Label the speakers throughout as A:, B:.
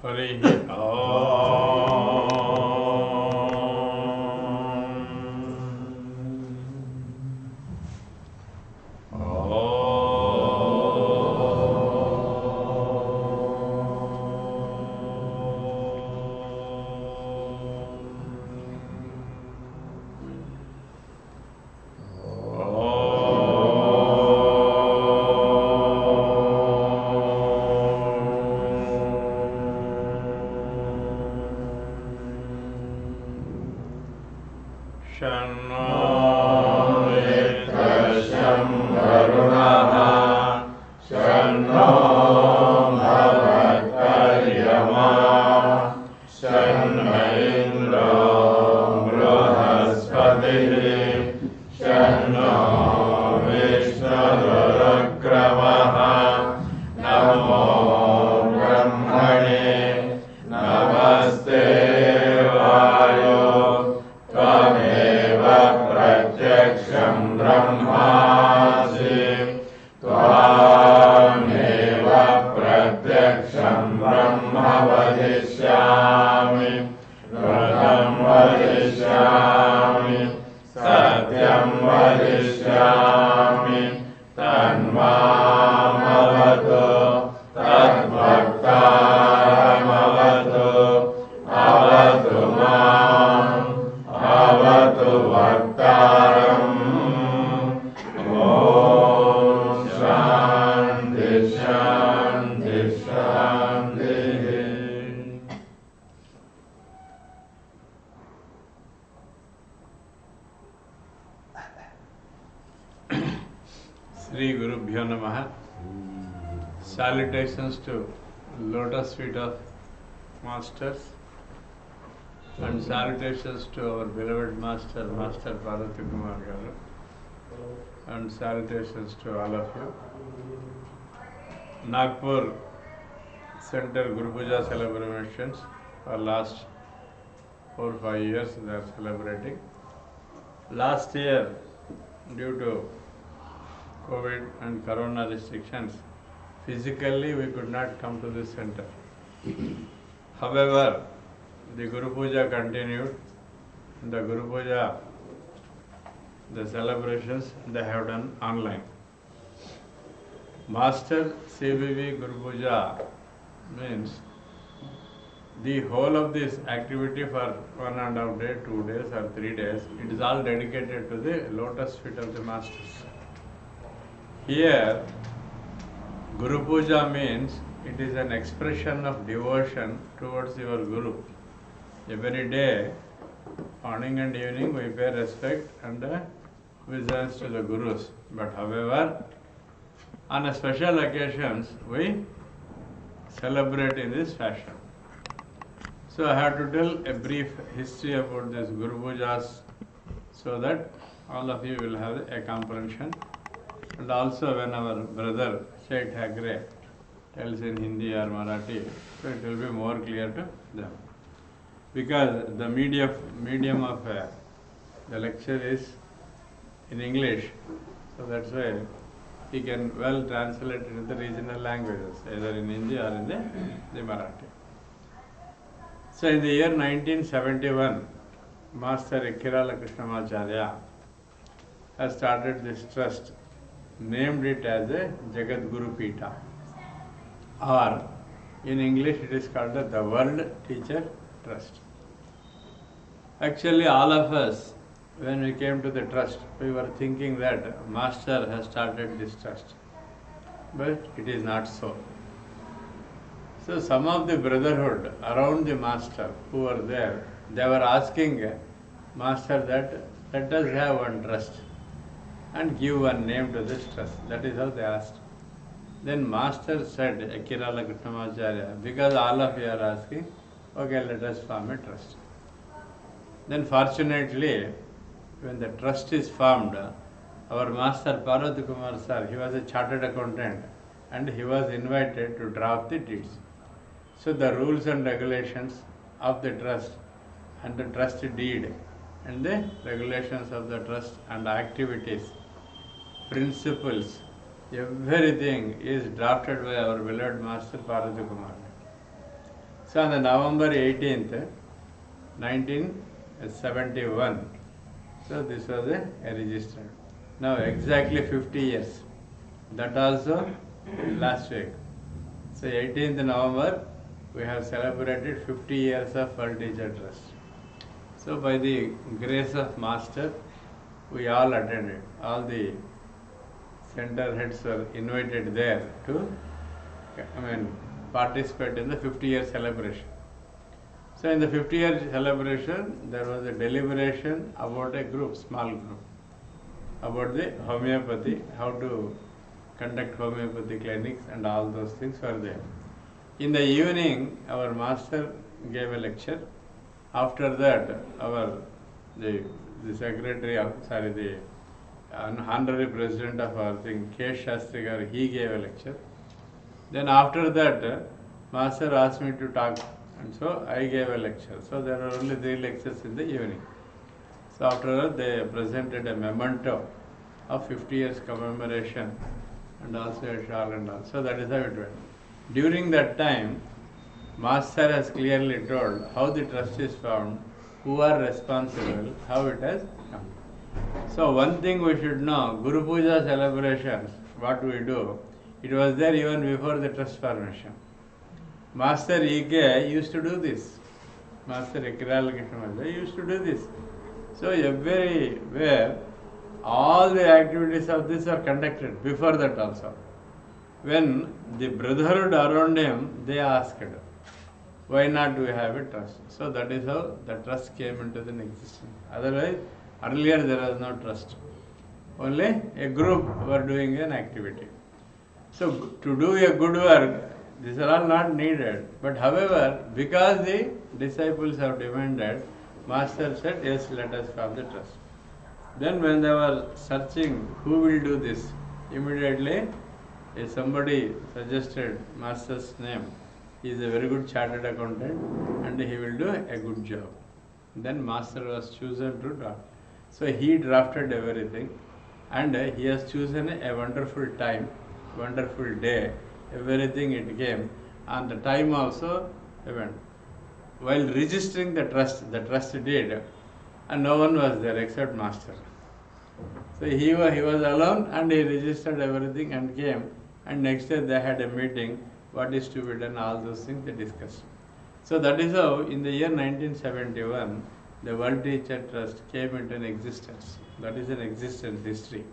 A: हरिः Sri Gurubhyo Namaha. Salutations to lotus feet of masters and salutations to our beloved master, Master Parvati Kumar Garu, and salutations to all of you. Nagpur Center Guru Puja celebrations for last 4 or 5 years they are celebrating. Last year, due to COVID and Corona restrictions, physically we could not come to this center. However, the Guru Puja continued. The Guru Puja, the celebrations they have done online. Master CBV Guru Puja means the whole of this activity for 1.5 day, 2 days or 3 days, it is all dedicated to the lotus feet of the masters. Here, Guru Puja means it is an expression of devotion towards your Guru. Every day, morning and evening, we pay respect and obeisance to the Gurus. But however, on a special occasions, we celebrate in this fashion. So I have to tell a brief history about this Guru Pujas so that all of you will have a comprehension. And also when our brother Sheikh Thackeray tells in Hindi or Marathi, so it will be more clear to them. Because the medium of the lecture is in English, so that's why he can well translate it in the regional languages, either in Hindi or in the Marathi. So in the year 1971, Master Ikkirala Krishnamacharya has started this trust, named it as a Jagat Guru Pita, or in English it is called the World Teacher Trust. Actually, all of us, when we came to the trust, we were thinking that Master has started this trust, but it is not so. So some of the brotherhood around the Master who were there, they were asking Master that let us have one trust and give one name to this trust. That is how they asked. Then Master said, Ikkirala Krishnamacharya, because all of you are asking, okay, let us form a trust. Then fortunately, when the trust is formed, our Master Parvati Kumar sir, he was a chartered accountant and he was invited to draft the deeds. So the rules and regulations of the trust and the trust deed and the regulations of the trust and activities, principles, everything is drafted by our beloved Master Parvati Kumar. So on the November 18th, 1971, so this was a registered. Now exactly 50 years. That also last week. So 18th November, we have celebrated 50 years of World Teacher Trust. So by the grace of Master, we all attended. All the center heads were invited there to, participate in the 50-year celebration. So in the 50-year celebration, there was a deliberation about a group, small group, about the homeopathy, how to conduct homeopathy clinics and all those things were there. In the evening, our master gave a lecture. After that, the secretary of, the honorary president of our thing, K. Shastri Garu, he gave a lecture. Then after that, master asked me to talk, and so I gave a lecture. So there were only 3 lectures in the evening. So after that, they presented a memento of 50 years commemoration and also a shawl and all. So that is how it went. During that time, Master has clearly told how the trust is found, who are responsible, how it has come. So one thing we should know, Guru Puja celebrations, what we do, it was there even before the trust formation. Master E.K. used to do this. Master Ekirala Krishna used to do this. So everywhere, all the activities of this are conducted before that also. When the brotherhood around him, they asked, why not we have a trust? So that is how the trust came into the existence. Otherwise, earlier there was no trust. Only a group were doing an activity. So to do a good work, these are all not needed. But however, because the disciples have demanded, Master said, yes, let us form the trust. Then when they were searching who will do this, immediately somebody suggested Master's name. He is a very good chartered accountant and he will do a good job. Then Master was chosen to draft. So he drafted everything and he has chosen a wonderful time, wonderful day. Everything it came and the time also event. While registering the trust did and no one was there except Master. So he was alone and he registered everything and came, and next day they had a meeting, what is to be done, all those things they discussed. So that is how in the year 1971 the World Teacher Trust came into an existence. That is an existence history.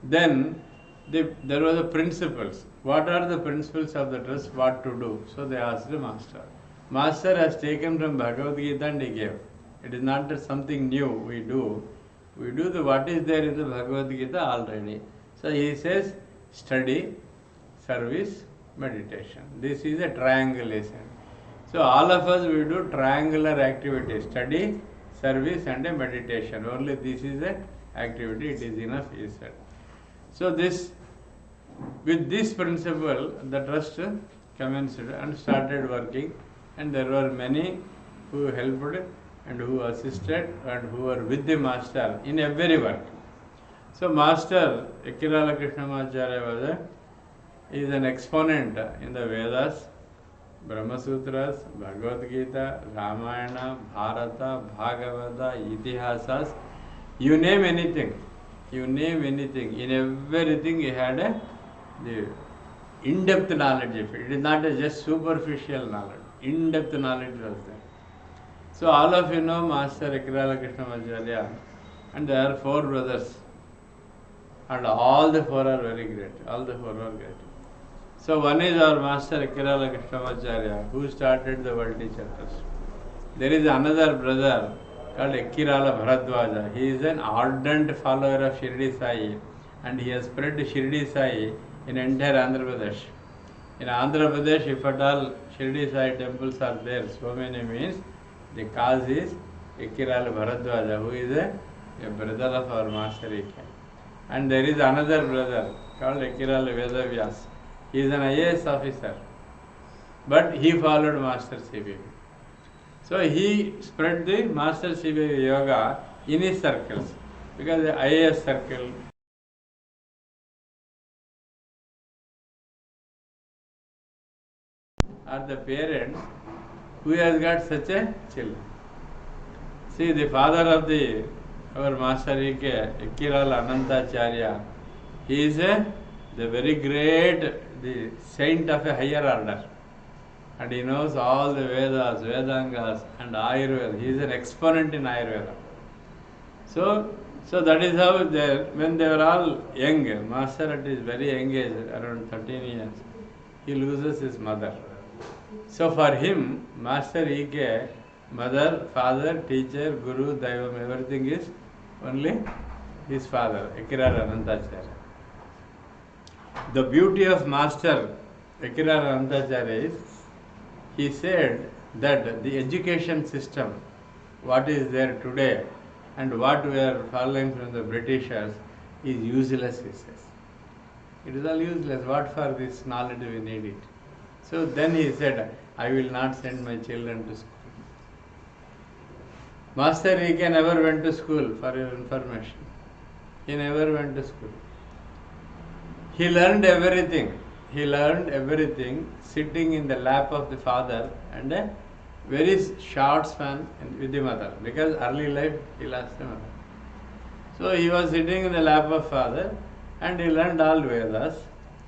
A: Then there were the principles. What are the principles of the trust, what to do? So they asked the Master. Master has taken from Bhagavad Gita and he gave. It is not that something new we do. We do what is there in the Bhagavad Gita already. So he says, study, service, meditation. This is a triangulation. So all of us we do triangular activity, study, service and a meditation. Only this is a activity, it is enough, he said. So with this principle, the trust commenced and started working, and there were many who helped and who assisted and who were with the Master in every work. So Master Ekirala Krishnamacharya is an exponent in the Vedas, Brahma Sutras, Bhagavad Gita, Ramayana, Bharata, Bhagavata, Itihasas. You name anything. In everything he had the in-depth knowledge of it. It is not just superficial knowledge. In-depth knowledge was there. So all of you know Master Ekirala Krishnamacharya, and there are 4 brothers. And all the 4 are very great. So one is our Master Ekirala Krishnamacharya, who started the World Teacher Trust. There is another brother called Ekirala Bharadwaja. He is an ardent follower of Shirdi Sai, and he has spread Shirdi Sai in entire Andhra Pradesh. In Andhra Pradesh, if at all Shirdi Sai temples are there, so many means the cause is Ekirala Bharadwaja, who is a brother of our Master Ek. And there is another brother called Ekirala Vedavyas. He is an IAS officer, but he followed Master CBV. So he spread the Master CBV Yoga in his circles, because the IAS circle, are the parents who has got such a children. See, the father of our master Ekkiral Anantacharya, he is the very great, the saint of a higher order. And he knows all the Vedas, Vedangas and Ayurveda. He is an exponent in Ayurveda. So that is how when they were all young, master at his very young age, around 13 years, he loses his mother. So for him, master Ike, mother, father, teacher, guru, daivam, everything is only his father, Ekkiral Anantacharya. The beauty of master Ekkiral Anantacharya is, he said that the education system, what is there today and what we are following from the Britishers, is useless, he says. It is all useless. What for this knowledge we need it? So then he said, I will not send my children to school. Master Ike never went to school, for your information. He never went to school. He learned everything. He learned everything sitting in the lap of the father and a very short span with the mother, because early life he lost the mother. So he was sitting in the lap of father and he learned all Vedas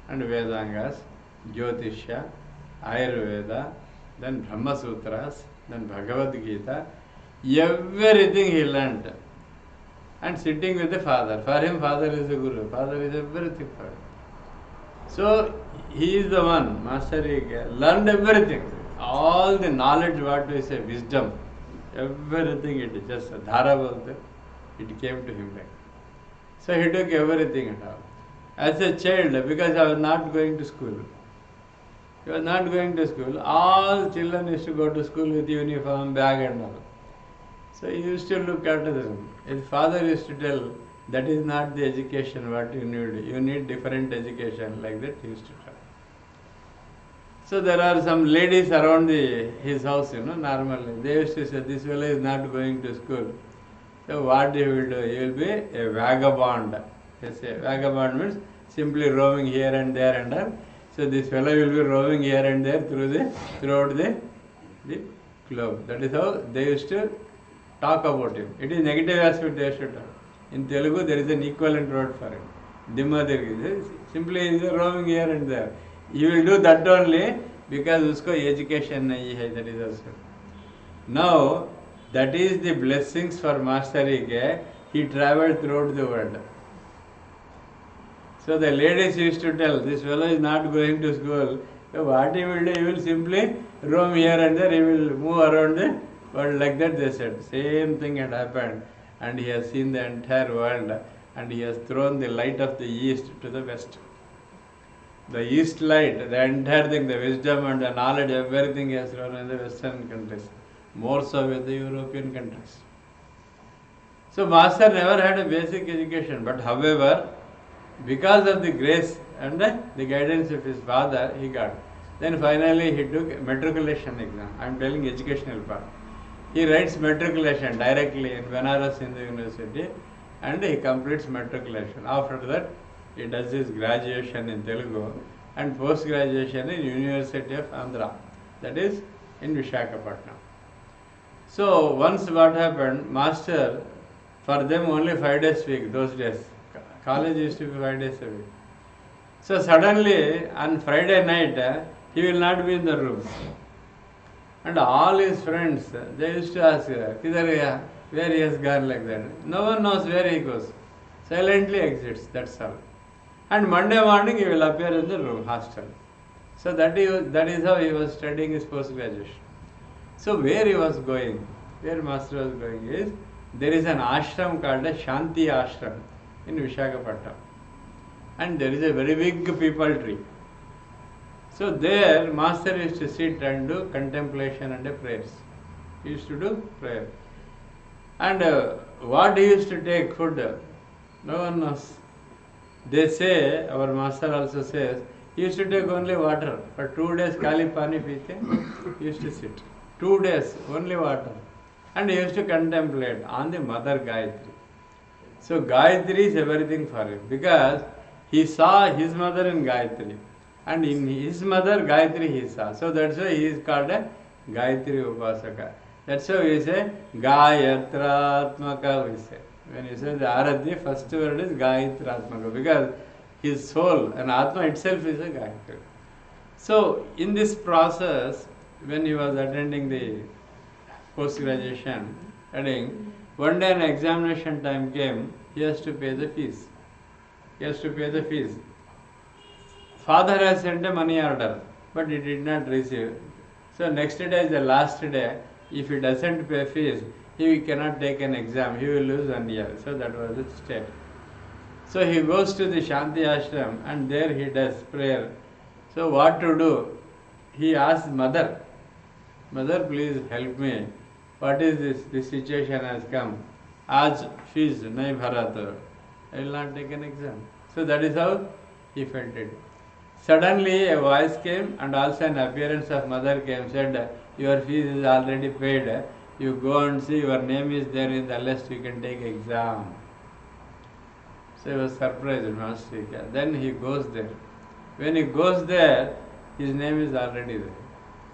A: and Vedangas, Jyotishya, Ayurveda, then Brahma Sutras, then Bhagavad Gita, everything he learned. And sitting with the father. For him, father is a guru. Father is everything for him. So he is the one, Master Ike, learned everything. All the knowledge, what we say, wisdom, everything it is just a dhara bolte, it came to him like. So he took everything at all. As a child, because I was not going to school. He was not going to school. All children used to go to school with uniform, bag and all. So he used to look after them. His father used to tell, that is not the education what you need. You need different education, like that he used to tell. So there are some ladies around his house, normally. They used to say, this fellow is not going to school. So what he will do? He will be a vagabond. They say vagabond means simply roaming here and there and all. So this fellow will be roaming here and there throughout the globe. That is how they used to talk about him. It is negative aspect they used to talk. In Telugu there is an equivalent word for it. Dimmadirgi. Simply he is roaming here and there. He will do that only because usko education nahi hai, that is also. Now, that is the blessings for Master Ike. He travelled throughout the world. So the ladies used to tell, this fellow is not going to school. So what he will do? He will simply roam here and there. He will move around the world like that, they said. Same thing had happened. And he has seen the entire world. And he has thrown the light of the east to the west. The east light, the entire thing, the wisdom and the knowledge, everything he has thrown in the western countries. More so with the European countries. So Master never had a basic education, but however, because of the grace and the guidance of his father, he got. Then finally he took matriculation exam. I am telling educational part. He writes matriculation directly in Benares Hindu University and he completes matriculation. After that, he does his graduation in Telugu and post-graduation in University of Andhra, that is in Visakhapatnam. So once what happened, Master, for them only 5 days a week, those days. College used to be 5 days a week. So suddenly on Friday night, he will not be in the room. And all his friends, they used to ask, Kidar, where he has gone like that. No one knows where he goes. Silently exits, that's all. And Monday morning he will appear in the room, hostel. So that is how he was studying his post-graduation. So where he was going, where Master was going is, there is an ashram called a Shanti Ashram in Visakhapatnam. And there is a very big peepal tree. So there Master used to sit and do contemplation and prayers. He used to do prayer. And what he used to take food, no one knows. They say, our Master also says, he used to take only water. For 2 days, kali pani pite, he used to sit. 2 days, only water. And he used to contemplate on the Mother Gayatri. So Gayatri is everything for him because he saw his mother in Gayatri. and in his mother Gayatri he saw. So that's why he is called a Gayatri Upasaka. That's why we say Gayatratmaka. We say when you say the Aradhya, first word is Gayatratmaka because his soul and Atma itself is a Gayatri. So in this process, when he was attending the post-graduation studying, one day an examination time came, he has to pay the fees. He has to pay the fees. Father has sent a money order, but he did not receive. So next day is the last day. If he doesn't pay fees, he cannot take an exam. He will lose 1 year. So that was the state. So he goes to the Shanti Ashram and there he does prayer. So what to do? He asks mother, "Mother, please help me. What is this? This situation has come. Aaj fees nahi bhara, I will not take an exam." So that is how he felt it. Suddenly a voice came and also an appearance of mother came, said, "Your fees is already paid. You go and see, your name is there in the list, you can take exam." So he was surprised, Master. Then he goes there. When he goes there, his name is already there.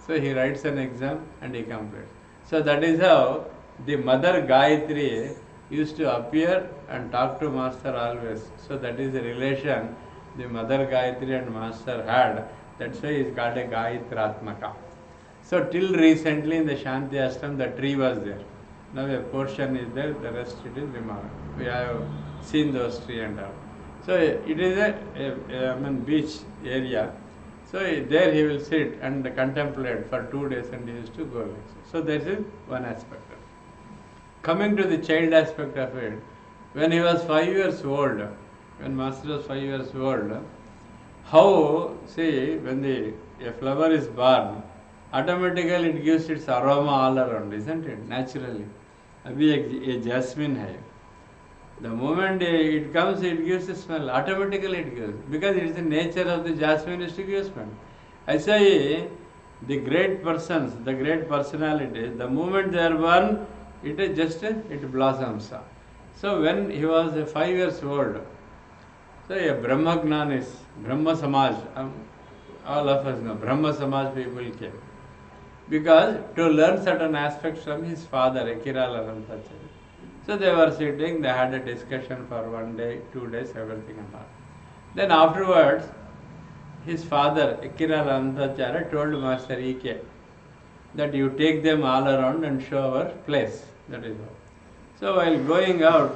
A: So he writes an exam and he completes. So that is how the mother Gayatri used to appear and talk to Master always. So that is the relation the mother Gayatri and Master had. That's why he is called a Gayatratmaka. So till recently in the Shanti Ashram, the tree was there. Now a portion is there, the rest it is removed. We have seen those trees and all. So it is a beach area. So there he will sit and contemplate for 2 days and he used to go like so. So this is one aspect of it. Coming to the child aspect of it, when he was 5 years old, when Master was 5 years old, how, see, when a flower is born, automatically it gives its aroma all around, isn't it? Naturally. Abhi a jasmine hai. The moment it comes, it gives a smell. Automatically it gives. Because it is the nature of the jasmine is to give smell. I say, the great persons, the great personalities, the moment they are born, it is just, it blossoms. So when he was 5 years old, so a Brahmagnanis, Brahma Samaj, all of us know, Brahma Samaj people came. Because to learn certain aspects from his father, Ekirala Rantacharya. So they were sitting, they had a discussion for 1 day, 2 days, everything and all. Then afterwards, his father, Ekirala Rantacharya, told Master E.K. that you take them all around and show our place. That is all. So while going out,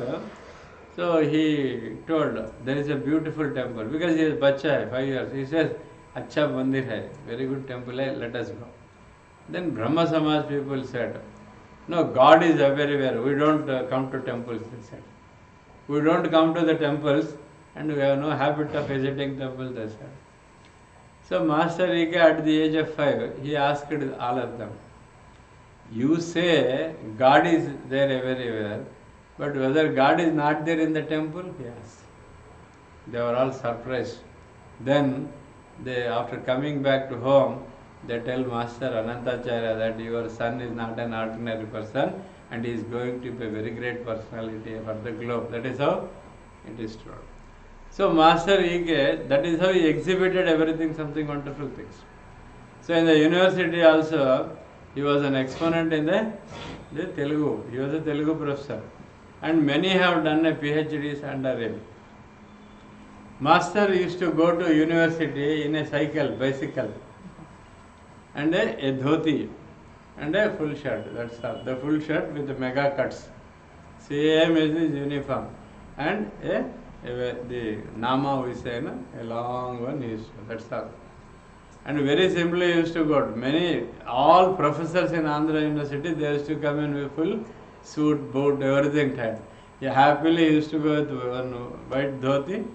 A: so he told, there is a beautiful temple. Because he is bacha, 5 years. He says, "Acha mandir hai, very good temple hai, let us go." Then Brahma Samaj people said, "No, God is everywhere. We don't come to temples," they said. "We don't come to the temples and we have no habit of visiting temples," they said. So Master Ika at the age of 5, he asked all of them, "You say God is there everywhere, but whether God is not there in the temple?" He asked. They were all surprised. Then they, after coming back to home, they tell Master Anantacharya that your son is not an ordinary person and he is going to be a very great personality for the globe. That is how it is true. So Master Ike, that is how he exhibited everything, something wonderful things. So in the university also, he was an exponent in the Telugu. He was a Telugu professor. And many have done a PhDs under him. Master used to go to university in a bicycle. And a dhoti and a full shirt, that's all. The full shirt with the mega cuts, same as his uniform, and the nama we say, a long one he used to, that's all. And very simply he used to go to all professors in Andhra University, they used to come in with full suit, boot, everything tight. He happily used to go with one white dhoti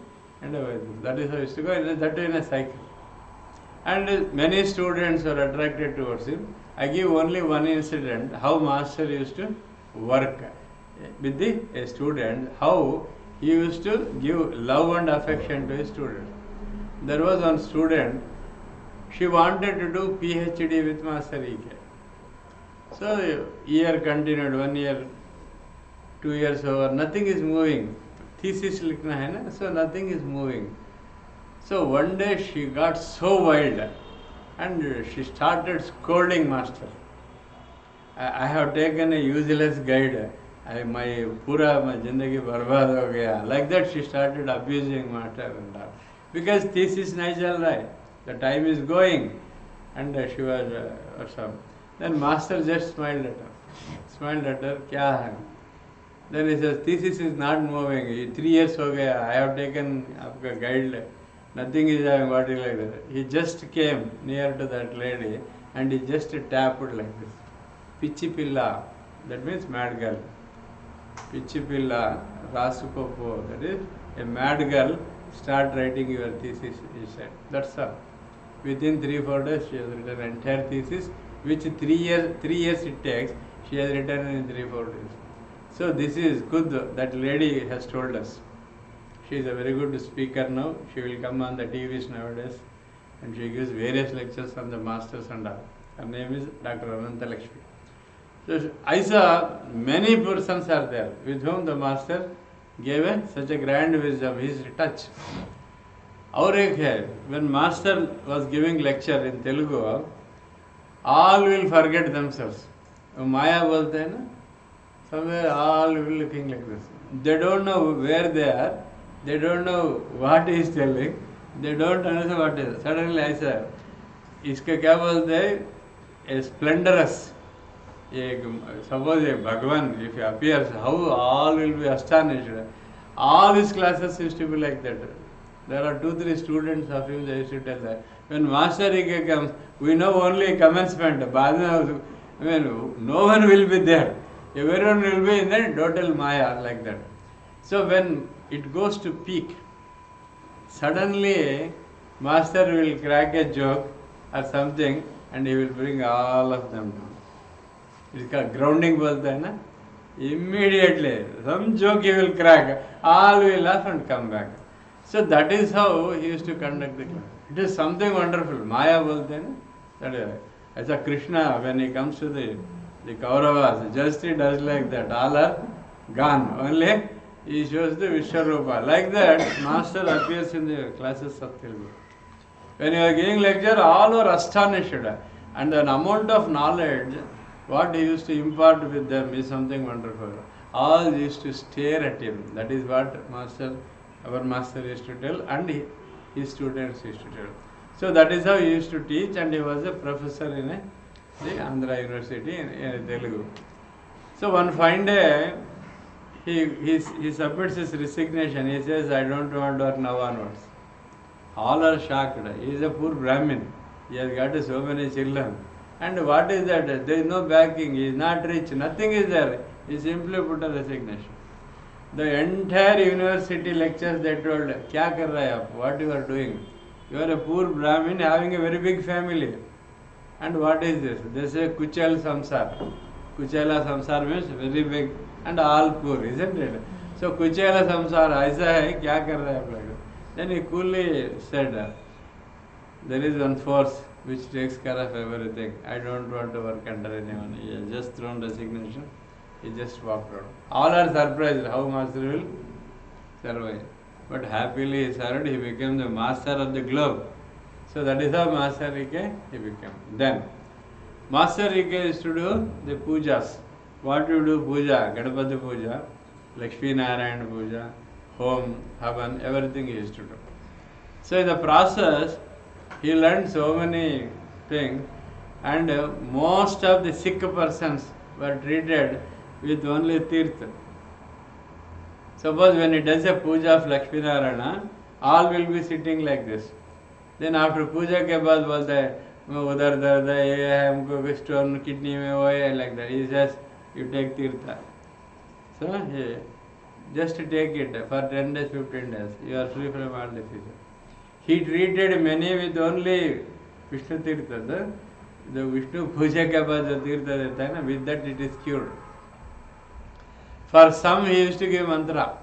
A: and a white dhoti. That is how he used to go, that in a cycle. And many students were attracted towards him. I give only one incident, how Master used to work with the student, how he used to give love and affection to his students. There was one student, she wanted to do PhD with Master E.K. So year continued, 1 year, 2 years over, nothing is moving. Thesis likhna hai na, so nothing is moving. So one day she got so wild and she started scolding master. I have taken a useless guide. My zindagi barbad ho gaya. Like that she started abusing master and all. Because this is natural right. The time is going and she was some. Then master just smiled at her. Kya hai? Then he says, thesis is not moving. 3 years ho gaya. I have taken aapka guide. Nothing is what is like that. He just came near to that lady and he just tapped like this. Pichi pilla, that means mad girl. Pichi pilla, rasukopo, that is a mad girl, start writing your thesis, he said. That's all. Within 3-4 days, she has written entire thesis, which 3 years it takes, she has written in 3-4 days. So this is good, that lady has told us. She is a very good speaker now. She will come on the TVs nowadays and she gives various lectures on the masters and all. Her name is Dr. Ananta Lakshmi. So I saw many persons are there with whom the master gave such a grand wisdom, his touch. Aur ek hai, when master was giving lecture in Telugu, all will forget themselves. Maya bolte hai na, somewhere all will looking like this. They don't know where they are, they don't know what he is telling, they don't understand what is. Suddenly I said, iska kya bolte hai, a splendorous. Suppose a Bhagavan, if he appears, how all will be astonished. All his classes used to be like that. There are 2-3 students of him, they used to tell that. When Master Ike comes, we know only commencement. No one will be there. Everyone will be in the total Maya, like that. So when it goes to peak, suddenly Master will crack a joke or something and he will bring all of them down. इसका grounding बोलता है ना, immediately some joke he will crack, all will laugh and come back. So that is how he used to conduct the class. It is something wonderful. Maya बोलते हैं ना, that is as a Krishna when he comes to the Kauravas, just he does like that, all are gone. Only he shows the Vishwarupa. Like that, Master appears in the classes of Telugu. When you are giving lecture, all are astonished, and an amount of knowledge what he used to impart with them is something wonderful. All used to stare at him. That is what our master used to tell, and his students used to tell. So that is how he used to teach, and he was a professor in the Andhra University in Telugu. So one fine day, he submits his resignation. He says, I don't want to work now onwards. All are shocked. He is a poor Brahmin. He has got so many children. And what is that? There is no backing, he is not rich, nothing is there. He simply put a resignation. The entire university lectures they told, kya kar rahe aap? What you are doing? You are a poor Brahmin having a very big family. And what is this? They say Kuchal Samsar. Kuchala Samsar means very big and all poor, isn't it? So Kuchala Samsar, aisa hai, kya kar rahe aap? Then he coolly said, there is one force which takes care of everything. I don't want to work under anyone. He has just thrown resignation. He just walked out. All are surprised how Master will survive. But happily he served. He became the master of the globe. So that is how Master Ike he became. Then Master Ike used to do the pujas. What do you do? Puja, Ganapati puja, Lakshmi Narayana puja, home, havan, everything he used to do. So in the process, he learned so many things, and most of the sick persons were treated with only tirtha. Suppose when he does a puja of Lakshmi Narayana, all will be sitting like this. Then after puja के बाद बोलता है मैं उधर दर्द है ये है हमको स्टोन किडनी में वो है like that. He says you take tirtha. So just take it for 10 days, 15 days. You are free from all diseases. He treated many with only Vishnu Tirtha. The Vishnu Puja के बाद जो तीर्थ देता है ना, with that it is cured. For some he used to give mantra.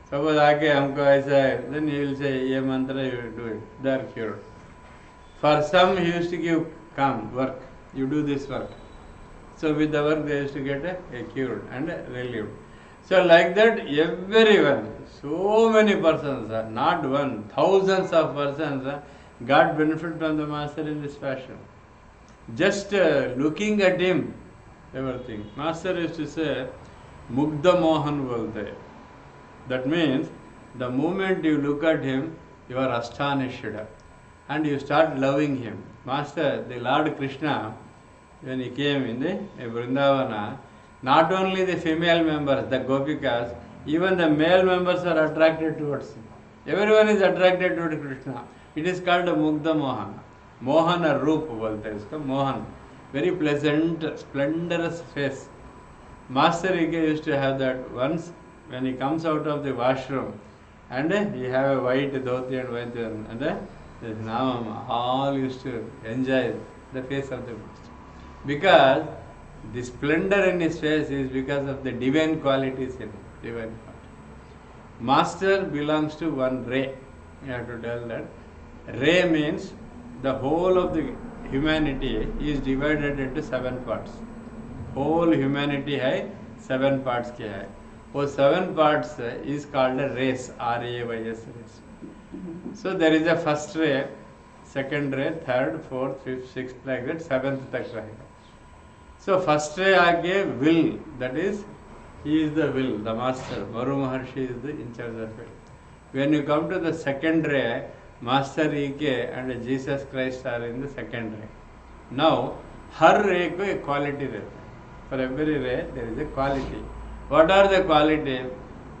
A: Suppose आके हमको ऐसा है, then he will say ये mantra you do it, they are cured. For some he used to give calm work, you do this work. So with the work they used to get a cured and relieved. So like that, everyone, so many persons, not one, thousands of persons got benefit from the master in this fashion. Just looking at him, everything. Master used to say, Mugdha Mohan bolte. That means the moment you look at him, you are astonished and you start loving him. Master, the Lord Krishna, when he came in the Vrindavana, not only the female members, the Gopikas, even the male members are attracted towards him. Everyone is attracted towards Krishna. It is called a Mugdha Mohan. Mohana Roop bolte isko, Mohan. Very pleasant, splendorous face. Master Ike used to have that once when he comes out of the washroom and he have a white dhoti and white and now all used to enjoy the face of the master. Because the splendor in his face is because of the divine qualities in him. Divine quality. Master belongs to one ray. You have to tell that. Ray means the whole of the humanity is divided into 7 parts. Whole humanity है 7 parts के है. वो 7 parts is called a race, R-A-Y-S race. So there is a first ray, second ray, third, fourth, fifth, sixth, like that, 7th तक रहेगा. So first ray आगे will, that is, he is the will, the master. Maru Maharshi is the in charge of it. When you come to the second ray, Master E.K. and Jesus Christ are in the second ray. Now, her ray को एक quality रहता है. For every ray, there is a quality. What are the quality?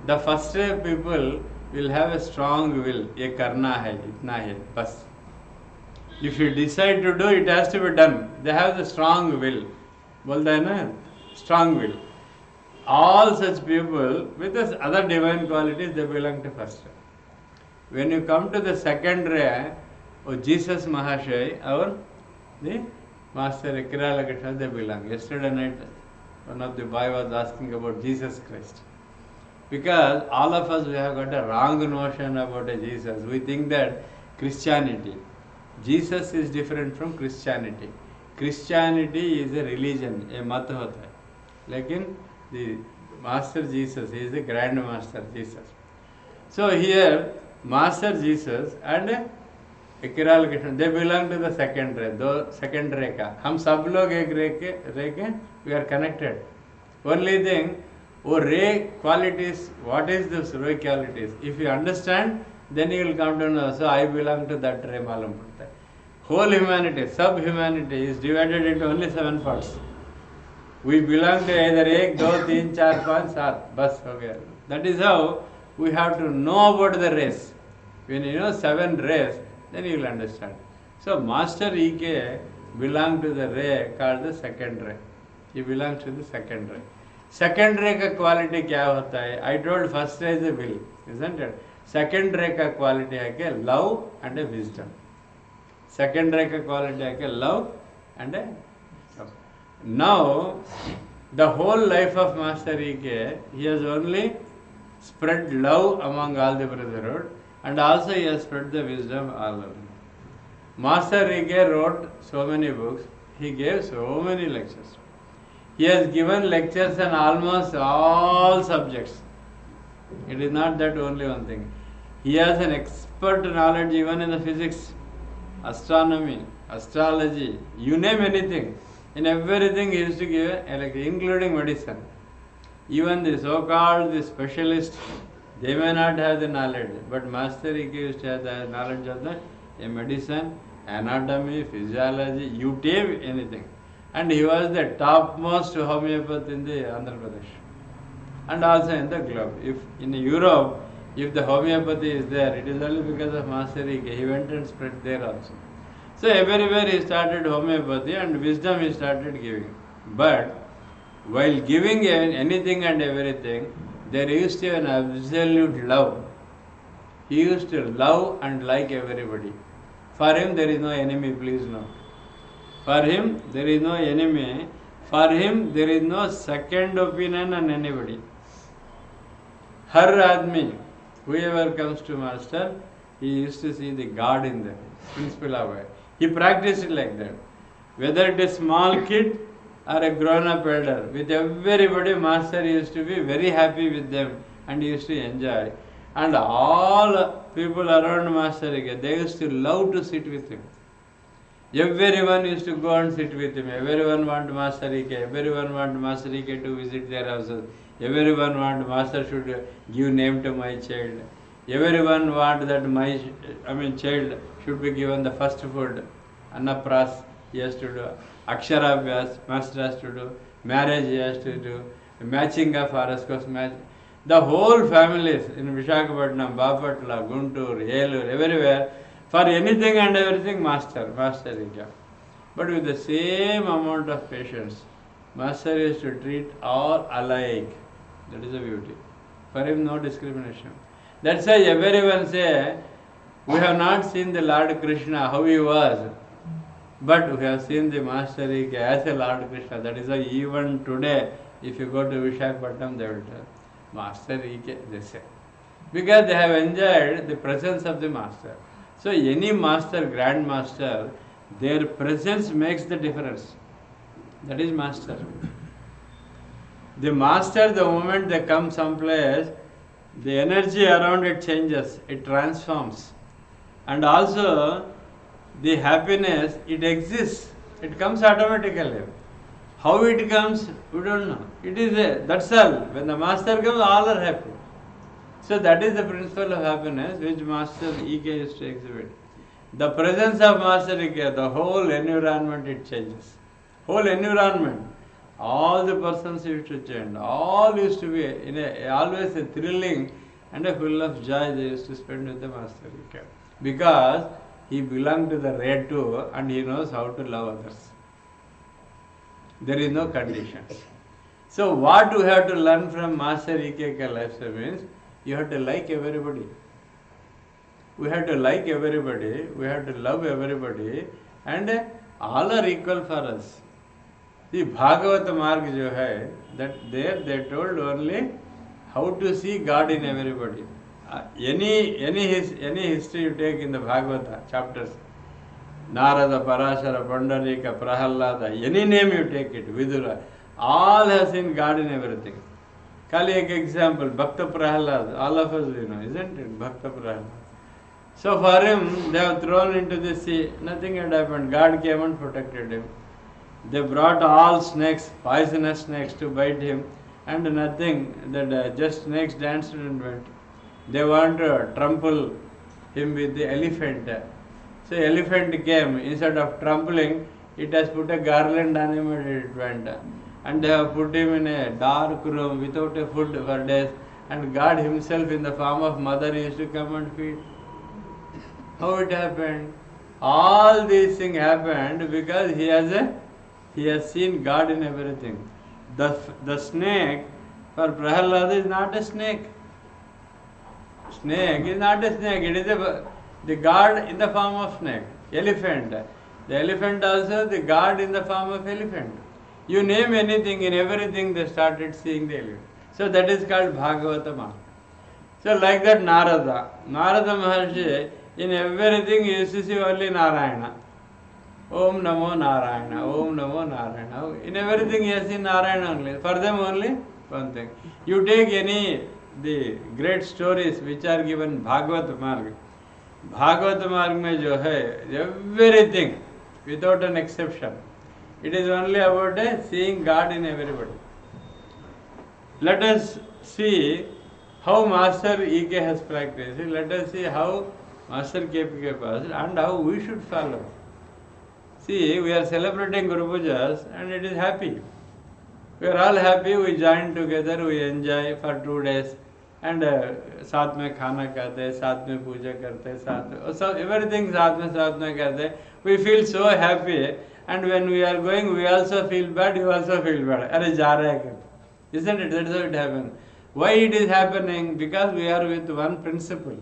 A: The first ray people will have a strong will. ये करना है, इतना है, बस. If you decide to do, it has to be done. They have the strong will. बोलता है ना, strong will. All such people with this other divine qualities, they belong to first ray. When you come to the second ray, Jesus Mahashay or the Master Ikirala Krishna, they belong. Yesterday night, one of the boy was asking about Jesus Christ. Because all of us, we have got a wrong notion about a Jesus. We think that Christianity, Jesus is different from Christianity. Christianity is a religion, a mat hota hai. Lekin the Master Jesus, he is the Grand Master Jesus. So here, Master Jesus and Ikirala Krishna, they belong to the second ray, second ray ka. हम सब लोग एक ray के, we are connected. Only thing, वो ray qualities, what is this ray qualities? If you understand, then you will come to know. So I belong to that ray, मालूम पड़ता है. Whole humanity, sub-humanity is divided into only 7 parts. We belong to either 1, 2, 3, 4, 5, 7, बस हो गया. That is how we have to know about the race. When you know 7 rays, then you will understand. So Master E.K. belongs to the ray called the second ray. He belongs to the second ray. Second ray का quality क्या होता है? I told first ray is the will, isn't it? Second ray का quality है कि love and a wisdom. Second ray का quality है कि love and a wisdom. Now, the whole life of Master E.K., he has only spread love among all the brotherhood, and also he has spread the wisdom all over. Master E.K. wrote so many books, he gave so many lectures. He has given lectures on almost all subjects. It is not that only one thing. He has an expert knowledge even in the physics, astronomy, astrology, you name anything. In everything he used to give, including medicine. Even the so-called the specialists, they may not have the knowledge, but Master E.K. used to have the knowledge of the medicine, anatomy, physiology, you take anything. And he was the topmost homeopath in the Andhra Pradesh. And also in the globe. If in Europe, if the homeopathy is there, it is only because of Master E.K. He went and spread there also. So everywhere he started homeopathy and wisdom he started giving. But while giving anything and everything, there used to be an absolute love. He used to love and like everybody. For him there is no enemy, please know. For him there is no enemy. For him there is no second opinion on anybody. Har admi, whoever comes to Master, he used to see the God in them, principle of it. He practiced it like that. Whether it is small kid or a grown-up elder. With everybody, master used to be very happy with them and used to enjoy. And all people around Master Ike, they used to love to sit with him. Everyone used to go and sit with him. Everyone want Master Ike. Everyone want Master Ike to visit their houses. Everyone want Master should give name to my child. Everyone want that my child should be given the first food. Annapras he has to do. Aksharabhyas Master has to do. Marriage he has to do. Matching of horoscopes match. The whole families in Visakhapatnam, Bapatla, Guntur, Elur, everywhere, for anything and everything, Master Ike. But with the same amount of patience, Master used to treat all alike. That is the beauty. For him, no discrimination. That's why everyone say, we have not seen the Lord Krishna, how he was, but we have seen the Master Ike as a Lord Krishna. That is why even today, if you go to Visakhapatnam, they will tell, Master Ike, they say. Because they have enjoyed the presence of the Master. So any Master, Grand Master, their presence makes the difference. That is Master. The Master, the moment they come someplace, the energy around it changes, it transforms. And also, the happiness, it exists, it comes automatically. How it comes, we don't know. It is that's all. When the Master comes, all are happy. So that is the principle of happiness which Master Ike used to exhibit. The presence of Master Ike, the whole environment, it changes. Whole environment. All the persons used to change. All used to be always a thrilling and a full of joy they used to spend with the Master Ike. Because he belonged to the red too and he knows how to love others. There is no conditions. So what we have to learn from Master Ike lifestyle means you have to like everybody. We have to like everybody, we have to love everybody, and all are equal for us. The Bhagavata Marg jo hai, that there they told only how to see God in everybody. Any history you take in the Bhagavata chapters, Narada, Parashara, Pandarika, Prahalada, any name you take it, Vidura, all have seen God in everything. Kali ek example, Bhakta Prahalad, all of us we know, isn't it? Bhakta Prahalad. So for him, they have thrown into the sea, nothing had happened. God came and protected him. They brought all snakes, poisonous snakes to bite him, and nothing, that just snakes danced and went. They want to trample him with the elephant. So elephant came, instead of trampling, it has put a garland on him and it went. And they have put him in a dark room without a food for days, and God himself in the form of mother used to come and feed. How it happened? All these things happened because he has seen God in everything. The snake for Prahalada is not a snake. Snake is not a snake. It is the God in the form of snake. Elephant. The elephant also the God in the form of elephant. You name anything, in everything they started seeing the elephant. So that is called Bhagavata Marg. So like that Narada Maharshi, in everything you used to see only Narayana. Om Namo Narayana, Om Namo Narayana. In everything you see Narayana only. For them only one thing. You take the great stories which are given Bhagavata Marg. Bhagavata Marg mein jo hai, everything without an exception. It is only about seeing God in everybody. Let us see how Master Ike has practiced. Let us see how Master KPK passed and how we should follow. See, we are celebrating Guru Pujas and it is happy. We are all happy, we join together, we enjoy for 2 days and साथ में खाना खाते, साथ में पूजा करते, साथ में so everything साथ में करते. We feel so happy. And when we are going, we also feel bad, you also feel bad. Arey ja raha hai. Isn't it? That's how it happens. Why it is happening? Because we are with one principle.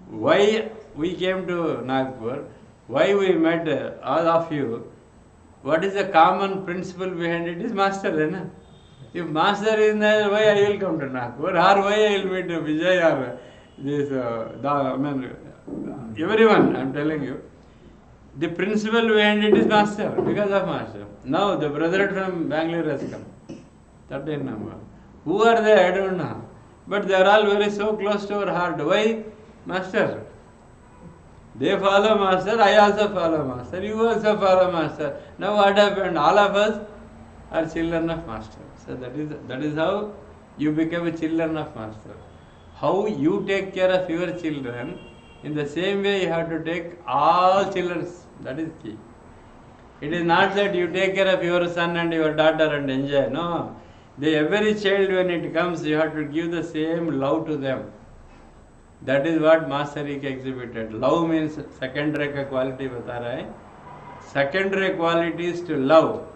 A: Why we came to Nagpur? Why we met all of you? What is the common principle behind it? Is Master, right? If Master is there, why I will come to Nagpur? Or why I will meet Vijay or this, everyone, I am telling you. The principal behind it is master, because of master. Now the brother from Bangalore has come. 13 number. Who are they? I don't know. But they are all very so close to our heart. Why? Master. They follow master, I also follow master, you also follow master. Now what happened? All of us are children of master. So that is how you become a children of master. How you take care of your children, in the same way you have to take all children. That is key. It is not that you take care of your son and your daughter and enjoy. No. Every child, when it comes, you have to give the same love to them. That is what Master Ike exhibited. Love means secondary quality बता रहा है. Secondary quality is to love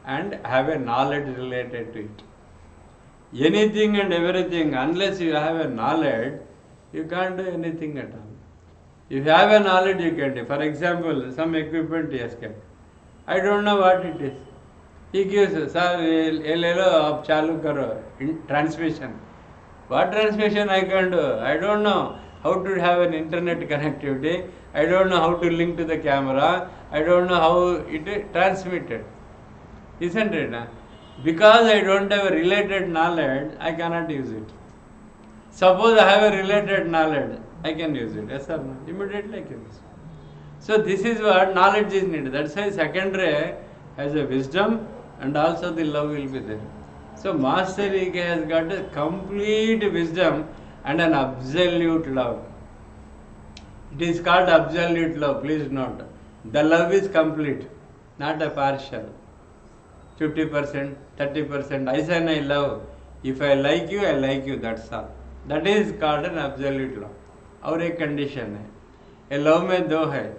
A: and have a knowledge related to it. Anything and everything, unless you have a knowledge, you can't do anything at all. If you have a knowledge, you can do. For example, some equipment he has kept. I don't know what it is. He gives, sir, ले लो आप चालू करो transmission. What transmission I can do? I don't know how to have an internet connectivity. I don't know how to link to the camera. I don't know how it is transmitted. Isn't it? Because I don't have a related knowledge, I cannot use it. Suppose I have a related knowledge, I can use it. Yes or no? Immediately I can use it. So this is what knowledge is needed. That's why secondary has a wisdom and also the love will be there. So Master Ike has got a complete wisdom and an absolute love. It is called absolute love, please note. The love is complete, not a partial. 50%, 30%, I say I love. If I like you, that's all. That is called an absolute love. और एक condition है. A love में दो है.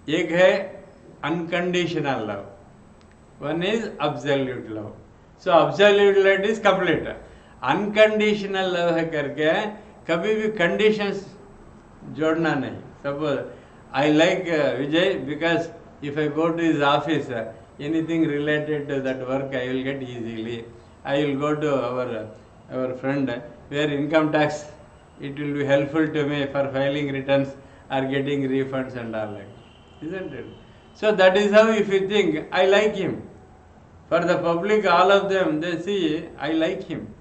A: एक है unconditional love. One is absolute love. So absolute love is complete. Unconditional love है करके कभी भी conditions जोड़ना नहीं. Suppose I like Vijay because if I go to his office, anything related to that work I will get easily. I will go to our friend where income tax, it will be helpful to me for filing returns or getting refunds and all that. Isn't it? So that is how if you think, I like him. For the public, all of them, they see, I like him.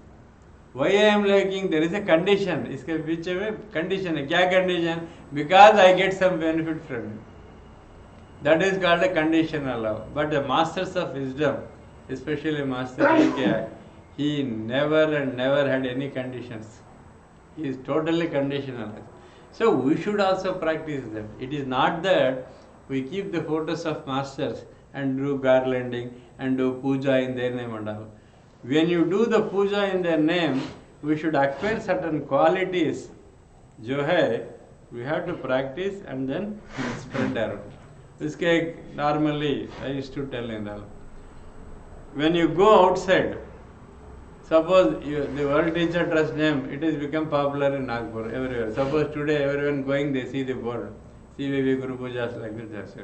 A: Why I am liking? There is a condition. इसके पीछे में condition है. क्या condition? Because I get some benefit from it. That is called a conditional love. But the masters of wisdom, especially Master Ike, he never and never had any conditions. He is totally conditional. So we should also practice them. It is not that we keep the photos of masters and do garlanding and do puja in their name and all. When you do the puja in their name, we should acquire certain qualities. जो है, we have to practice and then spread around. इसके normally I used to tell in that. When you go outside, suppose the World Teacher Trust name, it has become popular in Nagpur everywhere. Suppose today everyone going, they see the board, CVV Guru Pujas like this.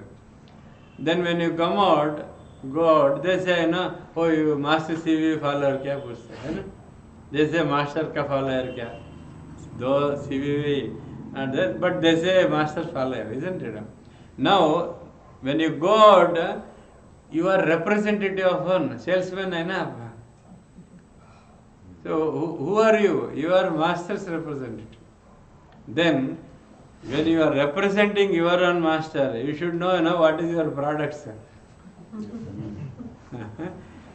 A: Then when you come out, go out, they say, no, oh, you Master CVV follower क्या पूछते हैं ना? They say Master का follower क्या? Though CVV not there, but they say Master follower, isn't it? Now, when you go out, you are representative of one salesman है ना आप? So who are you? You are Master's representative. Then, when you are representing your own master, you should know, what is your product, sir.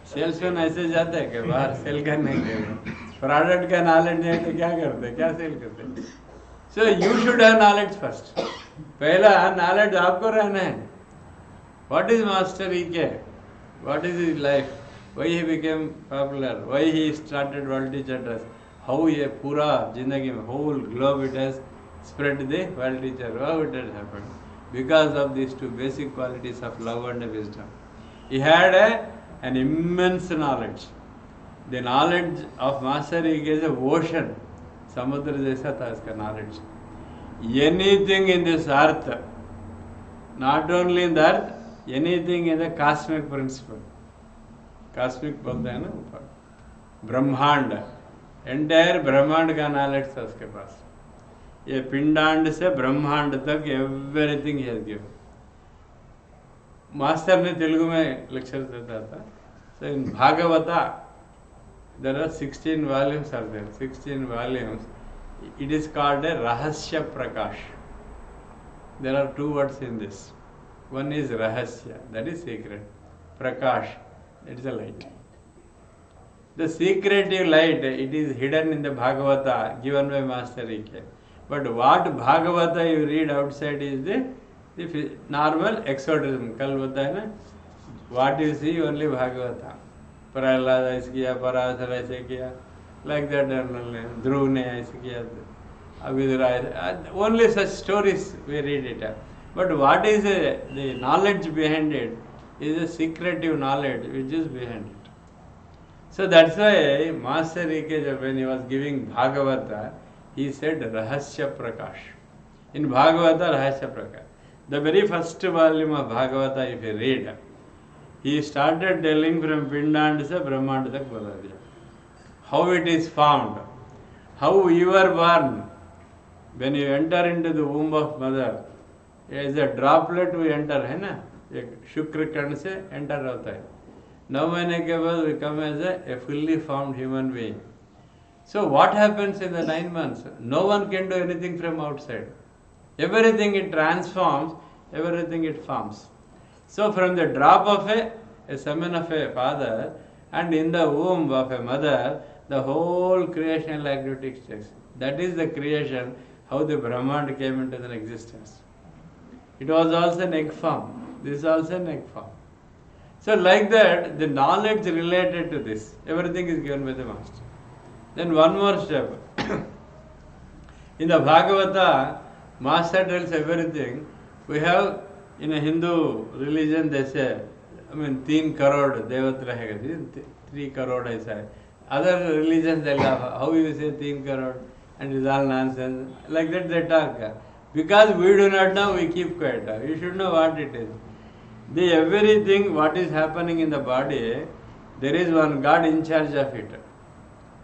A: Salesman ऐसे जाते हैं कि बाहर cell करने के लिए प्रोडक्ट का नॉलेज नहीं है तो क्या करते, क्या सेल करते. So you should have knowledge first. पहला नॉलेज आपको रहना है. What is master EK, what is his life, why he became popular, why he started world teacher trust, how ये पूरा जिंदगी में whole globe it has spread the world teacher. How it had happened? Because of these two basic qualities of love and wisdom. He had an immense knowledge. The knowledge of Master Ike is a ocean. समुद्र जैसा था इसका knowledge. Anything in this earth, not only in the earth, anything in the cosmic principle. Cosmic बोलते हैं ना ऊपर. ब्रह्मांड, entire ब्रह्मांड का knowledge था उसके पास. ये पिंडांड से ब्रह्मांड तक everything he has given. Master ने तेलुगु में लेक्चर देता था. So in Bhagavata, there are 16 volumes are there. 16 volumes. It is called a Rahasya Prakash. There are two words in this. One is Rahasya, that is secret. Prakash, it is a light. The secretive light, it is hidden in the Bhagavata given by Master Ike. But what Bhagavata you read outside is the normal exotism. Kal hota hai na? What you see only Bhagavata. Prahlad aise kiya, Parasar aise kiya. Like that, Dhruv ne aise kiya. Abhidura, only such stories we read it. But what is the knowledge behind it is a secretive knowledge which is behind it. So that's why Master Ike, when he was giving Bhagavata, he said Rahasya Prakash. In Bhagavata, Rahasya Prakash. The very first volume of Bhagavata, if you read, he started telling from Pindanda to Brahmanda tak bata diya. How it is formed, how you are born. When you enter into the womb of mother, as a droplet we enter, है ना? एक शुक्र कण से enter होता है. 9 महीने के बाद we come as a fully formed human being. So what happens in the 9 months? No one can do anything from outside. Everything it transforms, everything it forms. So from the drop of a semen of a father and in the womb of a mother, the whole creational activity takes. That is the creation, how the Brahmand came into the existence. It was also an egg form. This is also an egg form. So like that, the knowledge related to this, everything is given by the Master. Then one more step. In the Bhagavata, Master tells everything. We have, in a Hindu religion, they say, 3 crore devat rahega, 3 crore aisa hai. Other religions, they laugh. How you say 3 crore? And it's all nonsense. Like that they talk. Because we do not know, we keep quiet. You should know what it is. The everything, what is happening in the body, there is one God in charge of it.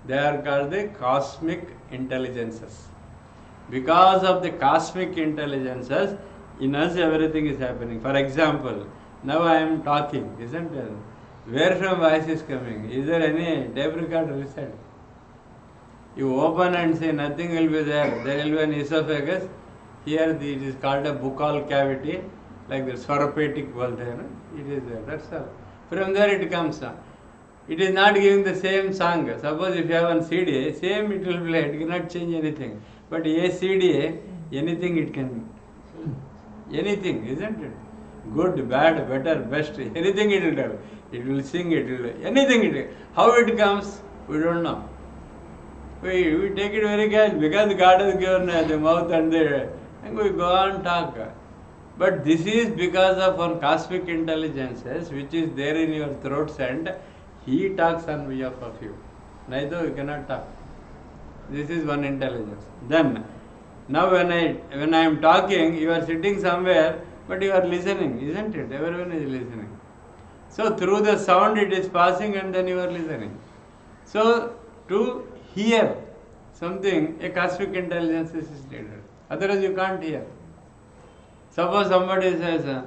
A: They are called the cosmic intelligences. Because of the cosmic intelligences, in us everything is happening. For example, now I am talking, isn't it? Where from voice is coming? Is there any tape recorder inside? You open and say nothing will be there. There will be an esophagus. Here it is called a buccal cavity, like the swarapetic world. It is there. That's all. From there it comes. It is not giving the same song. Suppose if you have one CD, same it will play. It cannot change anything. But a CD, anything it can. Anything, isn't it? Good, bad, better, best. Anything it will do. It will sing. It will anything it will. How it comes, we don't know. We take it very carefully because God has given the mouth and we go on talk. But this is because of one cosmic intelligences which is there in your throats and he talks on behalf of you. Neither you cannot talk. This is one intelligence. Then, now when I am talking, you are sitting somewhere, but you are listening, isn't it? Everyone is listening. So through the sound it is passing and then you are listening. So to hear something, a cosmic intelligence is needed. Otherwise you can't hear. Suppose somebody says,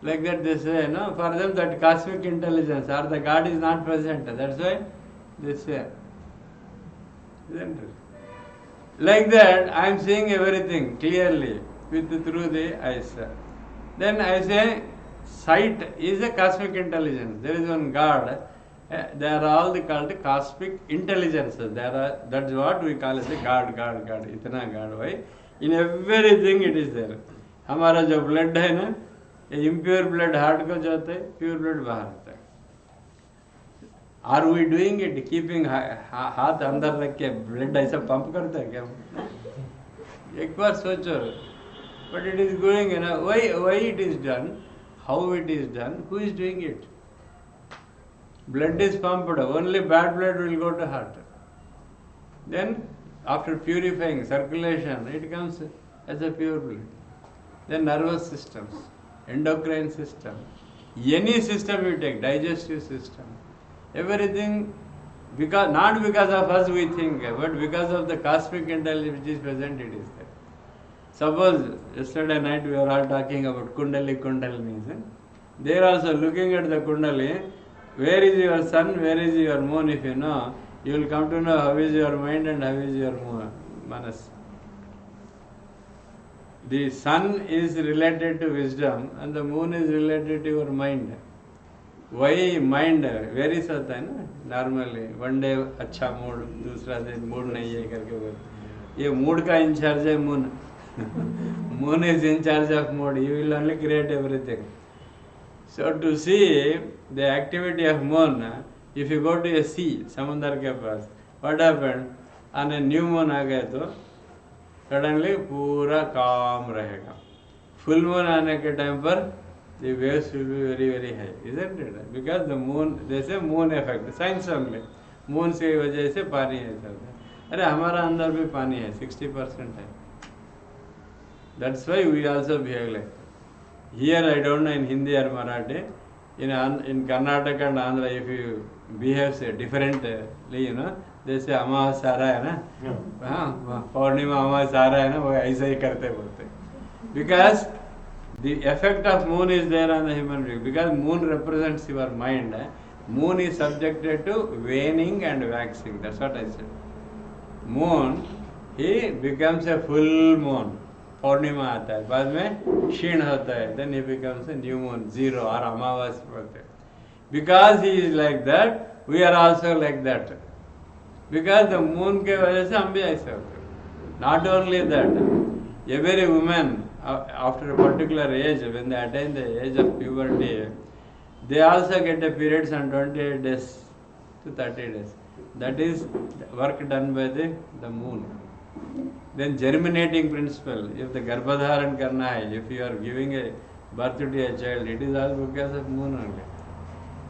A: like that they say, no, for them that cosmic intelligence or the God is not present. That's why they say. Isn't it? Like that, I am seeing everything clearly through the eyes. Then I say, sight is a cosmic intelligence. There is one God. They are all called cosmic intelligences. That's what we call as a God. Itna God. Why? In everything it is there. हमारा जो blood है ना, impure blood heart को जाता है, pure blood बाहर आता है. Are we doing it? Keeping हाथ अंदर रख के ब्लड ऐसा पंप करता है क्या? एक बार सोचो. But it is going, why it is done? How it is done? Who is doing it? Blood is pumped. Only bad blood will go to heart. Then, after purifying circulation, it comes as a pure blood. Then nervous systems, endocrine system, any system you take, digestive system, everything, not because of us we think, but because of the cosmic intelligence which is present, it is there. Suppose yesterday night we were all talking about Kundalini. They are also looking at the Kundali. Where is your sun? Where is your moon? If you know, you will come to know how is your mind and how is your manas. The sun is related to wisdom and the moon is related to your mind. Why mind varies होता है ना normally. One day अच्छा mood, दूसरा दिन mood नहीं है करके बोल. ये mood का in charge है moon. Moon is in charge of mood. You will only create everything. So to see the activity of moon, if you go to a sea, समंदर के पास, what happened? On a new moon आ गए तो suddenly पूरा काम रहेगा. Full moon आने के time पर the waves will be very very high, isn't it? Because the moon, they say moon effect, science only. Moon से वजह से पानी है चलता है. अरे हमारा अंदर भी पानी है, 60% है. That's why we also behave like. Here I don't know in Hindi or Marathi. In Karnataka and Andhra, if you behave say differently, you know, they say अमावस आ रहा है ना, हाँ पौर्णिमा अमावस आ रहा है ना, वो ऐसा ही करते बोलते. Because the effect of moon is there on the human being. Because moon represents your mind. Moon is subjected to waning and waxing. That's what I said. Moon, he becomes a full moon. Purnima आता है, बाद में क्षीण होता है, then he becomes a new moon, zero or अमावस बोलते हैं. Because he is like that, we are also like that. Because the moon के वजह से हम भी ऐसे होते हैं. Not only that, every woman after a particular age, when they attain the age of puberty, they also get a periods on 28 days to 30 days. That is work done by the moon. Then germinating principle, if the garbhadharan karna hai, if you are giving a birth to a child, it is all because of moon only.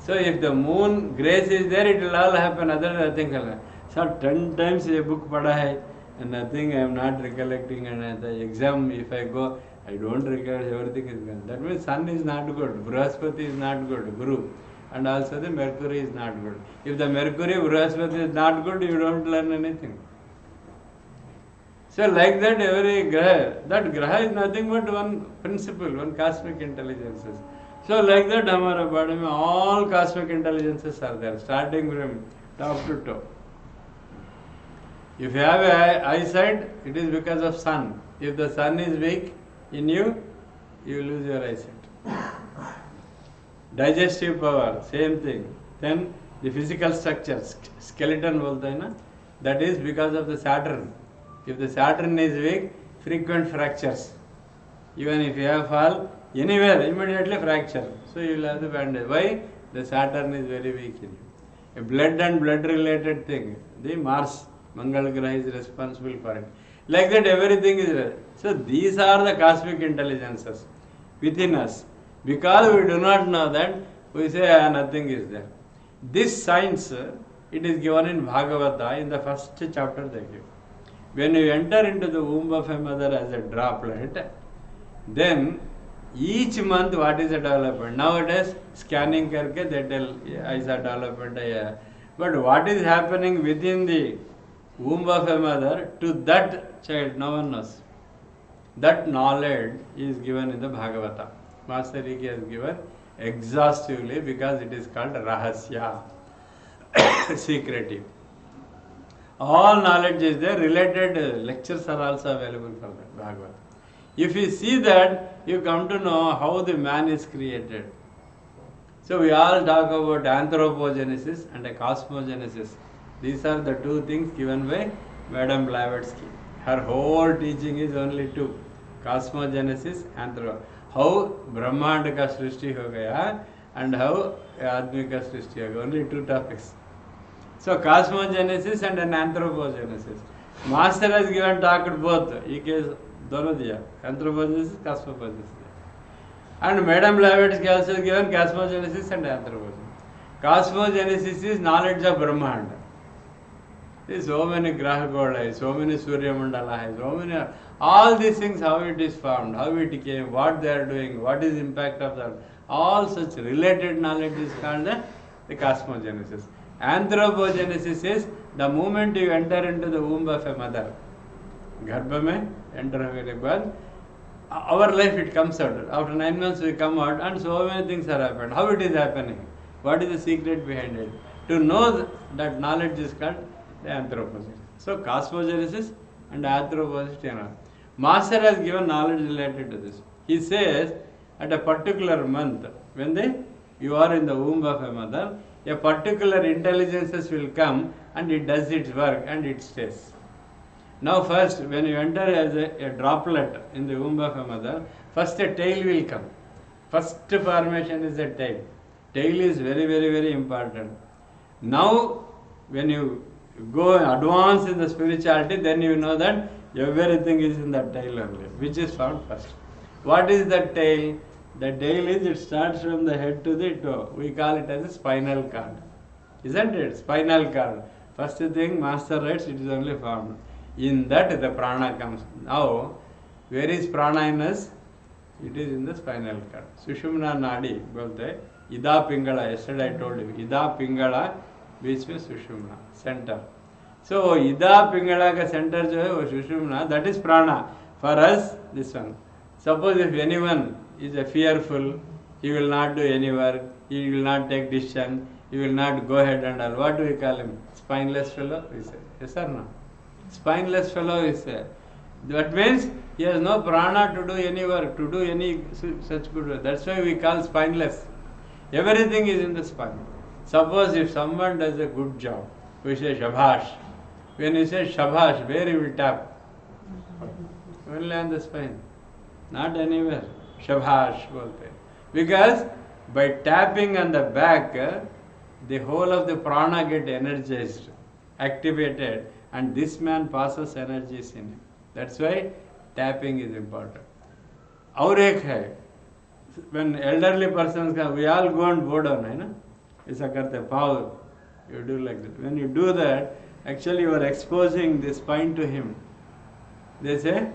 A: So if the moon grace is there, it will all happen, other nothing will happen. So 10 times a book pada hai, and nothing I am not recollecting, and the exam if I go, I don't recollect, everything is gone. That means sun is not good, Brihaspati is not good, Guru, and also the Mercury is not good. If the Mercury, Brihaspati is not good, you don't learn anything. So like that every graha, that graha is nothing but one principle, one cosmic intelligences. So like that हमारा body में all cosmic intelligences are there, starting from top to toe. If you have a eyesight, it is because of sun. If the sun is weak in you, you lose your eyesight. Digestive power, same thing. Then the physical structure, skeleton बोलते हैं ना, that is because of the Saturn. If the Saturn is weak, frequent fractures. Even if you have fall, anywhere, immediately fracture. So you will have the bandage. Why? The Saturn is very weak in you. A blood and blood related thing. The Mars, Mangal Graha is responsible for it. Like that everything is there. So these are the cosmic intelligences within us. Because we do not know that, we say nothing is there. This science, it is given in Bhagavata in the first chapter they give. When you enter into the womb of a mother as a droplet, then each month what is the development? Nowadays scanning करके they tell ऐसा development है. But what is happening within the womb of a mother to that child, no one knows. That knowledge is given in the Bhagavata. Master Riki has given exhaustively because it is called Rahasya, secretive. All knowledge is there, related lectures are also available for that Bhagavad. If you see that, you come to know how the man is created. So we all talk about anthropogenesis and a cosmogenesis. These are the two things given by Madame Blavatsky. Her whole teaching is only two, cosmogenesis, anthro. How Brahmanda ka srishti ho gaya and how Admi ka srishti ho gaya. Only two topics. So cosmogenesis and an anthropogenesis. Master has given talked both. He case dono diya. Anthropogenesis, cosmogenesis. And Madame Blavatsky also has given cosmogenesis and anthropogenesis. Cosmogenesis is knowledge of Brahmanda. There is so many Graha Goda, so many Surya Mandala, so many, all these things, how it is formed, how it came, what they are doing, what is the impact of that. All such related knowledge is called the cosmogenesis. Anthropogenesis is the moment you enter into the womb of a mother. Garbha mein enter होने के बाद our life it comes out. After 9 months we come out and so many things are happened. How it is happening? What is the secret behind it? To know that knowledge is called the anthropogenesis. So cosmogenesis and anthropogenesis. Master has given knowledge related to this. He says at a particular month, when you are in the womb of a mother, a particular intelligences will come and it does its work and it stays. Now first, when you enter as a droplet in the womb of a mother, first a tail will come. First formation is a tail. Tail is very, very, very important. Now, when you go advance in the spirituality, then you know that everything is in the tail only, which is found first. What is the tail? The tail is, it starts from the head to the toe. We call it as a spinal cord. Isn't it? Spinal cord. First thing, Master writes, it is only formed. In that the prana comes. Now, where is prana in us? It is in the spinal cord. Sushumna Nadi, bolte. Ida Pingala, yesterday I told you. Ida Pingala, which means Sushumna, center. So, Ida Pingala ka center jo hai, wo Sushumna, that is prana. For us, this one. Suppose if anyone is a fearful, he will not do any work, he will not take decision, he will not go ahead and all. What do we call him? Spineless fellow, we say. Yes or no? Spineless fellow is there. That means he has no prana to do any work, to do any such good work. That's why we call spineless. Everything is in the spine. Suppose if someone does a good job, we say Shabhash. When we say Shabhash, where he will tap? Only on the spine. Not anywhere. Shabhash bolte. Because by tapping on the back, the whole of the prana get energized, activated, and this man passes energies in him. That's why tapping is important. और एक है, when elderly persons come, we all go and bow down, है ना? ऐसा करते, पाव, you do like that. When you do that, actually you are exposing the spine to him. They say,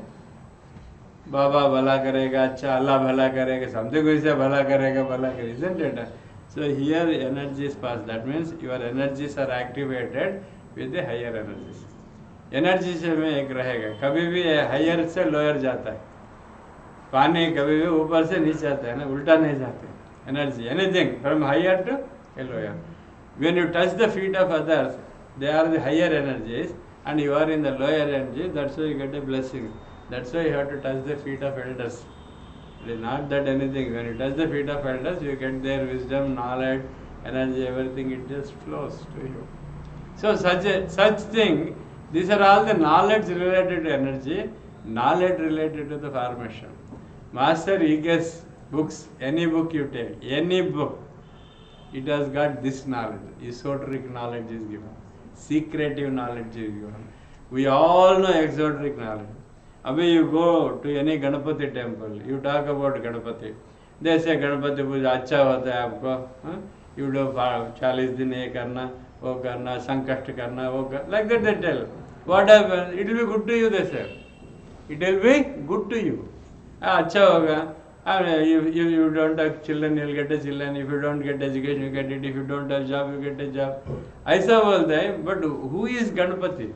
A: बाबा भला करेगा, अच्छा अल्लाह भला करेगा, समझे कोई से भला करेगा, भला करेगा, isn't it? So here energies pass. That means your energies are activated with the higher energies. Energy से में एक रहेगा, कभी भी हायर से लोअर जाता है, पानी कभी भी ऊपर से नीचे आता है ना, उल्टा नहीं जाते. Energy, anything from higher to lower. When you touch the feet of others, they are the higher energies, and you are in the lower energy. That's why you get a blessing. That's why you have to touch the feet of elders. It is not that anything. When you touch the feet of elders, you get their wisdom, knowledge, energy, everything. It just flows to you. So such thing. These are all the knowledge related to energy, knowledge related to the formation. Master, he gets books, any book you take, any book, it has got this knowledge. Esoteric knowledge is given. Secretive knowledge is given. We all know exoteric knowledge. Abhi you go to any Ganapati temple, you talk about Ganapati. They say Ganapati puja अच्छा होता है आपको. You do 40 दिन ये करना, वो करना, संकष्ट करना, वो करना. Like that they tell. What happens? It will be good to you, they say. It will be good to you. अच्छा होगा. If you don't have children, you will get a children. If you don't get education, you get it. If you don't have job, you get a job. ऐसा बोलते हैं. But who is Ganapati?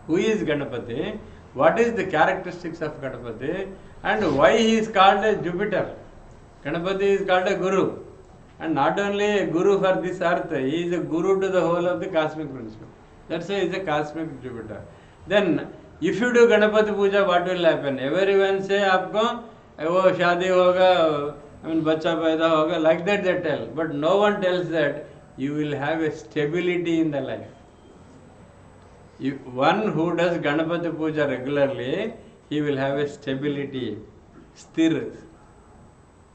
A: Who is Ganapati? What is the characteristics of Ganapati? And why he is called a Jupiter? Ganapati is called a Guru. And not only a Guru for this earth, he is a Guru to the whole of the cosmic principle. That's why he is a cosmic Jupiter. Then, if you do Ganapati Puja, what will happen? Everyone say, आपको वो शादी होगा, बच्चा पैदा होगा, like that they tell. But no one tells that you will have a stability in the life. One who does Ganapati Puja regularly, he will have a stability, sthir,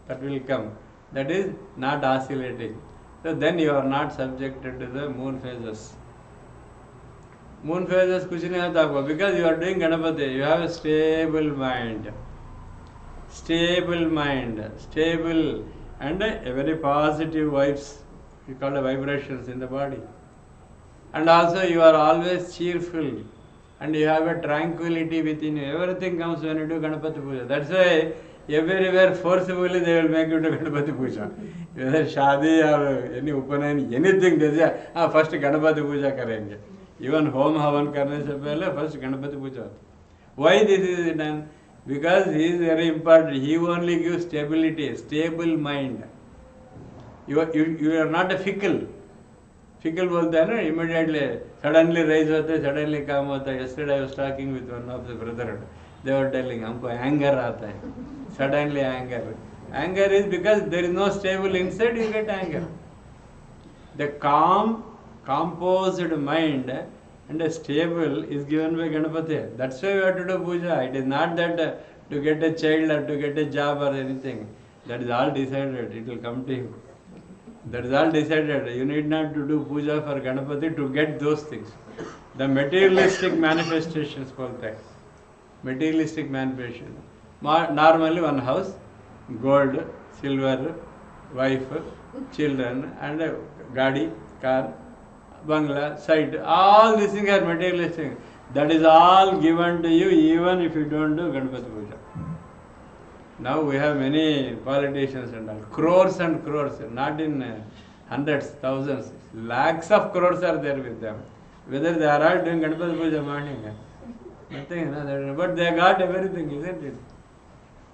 A: that will come. That is not oscillating. So then you are not subjected to the moon phases. Moon phases kuch nahi hota aapko, because you are doing Ganapati. You have a stable mind. Stable mind, stable, and a very positive vibes. We call it vibrations in the body. And also you are always cheerful, and you have a tranquility within you. Everything comes when you do Ganapati Puja. That's why everywhere forcibly they will make you do Ganapati Puja. Whether shadi or any upanayan, anything they say, first Ganapati Puja karenge. Even home havan karne se pehle first Ganapati Puja. Why this is done? Because he is very important. He only gives stability, stable mind. You are not a fickle. Fickle बोलते हैं ना, immediately suddenly rise होते, suddenly काम होता है. Yesterday I was talking with one of the brother. They were telling हमको anger आता है, suddenly anger. Anger is because there is no stable inside, you get anger. The calm, composed mind and a stable is given by Ganapati. That's why we have to do puja. It is not that to get a child or to get a job or anything. That is all decided. It will come to you. That is all decided. You need not to do puja for Ganapati to get those things. The materialistic manifestations called that. Materialistic manifestation. Normally one house, gold, silver, wife, children and a gadi, car, bangla, site, all these things are materialistic. That is all given to you even if you don't do Ganapati Puja. Now we have many politicians and all, crores and crores, not in hundreds, thousands, lakhs of crores are there with them. Whether they are all doing Ganapati Puja morning, nothing, but they got everything, isn't it?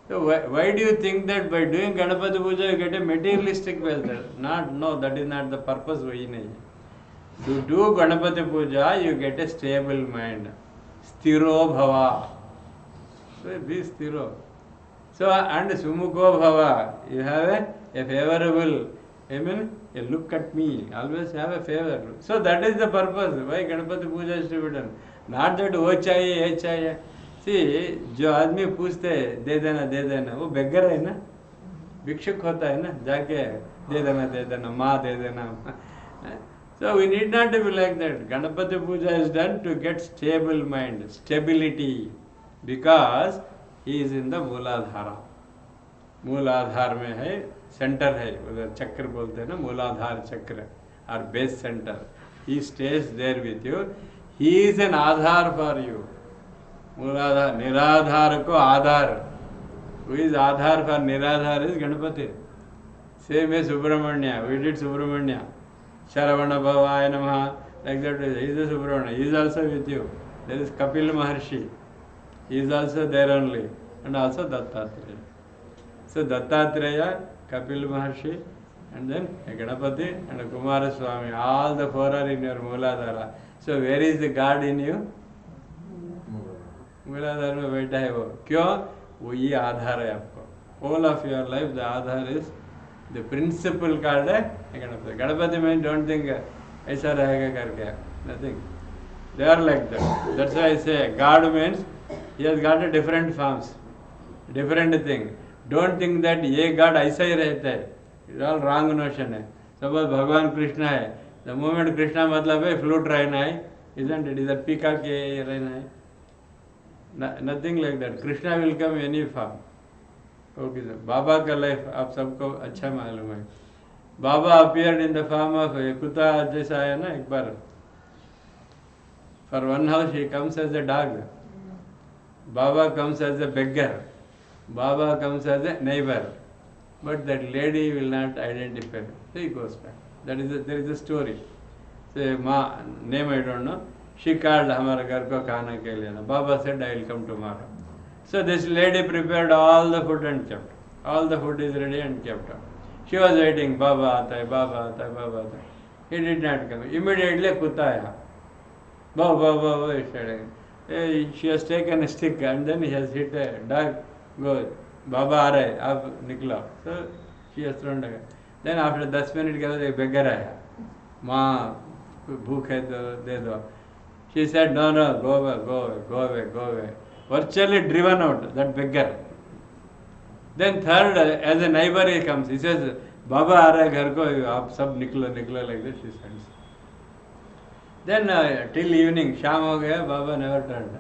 A: So why do you think that by doing Ganapati Puja you get a materialistic wealth? No, that is not the purpose. To do Ganapati Puja you get a stable mind. Sthiro bhava. So be sthiro. So and sumukho bhava. You have a favorable, a look at me. Always have a favor. So that is the purpose. Why Ganapati Puja is to be done? Not that wo chahiye, ye chahiye. See, जो आदमी पूछते हैं दे देना वो बेगर है ना, भिक्षुक होता है ना, जाके दे देना माँ दे देना. So we need not to be like that. Ganapati Puja is done to get stable mind, stability, because he is in the Mooladhara. Mooladhar में है, center है, उधर चक्र बोलते हैं ना, Mooladhar चक्र, or base center. He stays there with you. He is an Adhar for you. Mooladhar, Niradhar ko Adhar. Who is Adhar for Niradhar is Ganapati. Same as Subramanya. We did Subramanya. Sharavana Bhavaya Namaha. Like that, he is a Subramanya. He is also with you. There is Kapil Maharshi. He is also there only. And also Dattatreya. So Dattatreya, Kapil Maharshi, and then a Ganapati and a Kumaraswamy. All the four are in your Mooladhara. So where is the God in you? मूलाधार में बैठा है वो. क्यों? वो ये आधार है आपको. All of your life the Aadhaar is the principal card है गणपति. गणपति में don't think ऐसा रहेगा करके. Nothing. They are like that. That's why I say God means he has got a different forms, different thing. Don't think that ये God ऐसा ही रहता है. It's all wrong notion है. Suppose भगवान कृष्ण है. The moment कृष्णा मतलब है flute रहना है. Isn't it? इधर peacock के रहना है. Nothing like that. Krishna will come any form. Okay sir. Baba का life आप सबको अच्छा मालूम है. Baba appeared in the form of कुत्ता जैसा है ना एक बार. For one house he comes as a dog. Baba comes as a beggar. Baba comes as a neighbor. But that lady will not identify. So he goes back. There is a story. So name I don't know. She called हमारे घर को खाना के लिए. Baba said I will come tomorrow. So this lady prepared all the food and kept. All the food is ready and kept. She was waiting. Baba आता है, Baba आता है, Baba आता है. He did not come. Immediately कुत्ता आया. Baba started. She has taken a stick and then he has hit a dog. Go. Baba आ रहा है, आप निकलो. So she has thrown a. Then after 10 minutes के बाद एक beggar आया. माँ भूख है तो दे दो. She said, no, go away. Virtually driven out, that beggar. Then third, as a neighbor he comes. He says, Baba aa raha hai ghar ko, aap sab niklo, like that she says. Then till evening, Sham ho gaya, Baba never turned.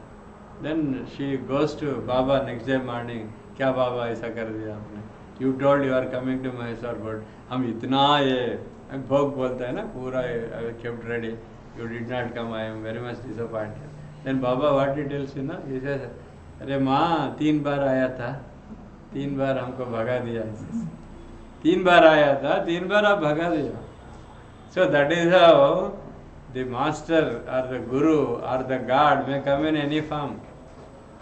A: Then she goes to Baba next day morning. Kya Baba aisa kar diya aapne? You told you are coming to Mysore, but hum itna ye, bhog bolta hai na, pura I kept ready. You did not come, I am very much disappointed. Then Baba what he tells you ना, he says, अरे माँ 3 बार आया था, 3 बार हमको भगा दिया. 3 बार आया था, 3 बार आप भगा दिया. So that is how the master or the guru or the God may come in any form.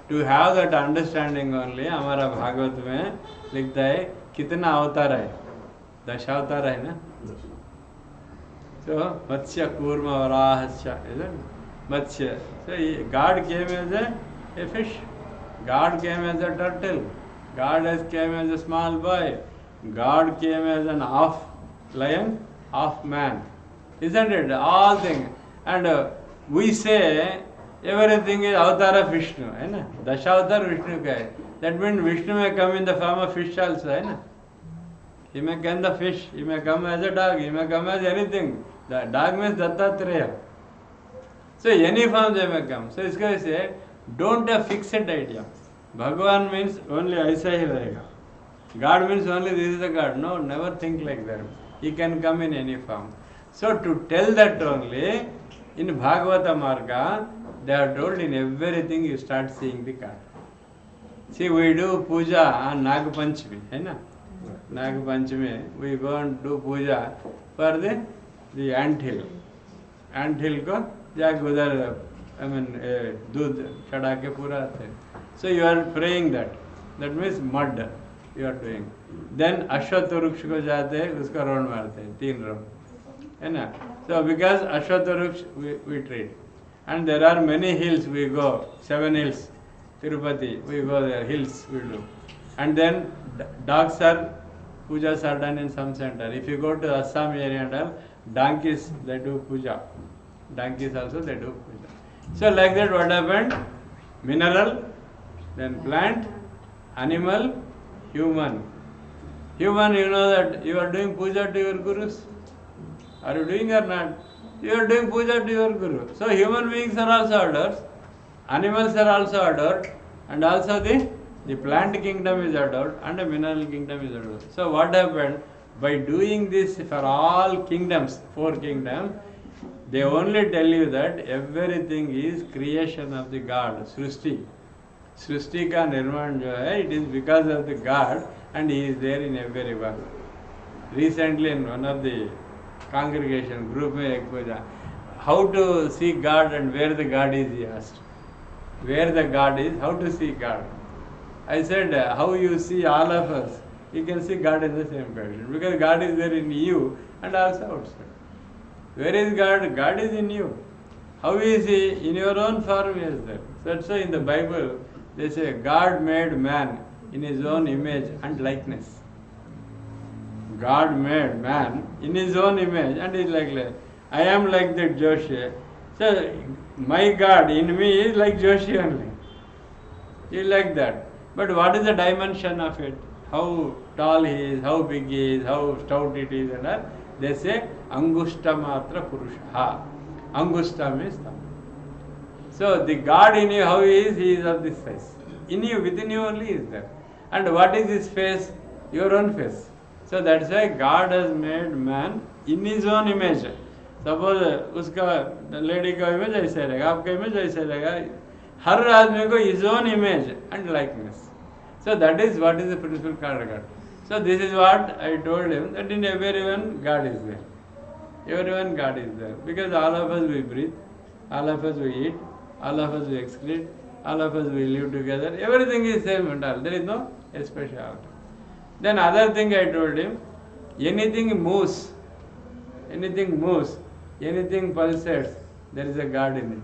A: To have that understanding only, हमारा भागवत में लिखता है कितना अवतार है, 10 अवतार है ना. So Matsya Kurma Varahasya, isn't it? Matsya. So God came as a fish. God came as a turtle. God has came as a small boy. God came as an half lion, half man. Isn't it? All things. And we say everything is avatar of Vishnu. है ना? दशावतार विष्णु का है. That means Vishnu may come in the form of fish also. है ना? He may come the fish. He may come as a dog. He may come as anything. The dog means Dattatreya. So any form they may come. So इसका वैसे don't have fixed idea. Bhagavan means only ऐसा ही रहेगा. God means only this is the God. No, never think like that. He can come in any form. So to tell that only, in Bhagavata Marga, they are told in everything you start seeing the God. See, we do puja on Nag Panchami, है ना? Nag Panchami, we go and do puja for the ant hill. Ant hill को जाके उधर दूध चढ़ा के पूरा आते हैं. So you are praying that. That means mud you are doing. Then Ashwatha Vruksh को जाते हैं, उसका राउंड मारते हैं, 3 राउंड, है ना? So because Ashwatha Vruksh we treat. And there are many hills we go, 7 hills. Tirupati, we go there, hills we do. And then dogs are, pujas are done in some center. If you go to Assam area and all, donkeys, they do puja. Donkeys also, they do puja. So like that what happened? Mineral, then plant, animal, human. Human, you know that you are doing puja to your gurus. Are you doing or not? You are doing puja to your guru. So human beings are also adored, animals are also adored, and also the plant kingdom is adored, and the mineral kingdom is adored. So what happened? By doing this for all kingdoms, 4 kingdoms, they only tell you that everything is creation of the God, Srishti. Srishti ka nirman jo hai, it is because of the God, and He is there in everyone. Recently in one of the congregation group में एक पूछा, how to see God and where the God is, he asked. Where the God is, how to see God? I said, how you see all of us, you can see God in the same person, because God is there in you and also outside. Where is God? God is in you. How is He? In your own form He is there. That's why in the Bible they say God made man in His own image and likeness. God made man in His own image and is like I am like that Joshi. So my God in me is like Joshi only. He is like that. But what is the dimension of it? How tall he is, how big he is, how stout it is, and all. They say Angushta Matra Purusha. Angushta means thumb. So the God in you, how he is of this size. In you, within you only is there. And what is his face? Your own face. So that's why God has made man in His own image. Suppose उसका lady का image ऐसे रहेगा, आपका image ऐसे रहेगा. हर आदमी को his own image and likeness. So that is what is the principle called God. So this is what I told him, that in everyone God is there. Everyone God is there. Because all of us we breathe, all of us we eat, all of us we excrete, all of us we live together. Everything is same and all. There is no speciality. Then other thing I told him, anything moves, anything pulsates, there is a God in it.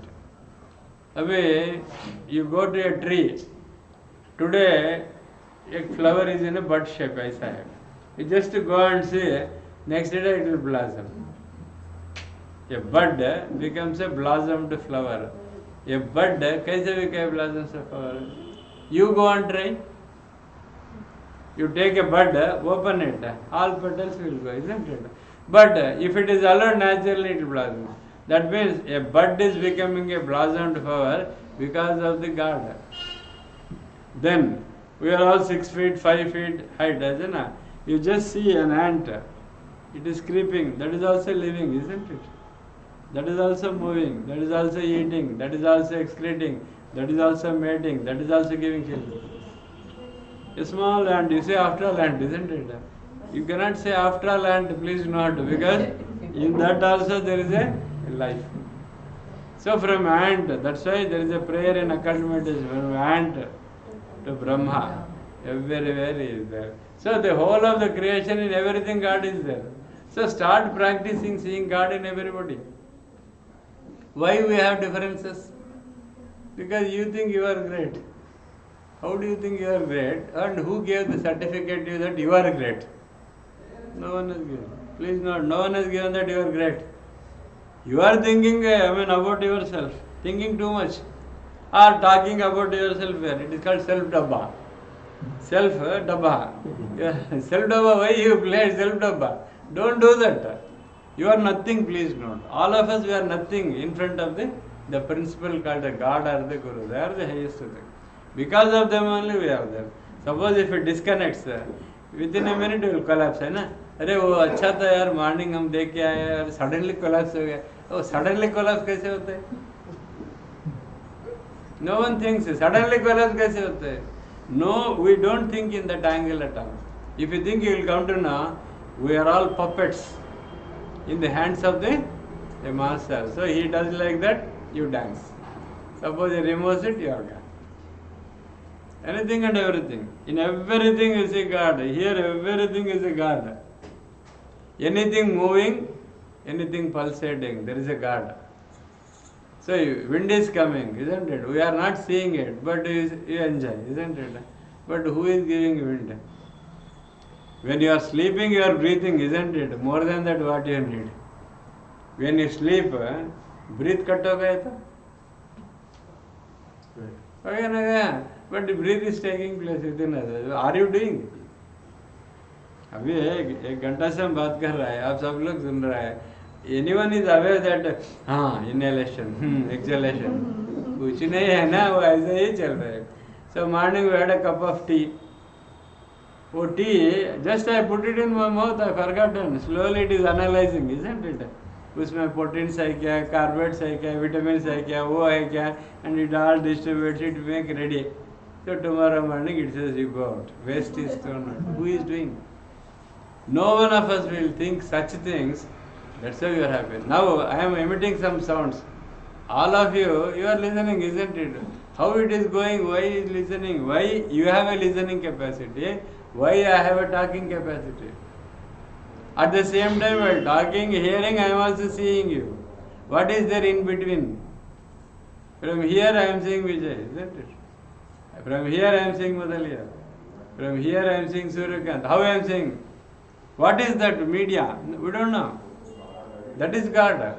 A: Abhi, you go to a tree, today a flower is in a bud shape, aisa hai. You just go and see, next day it will blossom. A bud becomes a blossomed flower. A bud, kaise become blossoms a flower? You go and try. You take a bud, open it, all petals will go, isn't it? But if it is allowed naturally, it will blossom. That means a bud is becoming a blossomed flower because of the God. Then we are all 6 feet, 5 feet height, isn't it? You just see an ant, it is creeping, that is also living, isn't it? That is also moving, that is also eating, that is also excreting, that is also mating, that is also giving children. A small ant, you say after all ant, isn't it? You cannot say after all ant, please not, because in that also there is a life. So from ant, that's why there is a prayer in accompaniment is from ant to Brahma. Everywhere he is there. So the whole of the creation in everything God is there. So start practicing seeing God in everybody. Why we have differences? Because you think you are great. How do you think you are great? And who gave the certificate to you that you are great? No one has given. Please note, no one has given that you are great. You are thinking, about yourself, thinking too much, or talking about yourself where it is called self-dabba. Self-dabba. Self-dabba, why you play self-dabba? Don't do that. You are nothing, please note. All of us, we are nothing in front of the principle called the God or the Guru. They are the highest thing. Because of them only we are there. Suppose if it disconnects, within a minute it will collapse, है ना? अरे वो अच्छा था यार, morning हम देख के आए यार, सडनली कोलैप्स हो गया. वो सडनली कोलैप्स कैसे होता है? No one thinks suddenly collapse कैसे होता है? No, we don't think in that angle at all. If you think, you will come to know, we are all puppets in the hands of the master. So he does like that, you dance. Suppose he removes it, you are gone. Anything and everything. In everything is a God. Here everything is a God. Anything moving, anything pulsating, there is a God. So wind is coming, isn't it? We are not seeing it, but you enjoy, isn't it? But who is giving wind? When you are sleeping, you are breathing, isn't it? More than that, what you need. When you sleep, breathe cut ho gaya tha. But the breath is taking place within us. Are you doing? अभी एक घंटा से हम बात कर रहा है, आप सब लोग सुन रहा है. Anyone is aware that हाँ inhalation, exhalation, कुछ नहीं है ना, वो ऐसे ही चल रहा है. So morning we had a cup of tea. वो tea, just I put it in my mouth, I forgotten. Slowly it is analyzing, isn't it? उसमें proteins है क्या, carbohydrates है क्या, vitamins है क्या, वो है क्या, and it all distributes it, make ready. So tomorrow morning it says you go out. Waste is thrown out. Who is doing? No one of us will think such things. That's why you are happy. Now I am emitting some sounds. All of you, you are listening, isn't it? How it is going? Why is listening? Why you have a listening capacity? Why I have a talking capacity? At the same time, while talking, hearing, I am also seeing you. What is there in between? From here I am seeing Vijay, isn't it? From here I am seeing Madaliya. From here I am seeing Suryakant. How I am seeing? What is that media? We don't know. That is God.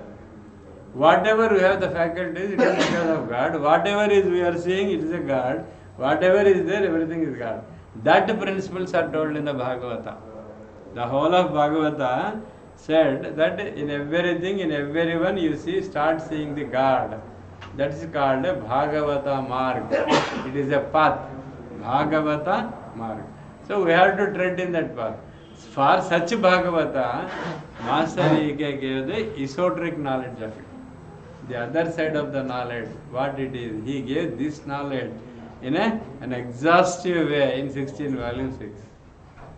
A: Whatever we have the faculties, it is because of God. Whatever is we are seeing, it is a God. Whatever is there, everything is God. That principles are told in the Bhagavata. The whole of Bhagavata said that in everything, in everyone you see, start seeing the God. That is called a Bhagavata Marg. It is a path. Bhagavata Marg. So we have to tread in that path. For such Bhagavata, Master Ike gave the esoteric knowledge of it. The other side of the knowledge, what it is, he gave this knowledge in an exhaustive way in 16 volume 6.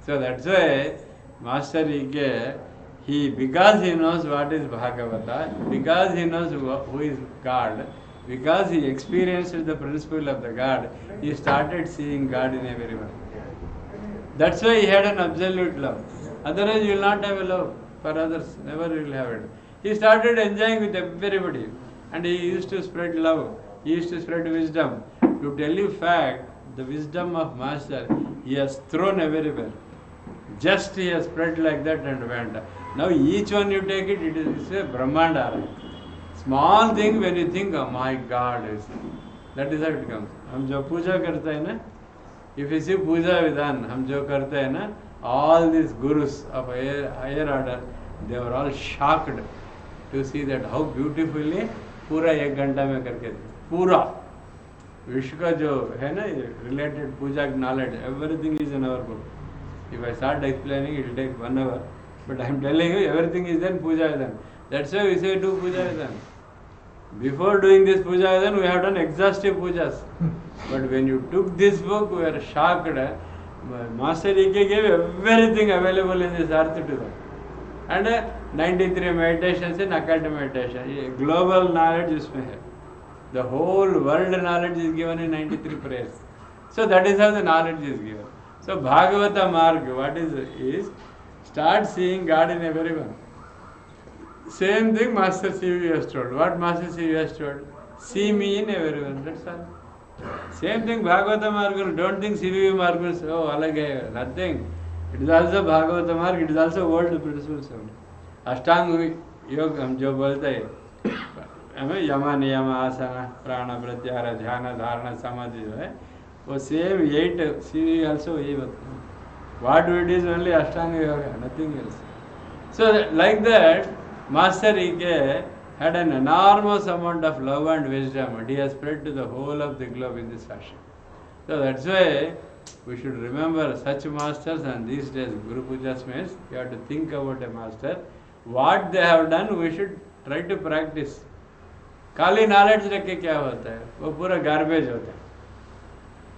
A: So that's why Master Ike, because he knows what is Bhagavata, because he knows who is God, because he experienced the principle of the God, he started seeing God in everyone. That's why he had an absolute love. Otherwise you will not have a love for others, never you will have it. He started enjoying with everybody, and he used to spread love, he used to spread wisdom. To tell you fact, the wisdom of Master, he has thrown everywhere. Just he has spread like that and went. Now each one you take it, it is a Brahmanda. Small thing when you think, oh my God, that is how it comes. हम जो पूजा करते हैं ना, if you see puja vidhan, हम जो करते हैं ना, all these gurus of higher order, they were all shocked to see that how beautifully पूरा एक घंटा में करके पूरा विश्व का जो है ना related puja knowledge, everything is in our book. If I start explaining, it will take 1 hour. But I am telling you, everything is in puja vidhan. That's why we say do puja vidhan. Before doing this puja vidhan, we have done exhaustive pujas. But when you took this book, we are shocked. Master Ike gave everything available in this earth to them. And 93 meditations in occult meditation. Global knowledge इसमें है. The whole world knowledge is given in 93 prayers. So that is how the knowledge is given. So Bhagavata Marg, what is start seeing God in everyone. Same thing Master CV has told. What Master CV has told? See me in everyone. That's all. Same thing Bhagavata Marg. Don't think CV Marg is alag hai. Nothing. It is also Bhagavata Marg. It is also world principles. Ashtanga Yoga हम जो बोलते हैं हमें यम नियम आसन प्राण प्रत्याहार ध्यान धारणा समाधि जो है वो सेम 8 CV also यही बताते हैं. What we do is only Ashtanga Yoga, nothing else. So like that, Master Ike had an enormous amount of love and wisdom, and he has spread to the whole of the globe in this fashion. So that's why we should remember such masters, and these days Guru Pujas means you have to think about a master. What they have done, we should try to practice. खाली knowledge रख के क्या होता है, वो पूरा garbage होता है.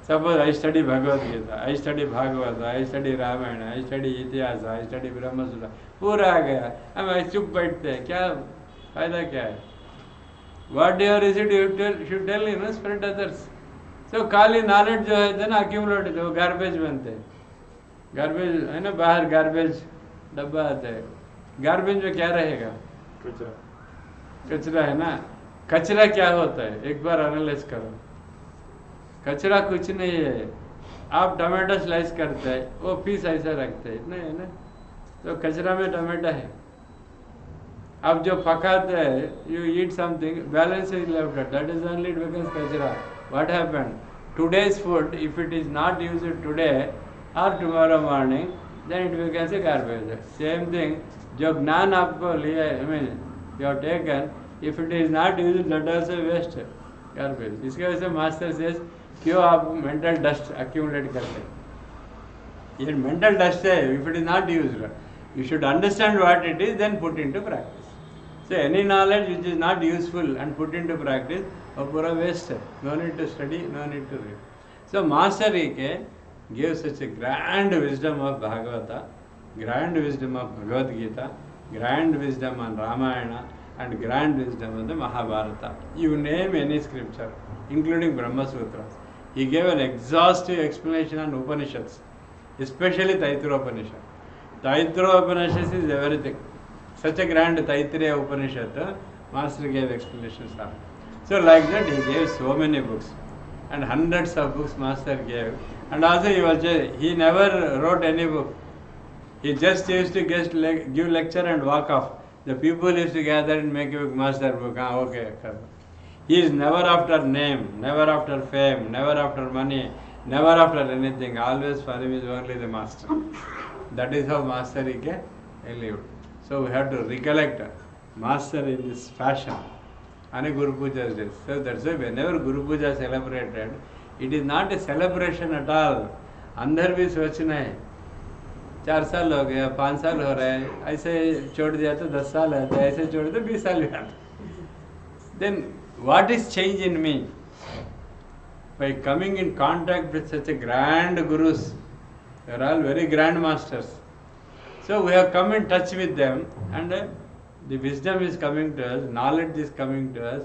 A: Suppose I study Bhagavad Gita, I study Bhagavat, I study Ramayana, I study itihasa, I study Brahmasutra, पूरा आ गया. हम ऐसे चुप बैठते हैं, क्या फायदा क्या है? What you received you should tell, you know, spread others. So खाली नॉलेज जो है ना अक्यूमुलेट, वो गार्बेज बनते हैं. गार्बेज है ना, बाहर गार्बेज डब्बा आता है. गार्बेज में क्या रहेगा? कचरा. कचरा है ना. कचरा क्या होता है, एक बार एनालाइज करो. कचरा कुछ नहीं है. आप टमाटो स्लाइस करते हैं, वो पीस ऐसा रखते हैं, इतना है ना. तो कचरा में टमाटा है. आप जो पकाते हैं, you eat something, balance is left, that is only it becomes कचरा. What happened? Today's food, if it is not used today और tomorrow morning, then it becomes a garbage. Same thing, जो ज्ञान आपको लिया, I mean you have taken, if it is not used, that also waste, garbage. इसके वजह से master says क्यों आप मेंटल डस्ट अक्यूमुलेट करते हैं? ये मेंटल डस्ट है. If it is not used, you should understand what it is, then put into practice. So any knowledge which is not useful and put into practice, वो पूरा waste है. No need to study, no need to read. So Master Ike gave such a grand wisdom of Bhagavata, grand wisdom of Bhagavad Gita, grand wisdom on Ramayana, and grand wisdom on the Mahabharata. You name any scripture, including Brahma Sutras. He gave an exhaustive explanation on Upanishads, especially Taittiriya Upanishad. Taittiriya Upanishad is everything. Such a grand Taittiriya Upanishad, Master gave explanations on. So like that he gave so many books, and hundreds of books Master gave. And also he never wrote any book. He just used to give lecture and walk off. The people used to gather and make a book, Master book. Okay. He is never after name, never after fame, never after money, never after anything. Always for him is only the Master. That is how Master Ike lived. So we have to recollect Master in this fashion on a Guru Puja day. So that's why whenever Guru Puja is celebrated, it is not a celebration at all. अंदर भी सोचना है, 4 साल हो गया, 5 साल हो रहा है, ऐसे छोड़ दिया तो 10 साल आता है, ऐसे छोड़ तो 20 साल भी आता है. Then what is change in me? By coming in contact with such a grand gurus, they are all very grand masters. So we have come in touch with them, and the wisdom is coming to us, knowledge is coming to us.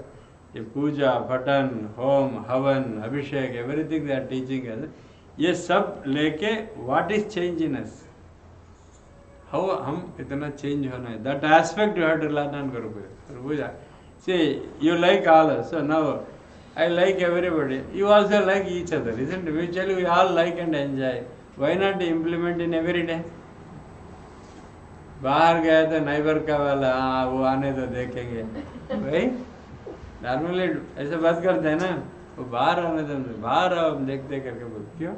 A: The puja, patan, home, havan, abhishek, everything they are teaching us. ये सब लेके what is change in us? How हम इतना change होना है? That aspect you have to learn on Guru Puja. See, you like all, so now I like everybody. You also like each other, isn't it? Mutually we all like and enjoy. Why not implement in every day? बाहर गया तो neighbour का वाला, वो आने तो देखेंगे भाई. नॉर्मली ऐसे बात करते हैं ना, वो बाहर आने तो बाहर आओ, हम देखते करके बोल. क्यों?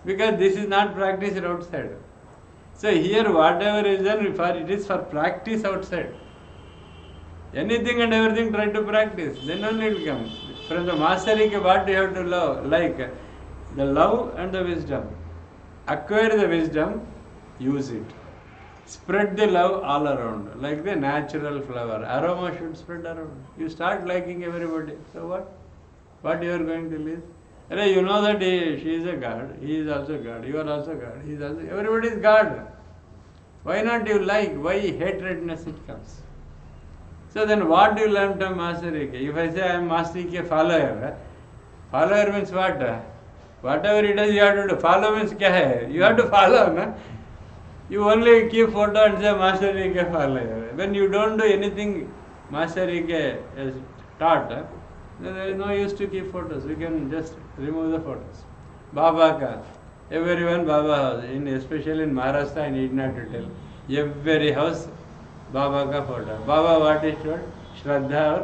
A: Because this is not practice outside. So here what ever is done for, it is for practice outside. Anything and everything try to practice, then only it will come. From the Master Ike, what you have to love, like the love and the wisdom. Acquire the wisdom, use it. Spread the love all around, like the natural flower. Aroma should spread around. You start liking everybody, so what? What you are going to live? You know that she is a God, he is also God, you are also God, he is also, everybody is God. Why not you like? Why hatredness it comes? So then what do you learn from Master Ike? If I say I am Master Ike follower, follower means what? Whatever he does, you have to do. Follow means kya hai? You have to follow, na? You only keep photo and say Master Ike follower. When you don't do anything Master Ike has taught, then there is no use to keep photos. We can just remove the photos. Baba ka. Everyone Baba house, especially in Maharashtra, I need not to tell. Every house Baba का photo. Baba what is told? श्रद्धा और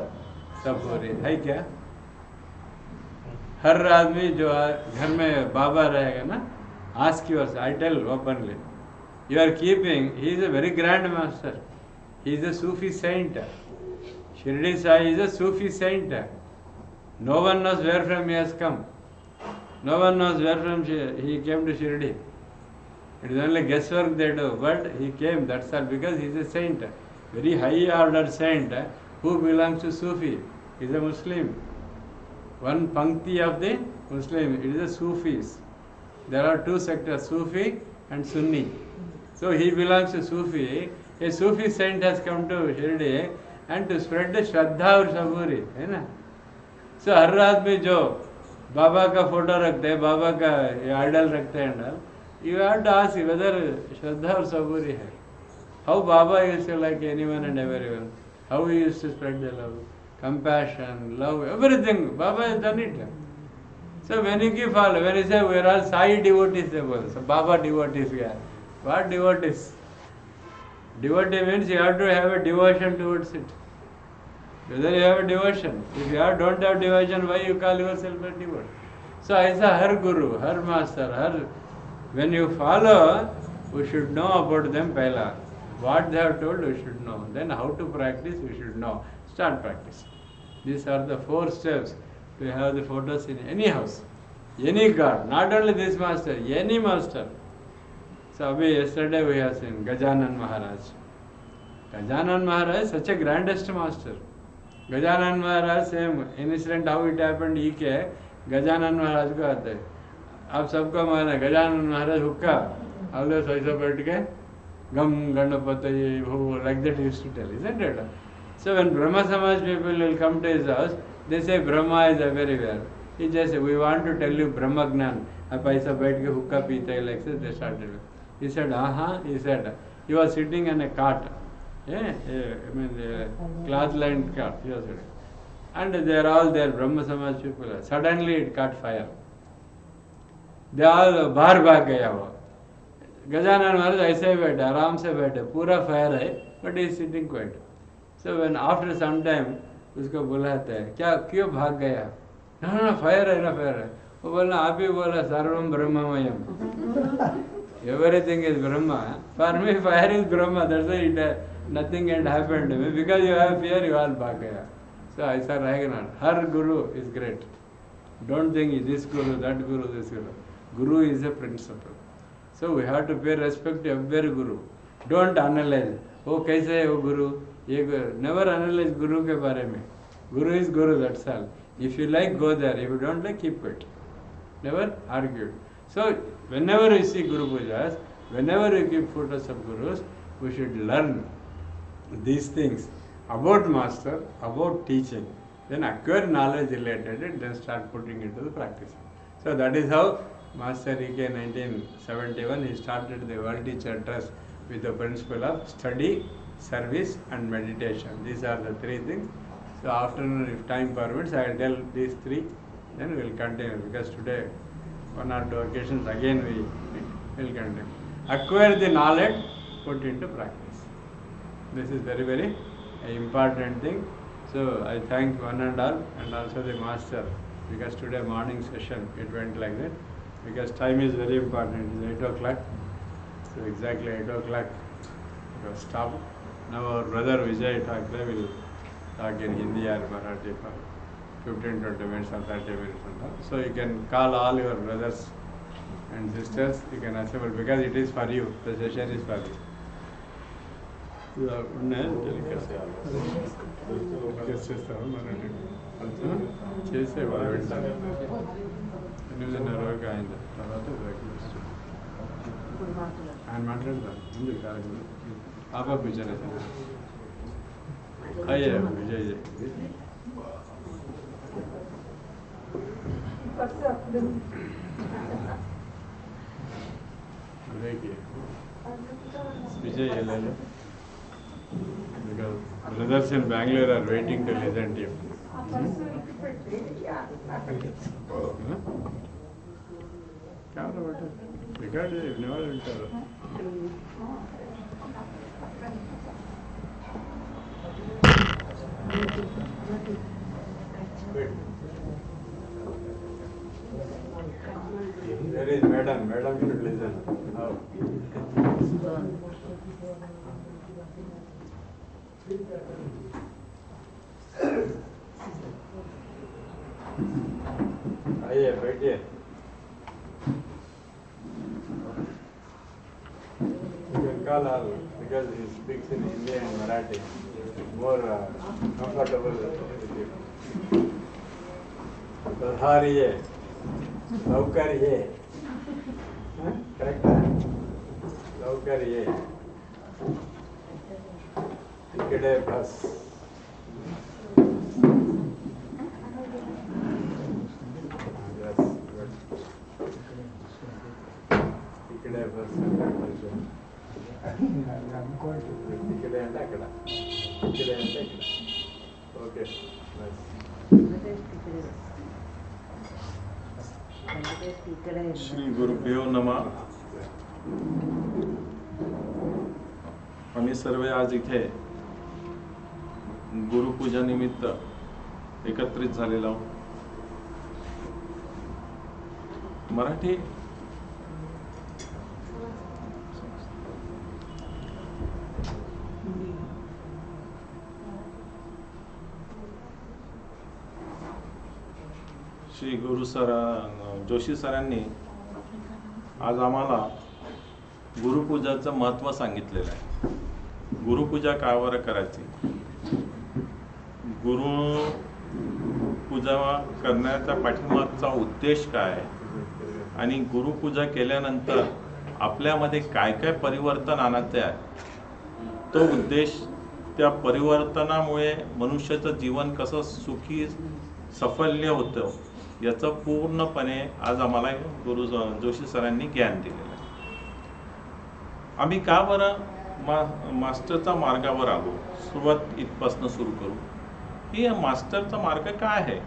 A: सबूरी है क्या? हर आदमी जो घर में बाबा रहेगा ना, ask yours, I tell openly, you are keeping, he is a very grand master, he is a Sufi saint. Shirdi Sai is a Sufi saint. No one knows where from he has come. No one knows where from he came to Shirdi. It is only guesswork they do, but he came, that's all, because he is a saint, very high order saint, who belongs to Sufi. He is a Muslim. One pankti of the Muslim, it is a Sufis. There are two sectors, Sufi and Sunni. So he belongs to Sufi. A Sufi saint has come to Shirdi and to spread the Shraddha और Saburi, है ना? So हर आदमी जो बाबा का photo रखते हैं, बाबा का idol रखते हैं, you have to ask whether Shraddha or Saburi hai. How Baba used to like anyone and everyone. How he used to spread the love, compassion, love, everything. Baba has done it. So when you keep follow, when you say we are all Sai devotees, they both. So Baba devotees kya? What devotees? Devotee means you have to have a devotion towards it. Whether you have a devotion. If you don't have devotion, why you call yourself a devotee? So aisa har guru, har master, har... When you follow, we should know about them pehla. What they have told, we should know. Then how to practice, we should know. Start practice. These are the 4 steps to have the photos in any house, any god, not only this master, any master. So yesterday we have seen Gajanan Maharaj. Gajanan Maharaj is such a grandest master. Gajanan Maharaj, same incident how it happened, he ke Gajanan Maharaj ko aata hai. आप सबको माना गजानन महाराज हुक्का always ऐसा बैठ के गम गणपति हो like that he used to tell, isn't it? So when Brahma Samaj people will come to his house, they say Brahma is everywhere. He just say, we want to tell you Brahma Gnan. आप ऐसा बैठ के हुक्का पीते हैं, like that they started. He said, he said, he was sitting in a cart, I mean cloth lined cart, he was sitting. And they are all there, Brahma Samaj people. Suddenly it caught fire. They all बाहर भाग गया वो. गजानन महाराज ऐसे ही बैठे, आराम से बैठे, पूरा फायर है, but he sitting quiet. So when after some time उसको बुलाते हैं, क्या क्यों भाग गया? ना फायर है, ना फायर है. वो बोला, आप ही बोला सर्वम ब्रह्ममयम, everything is Brahma. For me fire is Brahma, that's why it nothing can happen to me, because you have fear, you all भाग गया. सो ऐसा रहेगा ना. हर guru is great. Don't think this guru, that guru, this guru. Guru is a principle. So we have to pay respect to every guru. Don't analyze. Oh, कैसे है वो गुरु? ये never analyze guru के बारे में. Guru is guru, that's all. If you like, go there. If you don't like, keep it. Never argue. So whenever you see Guru Pujas, whenever you keep photos of gurus, we should learn these things about master, about teaching. Then acquire knowledge related it, then start putting it to the practice. So that is how Master Ike in 1971 he started the World Teacher Trust with the principle of study, service and meditation. These are the 3 things. So afternoon, if time permits, I will tell these 3, then we will continue, because today 1 or 2 occasions again we will continue. Acquire the knowledge, put into practice. This is very, very important thing. So I thank one and all, and also the master, because today morning session it went like that, because time is very important. It is 8 o'clock, so exactly 8 o'clock it was stopped. Now our brother Vijay Thakre will talk in Hindi or Marathi for 15-20 minutes or 30 minutes. So you can call all your brothers and sisters, you can assemble, because it is for you, the session is for you. చేసే వాళ్ళు పెట్టారు 8:30 వరకు అయింది తర్వాత ఆయన మాట్లాడతారు ముందు కార్యక్రమం आपका पीछे रहता आइए विजय जी देखिए विजय ये ले लो because brothers in Bangalore are waiting to listen to you. Camera button. Record it, never enter. There is madam should listen. How? आइए बैठिए. You can call all because he speaks in Hindi and Marathi. More comfortable with you. पधारिए, लौकरिए, correct है? लौकरिए, ticket है बस. Yes, good. Ticket है बस. Ticket है अंडा कड़ा. टिकट है अंडा कड़ा. Okay, nice.
B: श्री गुरुभ्यो नमः. आम्ही सर्व आज इथे गुरुपूजा निमित्त एकत्रित झालेलो आहोत. मराठी श्री जोशी सरांनी आज आम्हाला गुरुपूजाचं महत्त्व सांगितलेलं आहे. गुरुपूजा का बरं करायची, गुरुपूजा करण्याचा पाठीमागचा उद्देश काय आहे आणि गुरुपूजा केल्यानंतर आपल्यामध्ये काय काय परिवर्तन आणायचे आहे, तो उद्देश, त्या परिवर्तनामुळे मनुष्याचं जीवन कसं सुखी सफल्य होतं याचं पूर्णपणे आज आम्हाला जोशी सरांनी ज्ञान दिलेलं आहे. आम्ही का बरं मास्टरचा मार्गावर आलो, सुरुवात इथपासून सुरू करू की मास्टरचा मार्ग काय आहे.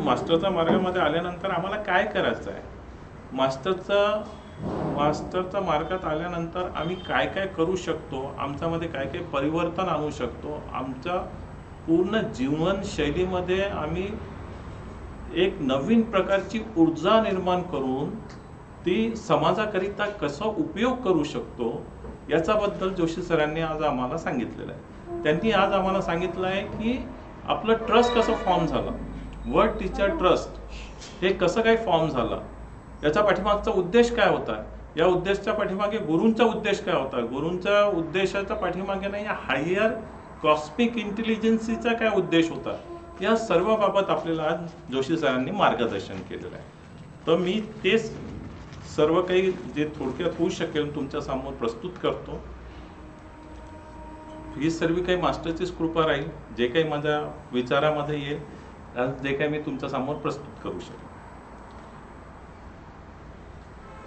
B: मास्टरच्या मार्गामध्ये आल्यानंतर आम्हाला काय करायचं आहे, मास्टरच्या मार्गात आल्यानंतर आम्ही काय काय करू शकतो, आमच्यामध्ये काय काय परिवर्तन आणू शकतो, आमच्या पूर्ण जीवनशैलीमध्ये आम्ही एक नवीन प्रकारची ऊर्जा निर्माण करून ती समाजाकरिता कसा उपयोग करू शकतो याच्याबद्दल जोशी सरांनी आज आम्हाला सांगितलेलं आहे. त्यांनी आज आम्हाला सांगितलं आहे की आपलं ट्रस्ट कसं फॉर्म झालं, वर्ड टीचर ट्रस्ट हे कसं काय फॉर्म झालं, याचा पाठीमागचा उद्देश काय होता, या उद्देशाच्या पाठीमागे गुरूंचा उद्देश काय होता, गुरूंच्या उद्देशाच्या पाठीमागे नाही हायर कॉस्मिक इंटेलिजन्सीचा काय उद्देश होता, या सर्व बाबत आपल्याला आज जोशी सरांनी मार्गदर्शन केलेलं आहे. तर मी तेच सर्व काही जे थोडक्यात होऊ शकेल तुमच्या समोर प्रस्तुत करतो. ही सर्व काही मास्टरचीच कृपा राहील, जे काही माझ्या विचारामध्ये येईल, जे काही मी तुमच्या समोर प्रस्तुत करू शकेल.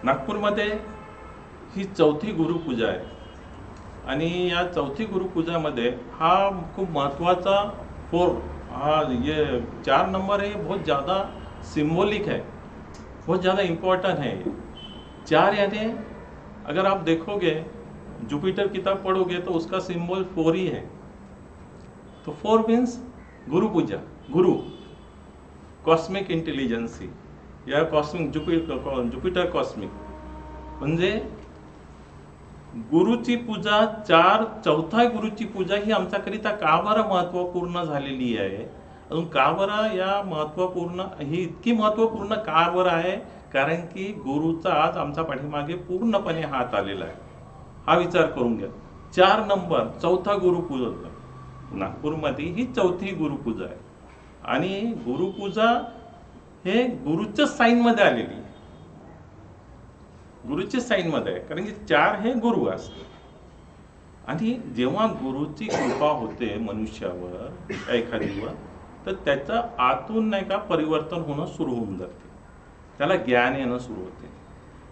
B: नागपूरमध्ये ही चौथी गुरुपूजा आहे आणि या चौथी गुरुपूजामध्ये हा खूप महत्त्वाचा ये 4 नंबर है, बहुत ज़्यादा सिंबॉलिक है, बहुत ज़्यादा इम्पोर्टेंट है. 4 यानी अगर आप देखोगे जुपिटर किताब पढ़ोगे तो उसका सिंबल 4 ही है. तो 4 मीन्स गुरुपूजा, गुरु, कॉस्मिक इंटेलिजन्सी या कॉस्मिक जुपिटर कॉस्मिक म्हणजे गुरुची पूजा, चौथा गुरुची पूजा ही आमच्याकरिता का बरं महत्त्वपूर्ण झालेली आहे. अजून का बरं या महत्त्वपूर्ण, ही इतकी महत्त्वपूर्ण का बरं आहे, कारण की गुरुचा आज आमच्या पाठीमागे पूर्णपणे हात आलेला आहे. हा विचार करून घ्या. 4 नंबर चौथा गुरुपूजा, नागपूरमध्ये ही चौथी गुरुपूजा आहे आणि गुरुपूजा हे गुरुच्या साईनमध्ये आलेली आहे. गुरुच्या साईनमध्ये आहे, कारण की 4 हे गुरु असते. आणि जेव्हा गुरुची कृपा होते मनुष्यावर एखादीवर, तर त्याचं आतून नाही का परिवर्तन होणं सुरू होऊन जाते, त्याला ज्ञान येणं सुरू होते.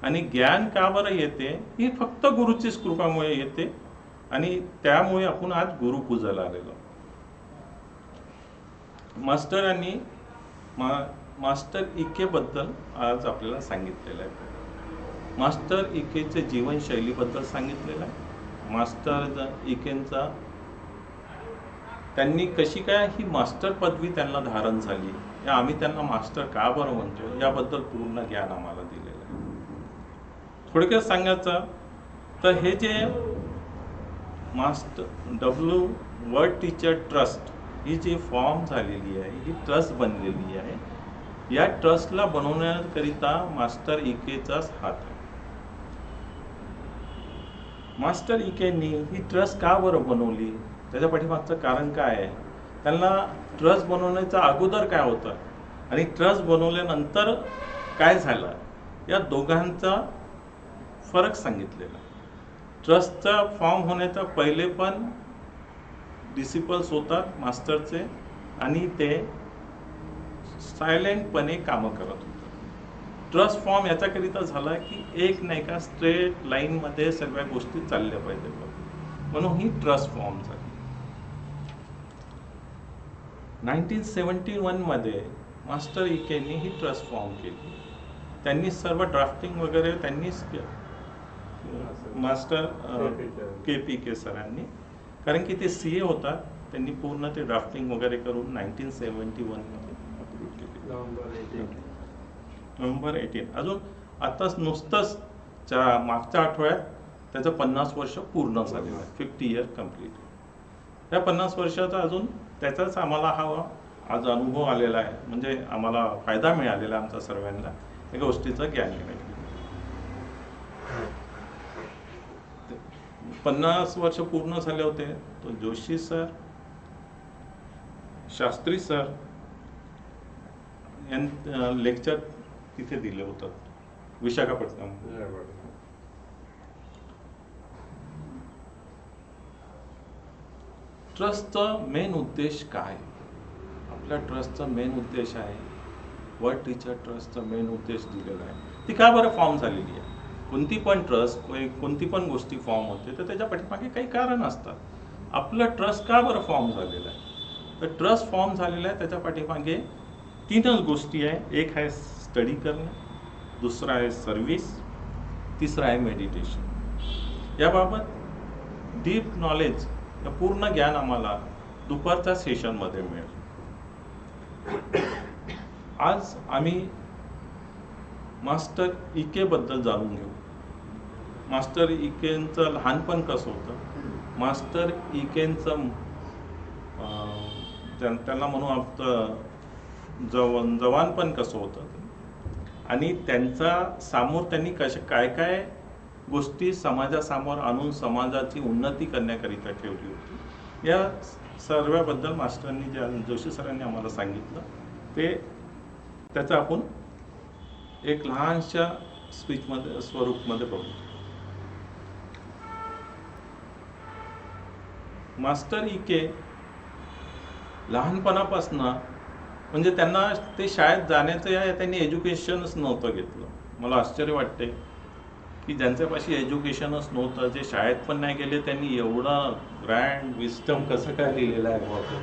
B: आणि ज्ञान का बरं येते, ही फक्त गुरुचीच कृपामुळे येते. आणि त्यामुळे आपण आज गुरुपूजाला आलेलो. मास्टरांनी मास्टर इके बद्दल आज आपल्याला सांगितलेलं आहे. मास्टर इकेचे जीवनशैलीबद्दल सांगितलेलं आहे. मास्टर इकेंचा त्यांनी कशी काय ही मास्टर पदवी त्यांना धारण झाली, या आम्ही त्यांना मास्टर का बरं म्हणतो, याबद्दल पूर्ण ज्ञान आम्हाला दिलेलं आहे. थोडक्यात सांगायचं तर हे जे मास्टर वर्ल्ड टीचर ट्रस्ट ही जी फॉर्म झालेली आहे, ही ट्रस्ट बनलेली आहे. या ट्रस्टला बनवण्याकरिता मास्टर इकेचाच हात आहे. मास्टर इकेंनी ही ट्रस्ट का बरं बनवली, त्याच्या पाठीमागचं कारण काय आहे, त्यांना ट्रस्ट बनवण्याचा अगोदर काय होतं आणि ट्रस्ट बनवल्यानंतर काय झालं, या दोघांचा फरक सांगितलेला. ट्रस्टचा फॉर्म होण्याचा पहिले पण डिसिपल्स होतात मास्टरचे, आणि ते सायलेंटपणे कामं करत होते. ट्रस्ट फॉर्म याच्याकरिता झाला की एक नाही का स्ट्रेट लाईनमध्ये सर्व गोष्टी चालल्या पाहिजे, म्हणून ही ट्रस्ट फॉर्म झाली. 1971 मध्ये मास्टर इकेनी ही ट्रस्ट फॉर्म केली. त्यांनी सर्व ड्राफ्टिंग वगैरे त्यांनीच मास्टर के सरांनी, कारण की ते CA होता, त्यांनी पूर्ण ते ड्राफ्टिंग वगैरे करून 1971 मध्ये अप्रूव्ह केली. नोव्हेंबर 18. अजून आताच नुसतंच मागच्या आठवड्यात त्याचं 50 वर्ष पूर्ण झालेलं आहे. 50 इयर कम्प्लीट. या 50 वर्षाचा अजून त्याचाच आम्हाला हा आज अनुभव आलेला आहे, म्हणजे आम्हाला फायदा मिळालेला आमच्या सर्वांना या गोष्टीचं ज्ञान घेण्यासाठी. 50 वर्ष पूर्ण झाले होते, तो जोशी सर, शास्त्री सर यांनी लेक्चर तिथे दिले होतं विशाखापट्टणम. ट्रस्टचा मेन उद्देश काय, आपल्या ट्रस्टचा मेन उद्देश आहे, वर्ल्ड टीचर ट्रस्टचा मेन उद्देश दिलेला आहे. ती का बरं फॉर्म झालेली आहे, कोणती पण ट्रस्ट कोणती पण गोष्टी फॉर्म होते तर त्याच्या पाठीमागे काही कारण असतात. आपलं ट्रस्ट का बरं फॉर्म झालेलं आहे, तर ट्रस्ट फॉर्म झालेला आहे त्याच्या पाठीमागे 3च गोष्टी आहे. एक आहे स्टडी करणं, दुसरा आहे सर्व्हिस, तिसरा आहे मेडिटेशन. याबाबत डीप नॉलेज, पूर्ण ज्ञान आम्हाला दुपारच्या सेशनमध्ये मिळेल. आज आम्ही मास्टर इके बद्दल जाणून घेऊ. मास्टर इकेंचं लहानपण कसं होतं, मास्टर इकेंचं त्यांना म्हणू आपण जवानपण कसं होतं, आणि त्यांचा समोर त्यांनी काय काय गोष्टी समाजासमोर आणून समाजाची उन्नती करण्याकरिता ठेवली होती, या सर्वांबद्दल मास्टरांनी ज्या जोशी सरांनी आम्हाला सांगितलं ते त्याचं आपण एक लहानशा स्पीचमध्ये स्वरूपमध्ये बघू. मास्टर इके लहानपणापासून, म्हणजे त्यांना ते शाळेत जाण्याचं या त्यांनी एज्युकेशनच नव्हतं घेतलं. मला आश्चर्य वाटते की ज्यांच्यापाशी एज्युकेशनच नव्हतं, जे शाळेत पण नाही गेले, त्यांनी एवढा ग्रँड विस्टम कसं काय लिहिलेलं आहे बाबा,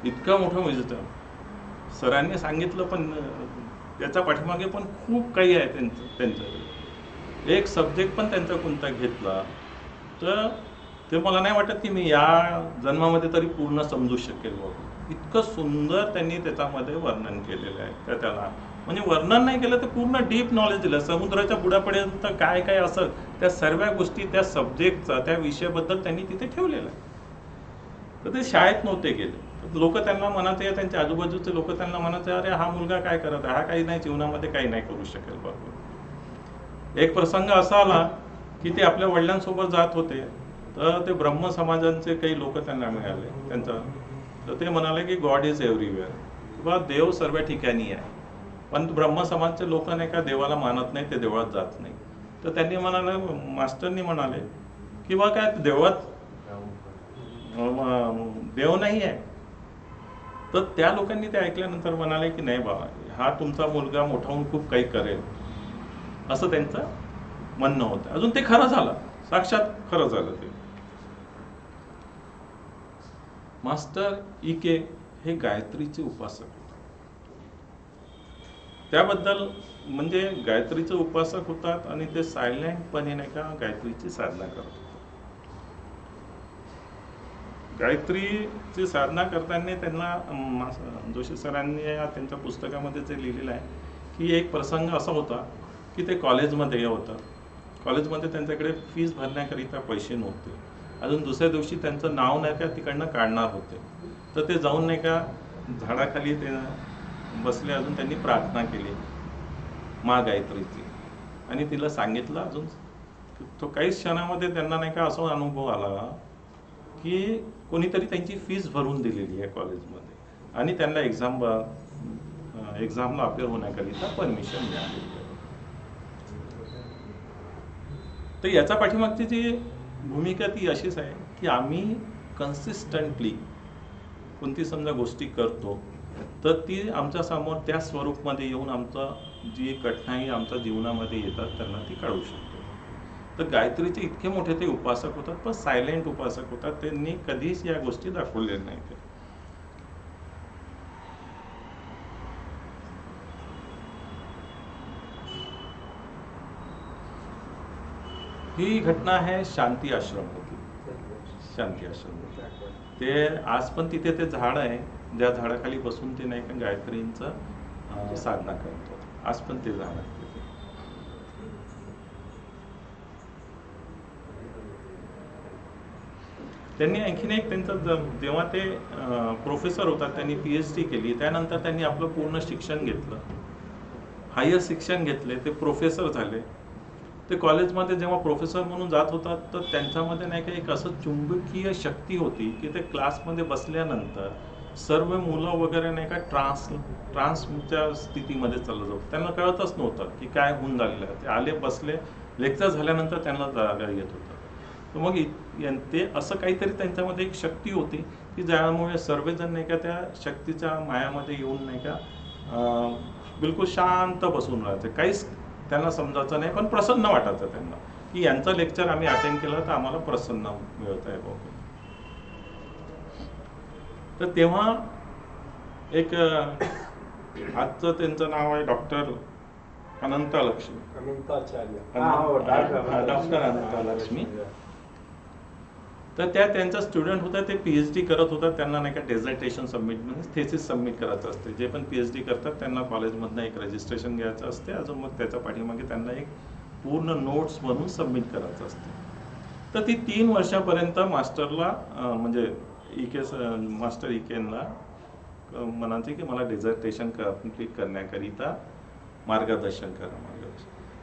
B: इतकं मोठं विस्टम सरांनी सांगितलं. पण त्याच्या पाठीमागे पण खूप काही आहे त्यांचं. एक सब्जेक्ट पण त्यांचा कोणता घेतला तर ते मला नाही वाटत की मी या जन्मामध्ये तरी पूर्ण समजू शकेल बाबा. इतकं सुंदर त्यांनी त्याच्यामध्ये वर्णन केलेलं आहे. त्याला म्हणजे वर्णन नाही केलं तर पूर्ण डीप नॉलेज दिलं, समुद्राच्या बुडापर्यंत काय काय असं त्या सर्व गोष्टी त्या सब्जेक्टचा त्या विषयाबद्दल त्यांनी तिथे ठेवलेलं आहे. तर ते शाळेत नव्हते गेले. लोक त्यांना म्हणायचे, त्यांच्या आजूबाजूचे लोक त्यांना म्हणायचे, अरे हा मुलगा काय करत आहे, हा काही नाही जीवनामध्ये काही नाही करू शकेल बाबा. एक प्रसंग असा आला की ते आपल्या वडिलांसोबत जात होते, तर ते ब्रह्म समाजांचे काही लोक त्यांना मिळाले त्यांचा. तर ते म्हणाले की गॉड इज एव्हरीवेअर, किंवा देव सर्व ठिकाणी आहे. पण ब्रह्म समाजचे लोक नाही का देवाला मानत नाही, ते देवळात जात नाही. तर त्यांनी म्हणाले, मास्टरनी म्हणाले की बा काय देवात देव नाही आहे. तर त्या लोकांनी ते ऐकल्यानंतर म्हणाले की नाही बाबा, हा तुमचा मुलगा मोठा होऊन खूप काही करेल, असं त्यांचं म्हणणं होतं. अजून ते खरं झालं, साक्षात खरं झालं ते. मास्टर इके हे गायत्रीचे उपासक होते. त्याबद्दल म्हणजे गायत्रीचे उपासक होतात आणि ते सायलेंटपणे नाही का गायत्रीची साधना करतात. गायत्रीची साधना करताना त्यांना जोशी सरांनी त्यांच्या पुस्तकामध्ये जे लिहिलेलं आहे की एक प्रसंग असा होता की ते कॉलेजमध्ये होतात. कॉलेजमध्ये त्यांच्याकडे फीस भरण्याकरिता पैसे नव्हते. अजून दुसऱ्या दिवशी त्यांचं नाव नाही का तिकडनं काढणार होते. तर ते जाऊन नाही का झाडाखाली ते बसले. अजून त्यांनी प्रार्थना केली मा गायत्रीची आणि तिला सांगितलं. अजून तो काही क्षणामध्ये त्यांना नाही का असा अनुभव आला की कोणीतरी त्यांची फीस भरून दिलेली आहे कॉलेजमध्ये आणि त्यांना एक्झामला अपेअर होण्याकरिता परमिशन मिळालेली आहे. तर याचा पाठीमागची जी भूमिका ती अशीच आहे की आम्ही कन्सिस्टंटली कोणती समजा गोष्टी करतो तर ती आमच्या समोर त्या स्वरूपमध्ये येऊन आमचा जी कठीणाई आमच्या जीवनामध्ये येतात त्यांना ती काढू शकतो. तर गायत्रीचे इतके मोठे ते उपासक होतात, पण सायलेंट उपासक होतात. त्यांनी कधीच या गोष्टी दाखवलेल्या नाहीत. ही घटना आहे शांती आश्रम होती. शांती आश्रम ते आज पण तिथे ते झाड आहे ज्या झाडाखाली बसून ते नाही का गायत्रींचं साधना करतो. आज पण ते झाड आहे तिथे. त्यांनी आणखीन एक त्यांचं जेव्हा ते प्रोफेसर होतात त्यांनी PhD केली. त्यानंतर त्यांनी आपलं पूर्ण शिक्षण घेतलं, हायर शिक्षण घेतले, ते प्रोफेसर झाले. ते कॉलेजमध्ये जेव्हा प्रोफेसर म्हणून जात होतात तर त्यांच्यामध्ये नाही का एक असं चुंबकीय शक्ती होती की ते क्लासमध्ये बसल्यानंतर सर्व मुलं वगैरे नाही का ट्रान्सच्या स्थितीमध्ये चाललं जाऊ. त्यांना कळतच नव्हतं की काय होऊन झालेलं आहे. ते आले, बसले, लेक्चर झाल्यानंतर त्यांना जागा येत होतं. तर मग ते असं काहीतरी त्यांच्यामध्ये एक शक्ती होती की ज्यामुळे सर्वजण नाही का त्या शक्तीच्या मायामध्ये येऊन नाही का बिलकुल शांत बसून राहायचे. काहीच त्यांना समजायचं नाही, पण प्रसन्न वाटायचं त्यांना की यांचं लेक्चर आम्ही अटेंड केलं तर आम्हाला प्रसन्न मिळत आहे बाबा. तर तेव्हा एक आजचं त्यांचं नाव आहे डॉक्टर अनंतलक्ष्मी. डॉक्टर अनंतलक्ष्मी. तर त्यांचा स्टुडंट होता. ते PhD करत होता. त्यांना नाही का डेझर्टेशन सबमिट म्हणजे थेसिस सबमिट करायचं असते. जे पण PhD करतात त्यांना कॉलेजमधनं एक रजिस्ट्रेशन घ्यायचं असते. अजून मग त्याच्या पाठीमागे त्यांना एक पूर्ण नोट्स बनवून सबमिट करायचं असते. तर ती 3 वर्षापर्यंत मास्टरला म्हणजे मास्टर इकेंना म्हणायचे की मला डेझर्टेशन कम्प्लीट करण्याकरिता मार्गदर्शन करा.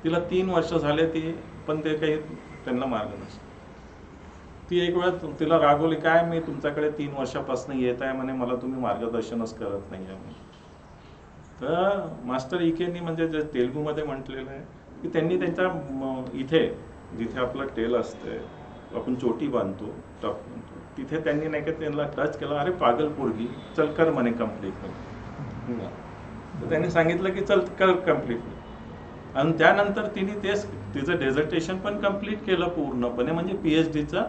B: तिला 3 वर्ष झाले ती, पण ते काही त्यांना मार्गदर्शन. ती एक वेळ तिला रागवली, काय मी तुमच्याकडे 3 वर्षापासून येत आहे म्हणे, मला तुम्ही मार्गदर्शनच करत नाही आहे. तर मास्टर इकेंनी म्हणजे जे तेलुगूमध्ये म्हटलेलं आहे की त्यांनी त्यांच्या इथे जिथे आपलं टेल असते, आपण चोटी बांधतो, टप बांधतो, तिथे त्यांनी नाही का त्यांना टच केला. अरे पागल पोरगी, चल कर म्हणे कम्प्लीट. तर त्यांनी सांगितलं की चल कर कम्प्लीट. आणि त्यानंतर तिने तिचं डेझर्टेशन पण कम्प्लीट केलं पूर्णपणे, म्हणजे PhDचं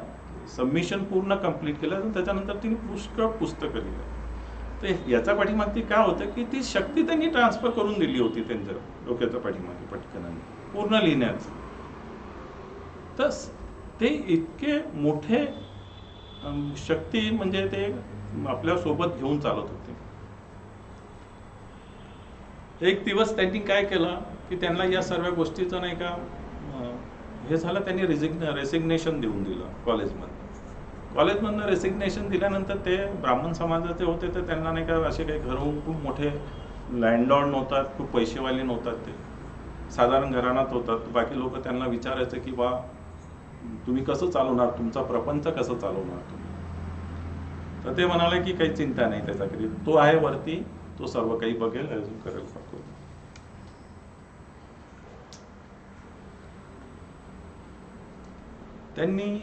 B: सबमिशन पूर्ण कम्प्लीट केलं. आणि त्याच्यानंतर तिने पुष्कळ पुस्तकं लिहिलं. तर याच्या पाठीमागती काय होतं की ती शक्ती त्यांनी ट्रान्सफर करून दिली होती त्यांच्या डोक्याच्या पाठीमागे पटकन पूर्ण लिहिण्याचं. तर ते इतके मोठे शक्ती म्हणजे ते आपल्या सोबत घेऊन चालत होते. एक दिवस त्यांनी काय केलं की त्यांना या सर्व गोष्टीचं नाही का हे झालं. त्यांनी रेसिग्नेशन देऊन दिलं कॉलेजमधनं रेसिग्नेशन दिल्यानंतर ते ब्राह्मण समाजाचे होते. तर त्यांना नाही का असे काही घरून खूप मोठे लँडलॉर्ड नव्हतात, खूप पैसेवाले नव्हतात. ते साधारण घराण्यात होतात. बाकी लोक त्यांना विचारायचे की बा तुम्ही कसं चालवणार, तुमचा प्रपंच कसं चालवणार तुम्ही. तर ते म्हणाले की काही चिंता नाही त्याच्याकडे, तो आहे वरती, तो सर्व काही बघेल, अजून करेल. त्यांनी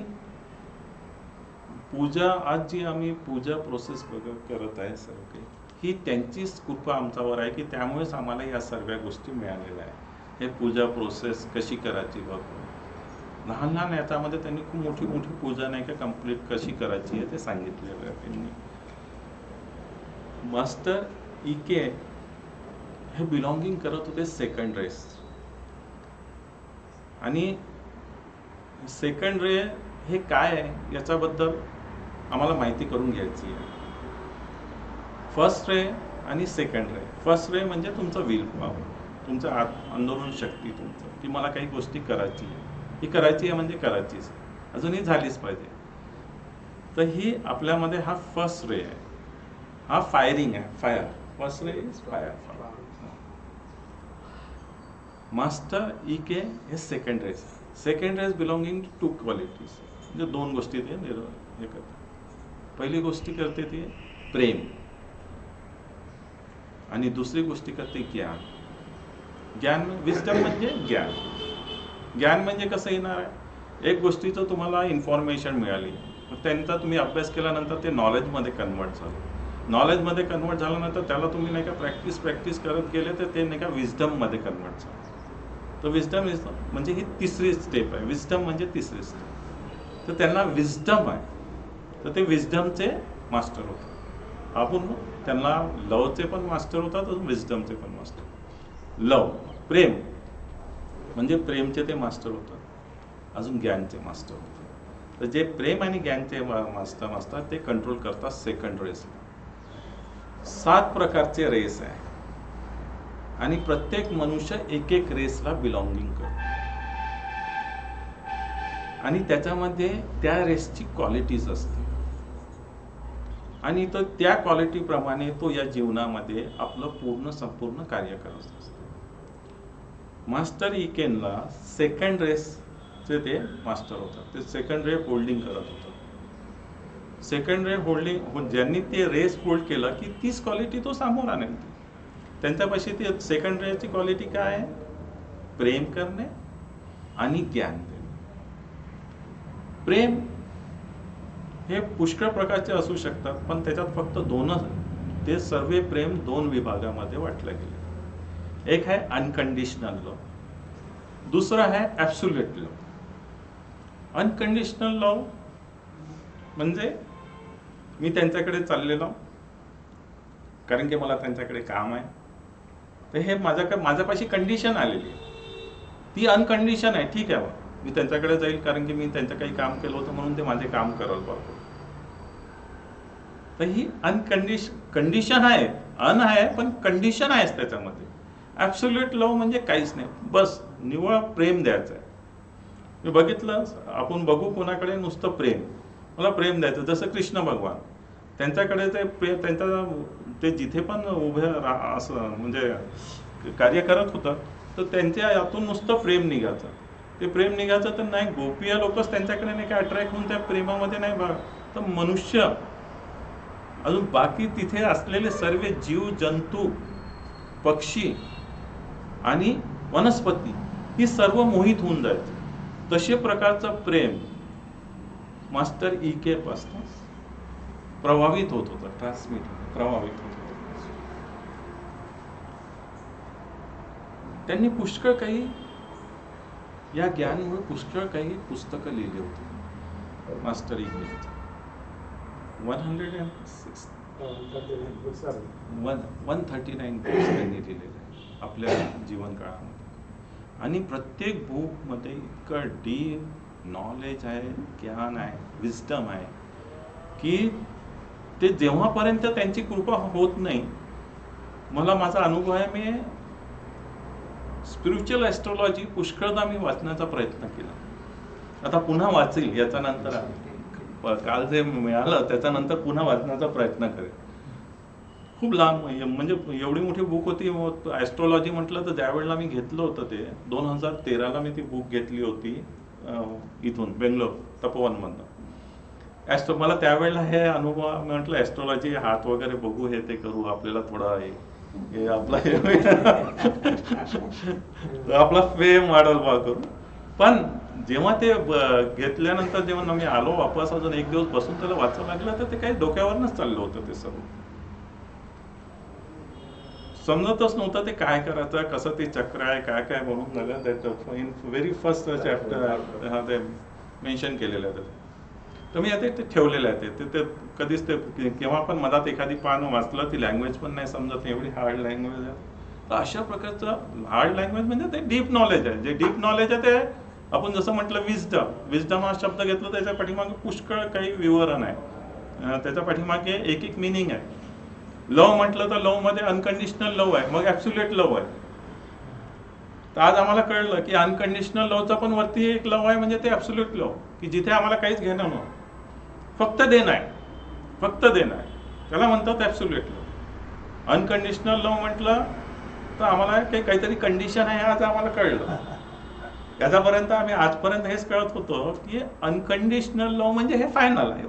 B: पूजा, आज जी आम्ही पूजा प्रोसेस करत आहे सर्व काही, ही त्यांचीच कृपा आमच्यावर आहे की त्यामुळेच आम्हाला या सर्व गोष्टी मिळालेल्या आहे. हे पूजा प्रोसेस कशी करायची बघ, लहान लहान याच्यामध्ये त्यांनी खूप मोठी मोठी पूजा नाही का कंप्लीट कशी करायची आहे ते सांगितलेलं आहे त्यांनी. मास्टर इके हे बिलॉंगिंग करत होते सेकंड रेस, आणि सेकंड रे हे काय आहे याच्याबद्दल आम्हाला माहिती करून घ्यायची आहे. फर्स्ट रे आणि सेकंड रे. फर्स्ट रे म्हणजे तुमचं विल पॉवर, तुमचं आंदोलन शक्ती तुमचं, की मला काही गोष्टी करायची आहे, ही करायची आहे म्हणजे करायचीच, अजून ही झालीच पाहिजे. तर ही आपल्यामध्ये हा फर्स्ट रे आहे, हा फायरिंग आहे, fire. First ray is fire. Master इके हे second rays. Second rays belonging to qualities, म्हणजे दोन गोष्टी ते हे करतात. पहिली गोष्टी करते ते प्रेम, आणि दुसरी गोष्टी करते ज्ञान. ज्ञान विजडम म्हणजे ज्ञान. ज्ञान म्हणजे कसं येणार आहे, एक गोष्टीचं तुम्हाला इन्फॉर्मेशन मिळाली, त्यांचा तुम्ही अभ्यास केल्यानंतर ते नॉलेजमध्ये कन्वर्ट झालं. नॉलेजमध्ये कन्वर्ट झाल्यानंतर त्याला तुम्ही नाही का प्रॅक्टिस करत गेले तर ते नाही का विजडममध्ये कन्वर्ट झालं. तर विजडम इज म्हणजे ही तिसरी स्टेप आहे. विजडम म्हणजे तिसरी स्टेप. तर त्यांना विजडम आहे, तर ते विजडमचे मास्टर होतात. आपण त्यांना लवचे पण मास्टर होतात, अजून विजडमचे पण मास्टर. लव प्रेम म्हणजे प्रेमचे ते मास्टर होतात, अजून ज्ञानचे मास्टर होतात. तर जे प्रेम आणि ज्ञानचे मास्टर असतात ते कंट्रोल करतात सेकंड रेस. 7 प्रकारचे रेस आहे, आणि प्रत्येक मनुष्य एक एक रेसला बिलॉंगिंग करतो, आणि त्याच्यामध्ये त्या रेसची क्वालिटीज असते, आणि तो त्या क्वालिटीप्रमाणे तो या जीवनामध्ये आपलं संपूर्ण कार्य करत असतो. मास्टर इकेनला सेकंड रेसचे ते मास्टर होतात. ते सेकंड रे होल्डिंग करत होतात. सेकंड रे होल्डिंग, ज्यांनी ते रेस होल्ड केलं की तीच क्वालिटी तो समोर आणेल. त्यांच्यापाशी ती सेकंड रेची क्वालिटी काय आहे, प्रेम करणे आणि ज्ञान देणे. प्रेम हे पुष्कळ प्रकारचे असू शकतात, पण त्याच्यात फक्त दोनच, ते सर्व प्रेम 2 विभागामध्ये वाटले गेले. एक आहे अनकंडिशनल लव, दुसरा आहे ॲब्सोल्यूट लव. अनकंडिशनल लव म्हणजे मी त्यांच्याकडे चाललेलो कारण की मला त्यांच्याकडे काम आहे, तर हे माझ्यापाशी कंडिशन आलेली आहे, ती अनकंडिशन आहे. ठीक आहे, मी त्यांच्याकडे जाईल कारण की मी त्यांचं काही काम केलं होतं म्हणून ते माझे काम करत बघतो. तर ही कंडिशन आहे, आहे पण कंडिशन आहेच त्याच्यामध्ये. ॲब्सोल्यूट लव म्हणजे काहीच नाही, बस निव्वळ प्रेम द्यायचं आहे. मी बघितलं, आपण बघू कोणाकडे नुसतं प्रेम, मला प्रेम द्यायचं. जसं कृष्ण भगवान, त्यांच्याकडे ते प्रेम, ते जिथे पण उभे असं म्हणजे कार्य करत होतं, तर त्यांच्या यातून नुसतं प्रेम निघायचं. ते प्रेम निघायचं तर नाही, गोपिया लोकच त्यांच्याकडे नाही का अट्रॅक्ट होऊन त्या प्रेमामध्ये नाही बघ, तर मनुष्य अजून बाकी तिथे असलेले सर्व जीव जंतू, पक्षी आणि वनस्पती ही सर्व मोहित होऊन जायचे. तसे प्रकारचं प्रेम मास्टर इके पासून प्रभावित होत होतं, प्रभावित होत होतं. त्यांनी पुष्कळ काही या ज्ञानमुळे पुष्कळ काही पुस्तकं लिहिली होती. मास्टर इके 139 बुक्स त्यांनी लिहिलेले आहे आपल्या जीवन काळामध्ये, आणि प्रत्येक बुकमध्ये इतकं डीप नॉलेज आहे, ज्ञान आहे, विजडम आहे की ते जेव्हापर्यंत त्यांची कृपा होत नाही. मला माझा अनुभव आहे, मी स्पिरिच्युअल ॲस्ट्रॉलॉजी पुष्कळदा मी वाचण्याचा प्रयत्न केला. आता पुन्हा वाचेल याच्यानंतर, काल जे मिळालं त्याच्यानंतर पुन्हा वाचण्याचा प्रयत्न करेल. खूप लांब, म्हणजे एवढी मोठी बुक होती ॲस्ट्रॉलॉजी म्हटलं तर. ज्यावेळेला मी घेतलं होतं ते 2013ला मी ती बुक घेतली होती इथून बेंगलोर तपोवनमधनं. मला त्यावेळेला हे अनुभव, मी म्हटलं ॲस्ट्रॉलॉजी हात वगैरे बघू, हे ते करू, आपल्याला थोडा हे आपला आपला फेम वाढल बा करू. पण जेव्हा ते घेतल्यानंतर जेव्हा मी आलो वापस, अजून एक दिवस बसून त्याला वाचायला लागलं, तर ते काही डोक्यावरनच चाललं होतं. ते सर्व समजतच नव्हतं ते काय करायचं, कसं ते चक्र आहे, काय काय म्हणून झालं. त्यात इन व्हेरी फर्स्ट चॅप्टर हा ते मेन्शन केलेलं आहे. तर मी आता ते ठेवलेलं आहे. ते कधीच ते केव्हा पण मधात एखादी पान वाचलं, ती लँग्वेज पण नाही समजत, एवढी हार्ड लँग्वेज आहे. तर अशा प्रकारचं हार्ड लँग्वेज म्हणजे ते डीप नॉलेज आहे. जे डीप नॉलेज आहे ते आपण जसं म्हटलं विजडम हा शब्द घेतला, त्याच्या पाठीमागे पुष्कळ काही विवरण आहे. त्याच्या पाठीमागे एक एक मिनिंग आहे. लव म्हटलं तर लव मध्ये अनकंडिशनल लव आहे, मग ऍब्सोल्यूट लव आहे. तर आज आम्हाला कळलं की अनकंडिशनल लवचा पण वरती एक लव आहे, म्हणजे ते ऍब्सोल्यूट लव, की जिथे आम्हाला काहीच घेणं नव्हतं, फक्त देणं आहे, फक्त देणं आहे. त्याला म्हणतात ऍब्सोल्यूट लव. अनकंडिशनल लव म्हटलं तर आम्हाला काहीतरी कंडिशन आहे, आज आम्हाला कळलं. याच्यापर्यंत आम्ही आजपर्यंत हेच कळत होतो की अनकंडिशनल लव म्हणजे हे फायनल आहे.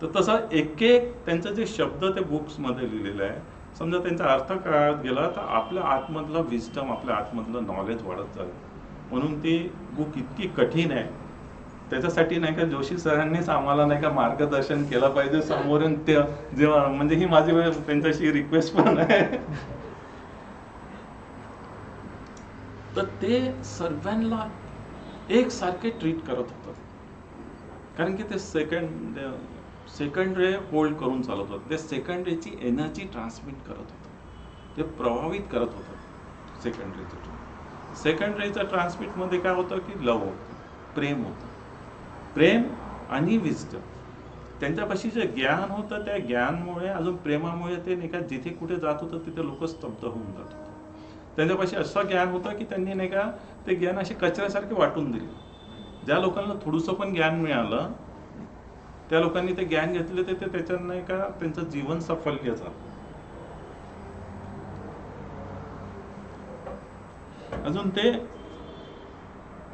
B: तर तसं एक एक त्यांचं जे शब्द ते बुक्समध्ये लिहिलेलं आहे, समजा त्यांचा अर्थ कळत गेला तर आपल्या आतमधलं विजडम, आपल्या आतमधलं नॉलेज वाढत जाईल. म्हणून ती बुक इतकी कठीण आहे. त्याच्यासाठी नाही का जोशी सरांनीच आम्हाला नाही का मार्गदर्शन केलं पाहिजे समोरून. ते जेव्हा म्हणजे ही माझी त्यांच्याशी रिक्वेस्ट पण आहे. तर ते सर्वांना एकसारखे ट्रीट करत होतं, कारण की ते सेकंड रे होल्ड करून चालत होतं. ते सेकंड रेची एनर्जी ट्रान्समिट करत होतं, ते प्रभावित करत होतं. सेकंड रेचं ट्रान्समिटमध्ये काय होतं की लव होतं, प्रेम होतं. प्रेम आणि विजडम, त्यांच्यापाशी जे ज्ञान होतं, त्या ज्ञानमुळे अजून प्रेमामुळे ते नाही का जिथे कुठे जात होतं तिथे लोक स्तब्ध होऊन जात होते. त्यांच्यापाशी असं ज्ञान होतं की त्यांनी नाही का ते ज्ञान असे कचऱ्यासारखे वाटून दिले. ज्या लोकांना थोडंसं पण ज्ञान मिळालं, त्या लोकांनी ते ज्ञान घेतले, ते त्याच्यानं नाही का त्यांचं जीवन सफल्य झालं. अजून ते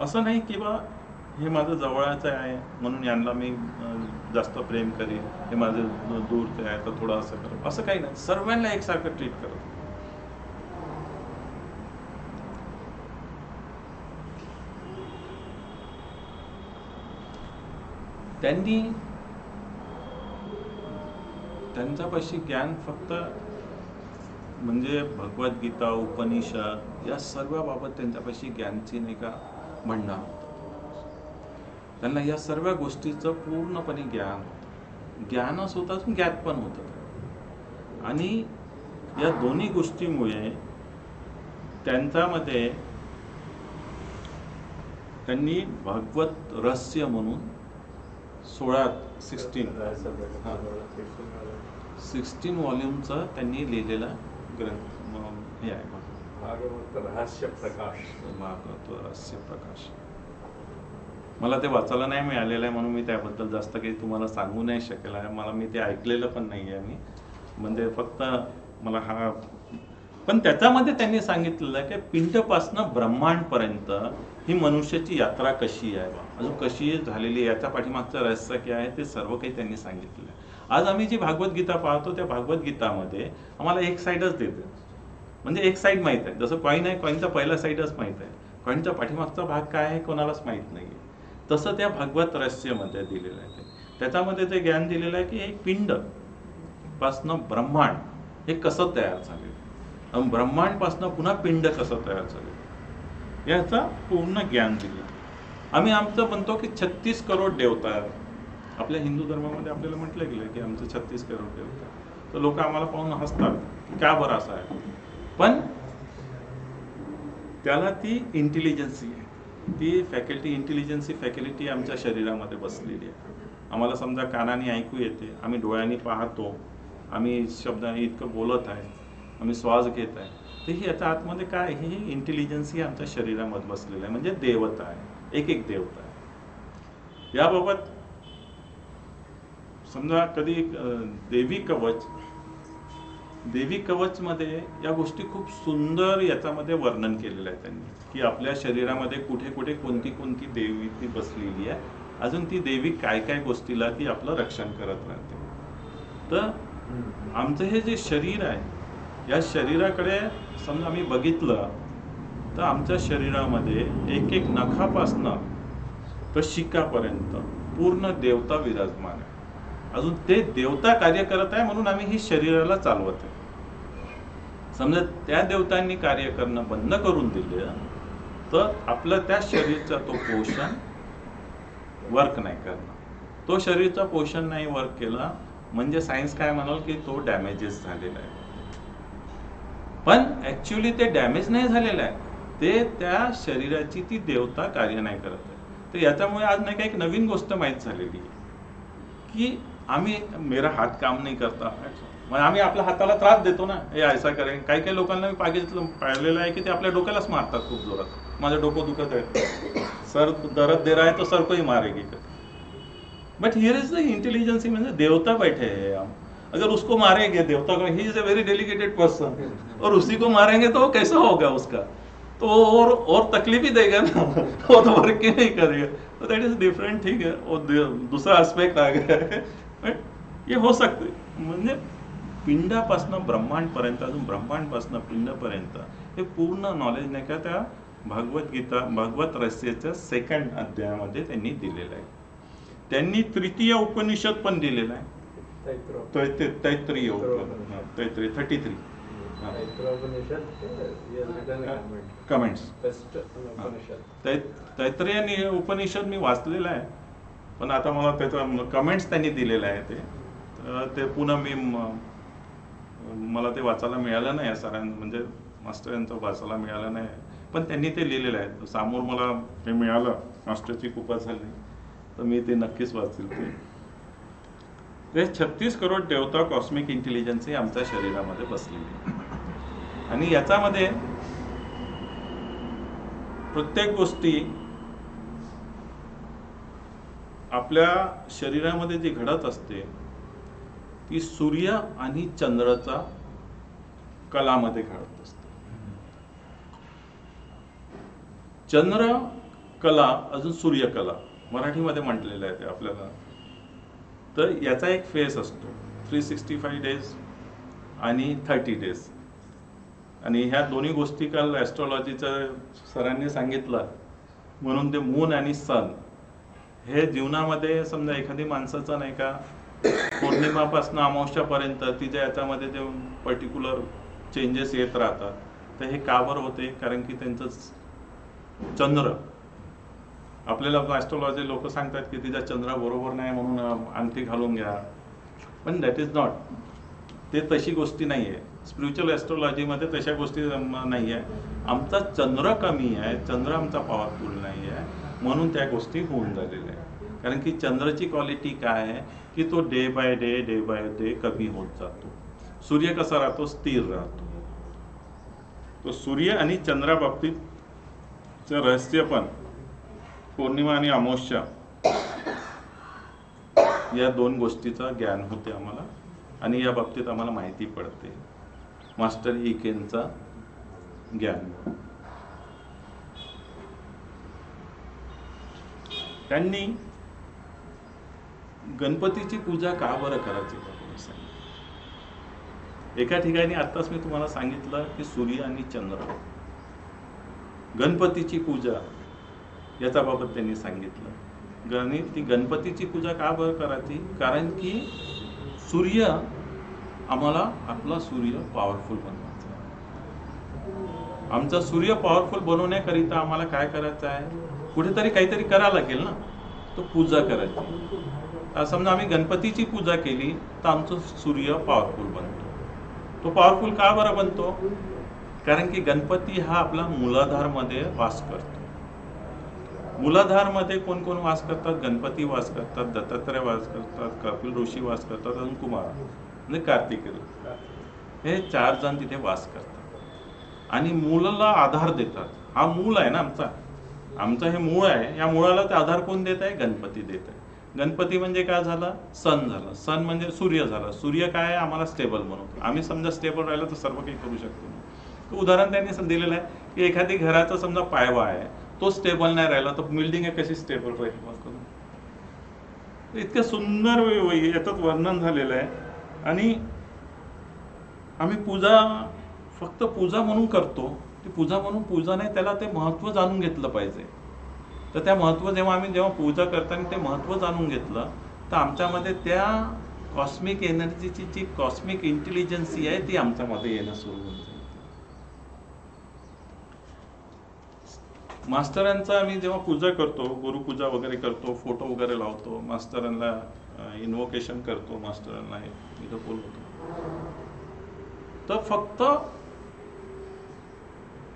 B: असं नाही की बा हे माझं जवळचं आहे म्हणून यांना मी जास्त प्रेम करेन, हे माझं दूरचं आहे तर थोडं असं करेन, असं काही नाही. सर्वांना एकसारखं ट्रीट करत. त्यांनी त्यांच्यापाशी ज्ञान फक्त म्हणजे भगवद्गीता, उपनिषद या सर्व बाबत त्यांच्यापाशी ज्ञानची नाही का म्हणणं होतं. त्यांना या सर्व गोष्टीचं पूर्णपणे ज्ञान होतं. ज्ञानच होतं, ज्ञात पण होतं. आणि या दोन्ही गोष्टीमुळे त्यांच्यामध्ये त्यांनी भगवत रहस्य म्हणून 16 व्हॉल्यूमचा त्यांनी लिहिलेला ग्रंथ हे आहे,
A: भागवत रहस्य प्रकाश.
B: भागवत रहस्य प्रकाश. मला ते वाचायला नाही मिळालेलं आहे म्हणून मी त्याबद्दल जास्त काही तुम्हाला सांगू नाही शकेल आहे. मला मी ते ऐकलेलं पण नाही आहे. मी म्हणजे फक्त मला हा, पण त्याच्यामध्ये त्यांनी सांगितलेलं आहे की पिंडपासनं ब्रह्मांडपर्यंत ही मनुष्याची यात्रा कशी आहे बा, अजून कशी झालेली आहे, याच्या पाठीमागचं रहस्य काय आहे, ते सर्व काही त्यांनी सांगितलेलं आहे. आज आम्ही जी भागवत गीता पाहतो त्या भागवत गीतामध्ये आम्हाला एक साईडच देते, म्हणजे एक साईड माहीत आहे. जसं कॉईन आहे, कॉईनचा पहिला साईडच माहीत आहे, कॉईनचा पाठीमागचा भाग काय आहे कोणालाच माहीत नाही आहे. तसं त्या भागवत रहस्यमध्ये दिलेलं आहे. त्याच्यामध्ये ते ज्ञान दिलेलं आहे की एक पिंड पासनं ब्रह्मांड हे कसं तयार झाले, ब्रह्मांडपासनं पुन्हा पिंड कसं तयार झाले, याचा पूर्ण ज्ञान दिलं. आम्ही आमचं म्हणतो की 36 करोड देवता आहे. आपल्या हिंदू धर्मामध्ये आपल्याला म्हटलं गेलं की आमचं 36 करोड देवता. तर लोक आम्हाला पाहून हसतात की का बरं असं आहे. पण त्याला ती इंटेलिजन्सी आहे, ती फॅकल्टी, इंटेलिजन्सी फॅकल्टी आमच्या शरीरामध्ये बसलेली आहे. आम्हाला समजा कानाने ऐकू येते, आम्ही डोळ्यांनी पाहतो, आम्ही शब्दाने इतकं बोलत आहे, आम्ही श्वास घेत आहे, तर ही याच्या आतमध्ये काय, ही इंटेलिजन्सी आमच्या शरीरामध्ये बसलेली आहे. म्हणजे देवता आहे, एक एक देवता आहे. याबाबत समजा कधी देवी कवच मध्ये या गोष्टी खूप सुंदर याच्यामध्ये वर्णन केलेलं आहे त्यांनी, की आपल्या शरीरामध्ये कुठे कुठे कोणती कोणती देवी ती बसलेली आहे, अजून ती देवी काय काय गोष्टीला ती आपलं रक्षण करत राहते. तर आमचं हे जे शरीर आहे, या शरीराकडे समजा आम्ही बघितलं तर आमच्या शरीरामध्ये एक एक नखापासनं तर शिकापर्यंत पूर्ण देवता विराजमान आहे. अजून ते देवता कार्य करत आहे म्हणून आम्ही ही शरीराला चालवत आहे. समजा त्या देवतांनी कार्य करणं बंद करून दिले तर आपलं त्या शरीरचा तो पोषण वर्क नाही करणार. तो शरीरचा पोषण नाही वर्क केला म्हणजे सायन्स काय म्हणाल की तो डॅमेजेस झालेला आहे. पण ऍक्च्युली ते डॅमेज नाही झालेलं आहे, ते त्या शरीराची ती देवता कार्य नाही करत आहे. तर याच्यामुळे आज नाही का एक नवीन गोष्ट माहीत झालेली आहे की आम्ही मेरा हात काम नाही करता, मग आम्ही आपल्या हाताला त्रास देतो ना, हे ऐसा करेन. काही काही लोकांना मी पाहिलेलं आहे की ते आपल्या डोक्यालाच मारतात खूप जोरात. माझं डोकं दुखत आहे, सर दर्द दे रहा है तो सर को ही मारेगी. But here is the intelligency, म्हणजे देवता बैठे हैं हम, अगर उसको मारेंगे देवता को, he is a very dedicated person, और उसी को मारेंगे तो कैसा होगा उसका, तो और तकलीफ ही देगा ना, वो तो वर्क ही नहीं करेगा. तो दैट इज डिफरेंट. ठीक है, वो दूसरा एस्पेक्ट आ गया है. बट ये हो सकते, म्हणजे पिंडापासनं ब्रह्मांडपर्यंत, अजून ब्रह्मांडपासनं पिंडापर्यंत हे पूर्ण नॉलेज नाही का त्या भगवद्गीता भगवत रहस्याच्या 2nd अध्यायामध्ये त्यांनी दिलेलं आहे. त्यांनी तृतीय उपनिषद पण दिलेलं आहे. तैत्रीय उपनिषद, तैत्रीय 33 कमेंट्स. तैत्रीय उपनिषद मी वाचलेलं आहे, पण आता मला त्याचं कमेंट्स त्यांनी दिलेलं आहे. ते पुन्हा मला ते वाचायला मिळालं नाही सरांना, म्हणजे मास्टर यांचं वाचायला मिळालं नाही, पण त्यांनी ते लिहिलेलं आहे. समोर मला ते मिळालं, मास्टरची कृपा झाली, तर मी ते नक्कीच वाचेल. ते 36 करोड देवता कॉस्मिक इंटेलिजन्स आमच्या शरीरामध्ये बसलेली आहे. आणि याच्यामध्ये प्रत्येक गोष्टी आपल्या शरीरामध्ये जी घडत असते ती सूर्य आणि चंद्राचा कलामध्ये घडत असते. चंद्र कला अजून सूर्यकला मराठीमध्ये म्हटलेलं आहे ते आपल्याला. तर याचा एक फेस असतो 365 डेज आणि 30 डेज. आणि ह्या दोन्ही गोष्टी काल ॲस्ट्रॉलॉजीच्या सरांनी सांगितलं. म्हणून ते मून आणि सन हे जीवनामध्ये समजा एखादी माणसाचा नाही का पौर्णिमापासून अमावस्यापर्यंत तिच्या याच्यामध्ये ते पर्टिक्युलर चेंजेस येत राहतात. तर हे का बरं होते? कारण की त्यांचं चंद्र, आपल्याला ॲस्ट्रॉलॉजी लोक सांगतात की तिचा चंद्र बरोबर नाही म्हणून अंगठी घालून घ्या, पण दॅट इज नॉट. ते तशी गोष्टी नाही आहे. स्पिरिच्युअल ॲस्ट्रॉलॉजीमध्ये तशा गोष्टी नाही आहे. आमचा चंद्र कमी आहे, चंद्र आमचा पॉवरफुल नाही आहे, म्हणून त्या गोष्टी होऊन झालेल्या आहे. कारण की चंद्राची क्वालिटी काय आहे की तो डे बाय डे कमी होत जातो. सूर्य कसा राहतो? स्थिर राहतो. तो सूर्य आणि चंद्राबाबतीतचं रहस्य पण पौर्णिमा आणि अमावस्या या 2 गोष्टीचा ज्ञान होते आम्हाला, आणि या बाबतीत आम्हाला माहिती पडते मास्टर इकेनचा ज्ञान. त्यांनी गणपतीची पूजा का बरं करायची सांगितलं. एका ठिकाणी आत्ताच मी तुम्हाला सांगितलं की सूर्य आणि चंद्र, गणपतीची पूजा याचा बाबत त्यांनी सांगितलं. आणि ती गणपतीची पूजा का बरं करायची? कारण की सूर्य आम्हाला आपला सूर्य पॉवरफुल बनवायचा आहे. आमचा सूर्य पॉवरफुल बनवण्याकरिता आम्हाला काय करायचं आहे? कुठेतरी काहीतरी करावं लागेल ना, तो पूजा करायची. समजा आम्ही गणपतीची पूजा केली तर आमचं सूर्य पॉवरफुल बनतो. तो पॉवरफुल का बरं बनतो? कारण की गणपती हा आपला मूलाधारमध्ये वास करतो. मूलाधारमध्ये कोण कोण वास करतात? गणपती वास करतात, दत्तात्रय वास करतात, कपिल ऋषी वास करतात, अजून कुमार म्हणजे कार्तिकेय, हे 4 जण तिथे वास करतात आणि मूलाला आधार देतात. हा मूल आहे ना आमचा हे मूळ आहे. या मुळाला ते आधार कोण देत आहे? गणपती देत आहे. गणपती म्हणजे काय झाला? सन झाला. सन म्हणजे सूर्य झाला. सूर्य काय आहे? आम्हाला स्टेबल बनवतो. आम्ही समजा स्टेबल राहिलं तर सर्व काही करू शकतो. तर उदाहरण त्यांनी दिलेलं आहे की एखादी घराचा समजा पायवा आहे, तो स्टेबल नाही राहिला तर बिल्डिंग कशी स्टेबल राहील? इतकं सुंदर याच्यात वर्णन झालेलं आहे. आणि आम्ही पूजा फक्त पूजा म्हणून करतो ती पूजा म्हणून पूजा नाही, त्याला ते महत्त्व जाणून घेतलं पाहिजे. तर त्या महत्त्व जेव्हा पूजा करताना ते महत्त्व जाणून घेतलं, तर आमच्यामध्ये त्या कॉस्मिक एनर्जीची जी कॉस्मिक इंटेलिजन्सी आहे ती आमच्यामध्ये येणं सुरू होऊन जाईल. मास्टरांचा आम्ही जेव्हा पूजा करतो, गुरुपूजा वगैरे करतो, फोटो वगैरे लावतो, मास्टरांना इन्व्होकेशन करतो, मास्टरांना इथं बोलवतो, तर फक्त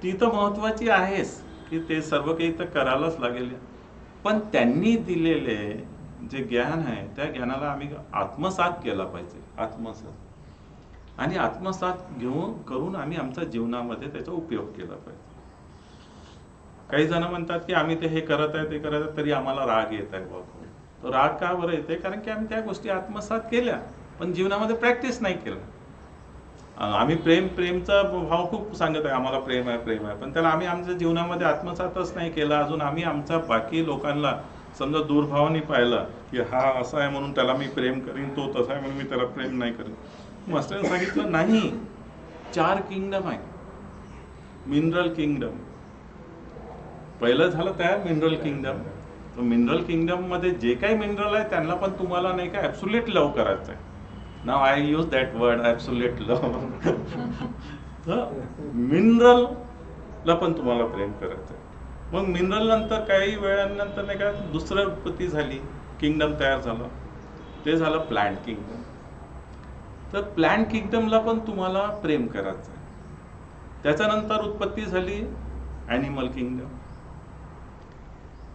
B: ती तर महत्वाची आहेच की ते सर्व काही तर करायलाच लागेल, पण त्यांनी दिलेले जे ज्ञान आहे त्या ज्ञानाला आम्ही आत्मसात केला पाहिजे. आत्मसात आणि आत्मसात करून आम्ही आमच्या जीवनामध्ये त्याचा उपयोग केला पाहिजे. काही जण म्हणतात की आम्ही हे करत आहे ते करत आहे तरी आम्हाला राग येत आहे बाबा. तो राग का बरं येते? कारण की आम्ही त्या गोष्टी आत्मसात केल्या पण जीवनामध्ये प्रॅक्टिस नाही केलं. आम्ही प्रेमचा भाव खूप सांगत आहे, आम्हाला प्रेम आहे, पण त्याला आम्ही आमच्या जीवनामध्ये आत्मसातच नाही केला अजून. आम्ही आमच्या बाकी लोकांना समजा दुर्भावाने पाहिलं की हा असा आहे म्हणून त्याला मी प्रेम करीन, तो तसा आहे म्हणून मी त्याला प्रेम नाही करीन. मास्टरने सांगितलं नाही, 4 किंगडम आहे. मिनरल किंगडम पहिलं झालं तयार, मिनरल किंगडम. तर मिनरल किंगडम मध्ये जे काही मिनरल आहे त्यांना पण तुम्हाला नाही का ऍब्सोल्यूट लव्ह करायचं आहे. Now I use that word, absolute love. मिनरलला पण तुम्हाला प्रेम करायचं आहे. मग मिनरल नंतर काही वेळानंतर नाही का दुसरं उत्पत्ती झाली, किंगडम तयार झालं, ते झालं प्लांट किंगडम. तर प्लांट किंगडमला पण तुम्हाला प्रेम करायचं आहे. त्याच्यानंतर उत्पत्ती झाली ॲनिमल किंगडम.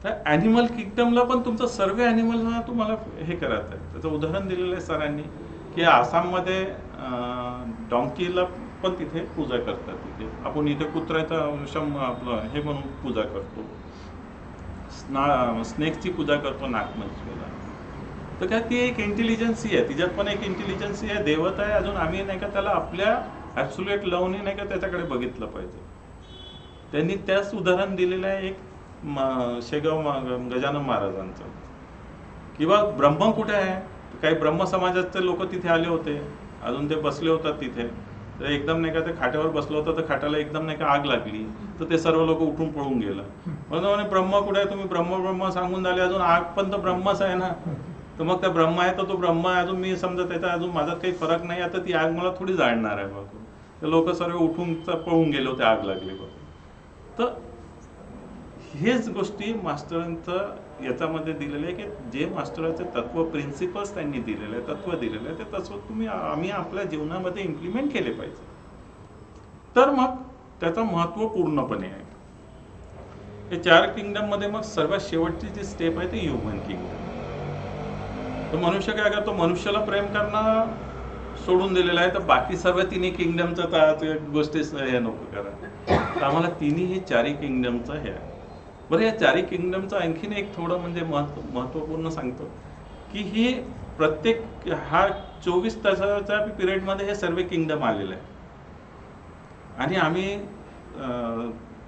B: तर ॲनिमल किंगडमला पण तुमचं सर्व ॲनिमलला तुम्हाला हे करायचं आहे. त्याचं उदाहरण दिलेलं आहे सरांनी की आसाममध्ये डॉंकीला पण तिथे पूजा करतात. तिथे आपण इथे कुत्र्याचा आपलं हे म्हणून पूजा करतो, स्नेकची पूजा करतो नागपंचमीला. तर काय ती एक इंटेलिजन्सी आहे, तिच्यात पण एक इंटेलिजन्सी आहे, देवता आहे. अजून आम्ही नाही का त्याला आपल्या ॲब्सोल्यूट लव्हने नाही का त्याच्याकडे बघितलं पाहिजे. त्यांनी त्याच उदाहरण दिलेलं आहे एक शेगाव गजानन महाराजांचं. किंवा ब्रह्म कुठे आहे? काही ब्रह्म समाजाचे लोक तिथे आले होते, अजून ते बसले होतात तिथे. तर एकदम नाही का ते खाट्यावर बसलं होतं, तर खाट्याला एकदम नाही का आग लागली, तर ते सर्व लोक उठून पळून गेलं. म्हणून ब्रह्म कुठे आहे? तुम्ही ब्रह्म सांगून झाले, अजून आग पण तर ब्रह्मच आहे ना. तर मग त्या ब्रह्म आहे तर तो ब्रह्म आहे, अजून मी समजा त्याचा अजून माझ्यात काही फरक नाही, आता ती आग मला थोडी जाळणार आहे बघ. ते लोक सर्व उठून पळून गेले होते, आग लागली बघ. तर हेच गोष्टी मास्टरांचं याच्यामध्ये दिलेले आहे की जे मास्टराचे तत्व, प्रिन्सिपल्स त्यांनी दिलेले आहे, तत्व दिलेले आहे, ते तत्व आम्ही आपल्या जीवनामध्ये इम्प्लिमेंट केले पाहिजे. तर मग त्याचं महत्व पूर्णपणे आहे. हे 4 किंगडम मध्ये मग सर्वात शेवटची जी स्टेप आहे ती ह्युमन किंगडम. तर मनुष्य काय करतो? मनुष्याला प्रेम करणं सोडून दिलेलं आहे, तर बाकी सर्व तिन्ही किंगडमचं गोष्टी हे नको करा. तर आम्हाला तिन्ही हे 4 किंगडमचं हे आहे. बरं, या 4 किंगडमचं आणखीन एक थोडं म्हणजे महत्त्वपूर्ण सांगतो की ही प्रत्येक हा 24 तासाच्या पिरियडमध्ये हे सर्व किंगडम आलेले आहे. आणि आम्ही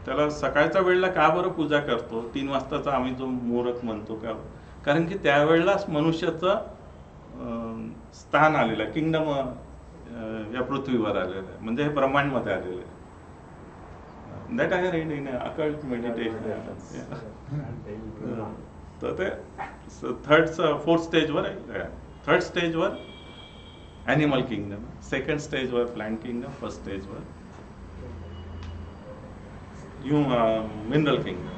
B: त्याला सकाळच्या वेळेला का बरं पूजा करतो? 3 वाजताचा आम्ही जो मुहूर्त म्हणतो का? कारण की त्यावेळेलाच मनुष्याचं स्थान आलेलं आहे, किंगडम या पृथ्वीवर आलेलं आहे, म्हणजे हे ब्रह्मांडमध्ये आलेलं आहे. That I read in occult meditation. तर ते 4th स्टेजवर आहे. 3rd स्टेजवर ॲनिमल किंगडम, 2nd स्टेजवर प्लांट किंगडम, 1st स्टेजवर मिनरल किंगडम.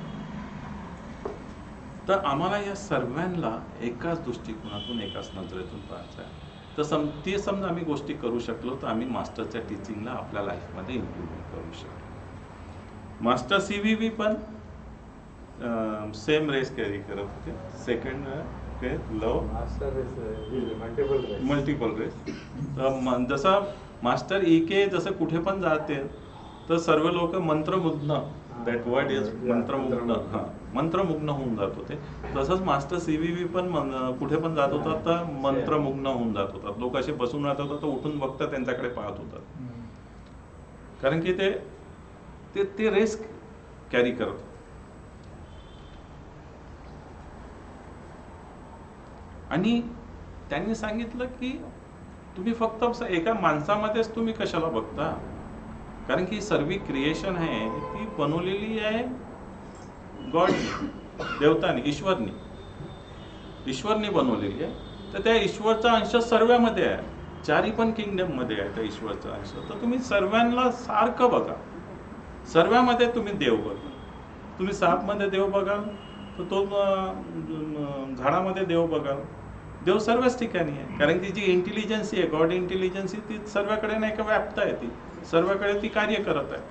B: तर आम्हाला या सर्वांना एकाच दृष्टिकोनातून, एकाच नजरेतून पाहायचं आहे. तर ती समजा आम्ही गोष्टी करू शकलो तर आम्ही मास्टरच्या टीचिंगला आपल्या लाईफमध्ये इम्प्लिमेंट करू शकतो. मास्टर CVV पण सेम रेस कॅरी करत होते. Second love multiple rays. तर जसं मास्टर EK जसं कुठे पण जाते तर सर्व लोक मंत्रमुग्ध, दॅट वर्ड इज मंत्रमुग्ध, मंत्रमुग्ध होऊन जात होते. तसंच मास्टर CVV पण कुठे पण जात होता तर मंत्रमुग्ध होऊन जात होतात. लोक असे बसून राहत होतात तर उठून बघतात त्यांच्याकडे पाहत होतात, कारण की ते रेस कॅरी करत. आणि त्यांनी सांगितलं की तुम्ही फक्त एका माणसामध्येच तुम्ही कशाला बघता? कारण की सर्व क्रिएशन आहे ती बनवलेली आहे गॉडने, देवताने, ईश्वरने बनवलेली आहे. तर त्या ईश्वरचा अंश सर्वांमध्ये आहे, चारी पण किंगडम मध्ये आहे त्या ईश्वरचा अंश. तर तुम्ही सर्वांना सारखं बघा, सर्वांमध्ये तुम्ही देव बघा. तुम्ही सापमध्ये देव बघाल तर तो झाडामध्ये देव बघाल. देव सर्वच ठिकाणी आहे, कारण की जी इंटेलिजन्सी आहे, गॉड इंटेलिजन्सी, ती सर्वांकडे नाही का व्याप्त आहे, ती सर्वांकडे ती कार्य करत आहे.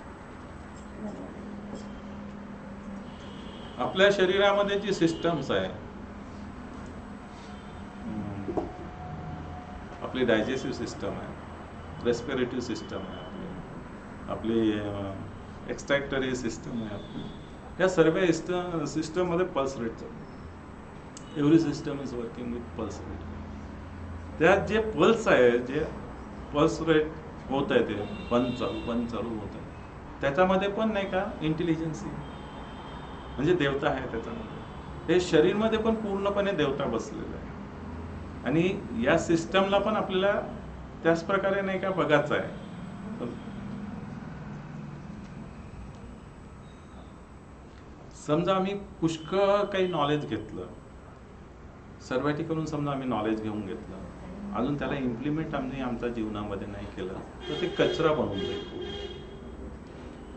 B: आपल्या शरीरामध्ये जी सिस्टम्स आहे, आपली डायजेस्टिव्ह सिस्टम आहे, रेस्पिरेटरी सिस्टम आहे, आपली एक्स्ट्रॅक्टरी सिस्टम आहे, आपली या सर्व सिस्टममध्ये पल्स रेट चालू. Every system is working with pulse rate. त्यात जे पल्स आहे, जे पल्स रेट होत आहे, ते बंद चालू होत आहे, त्याच्यामध्ये पण नाही का इंटेलिजन्सी म्हणजे देवता आहे त्याच्यामध्ये. हे शरीरमध्ये पण पूर्णपणे देवता बसलेला आहे. आणि या सिस्टमला पण आपल्याला त्याच प्रकारे नाही का बघायचं आहे. समजा आम्ही पुष्कळ काही नॉलेज घेतलं, सर्व ठिकाणून समजा आम्ही नॉलेज घेऊन घेतलं, अजून त्याला इम्प्लिमेंट आम्ही आमच्या जीवनामध्ये नाही केलं, तर ते कचरा बनून जाईल,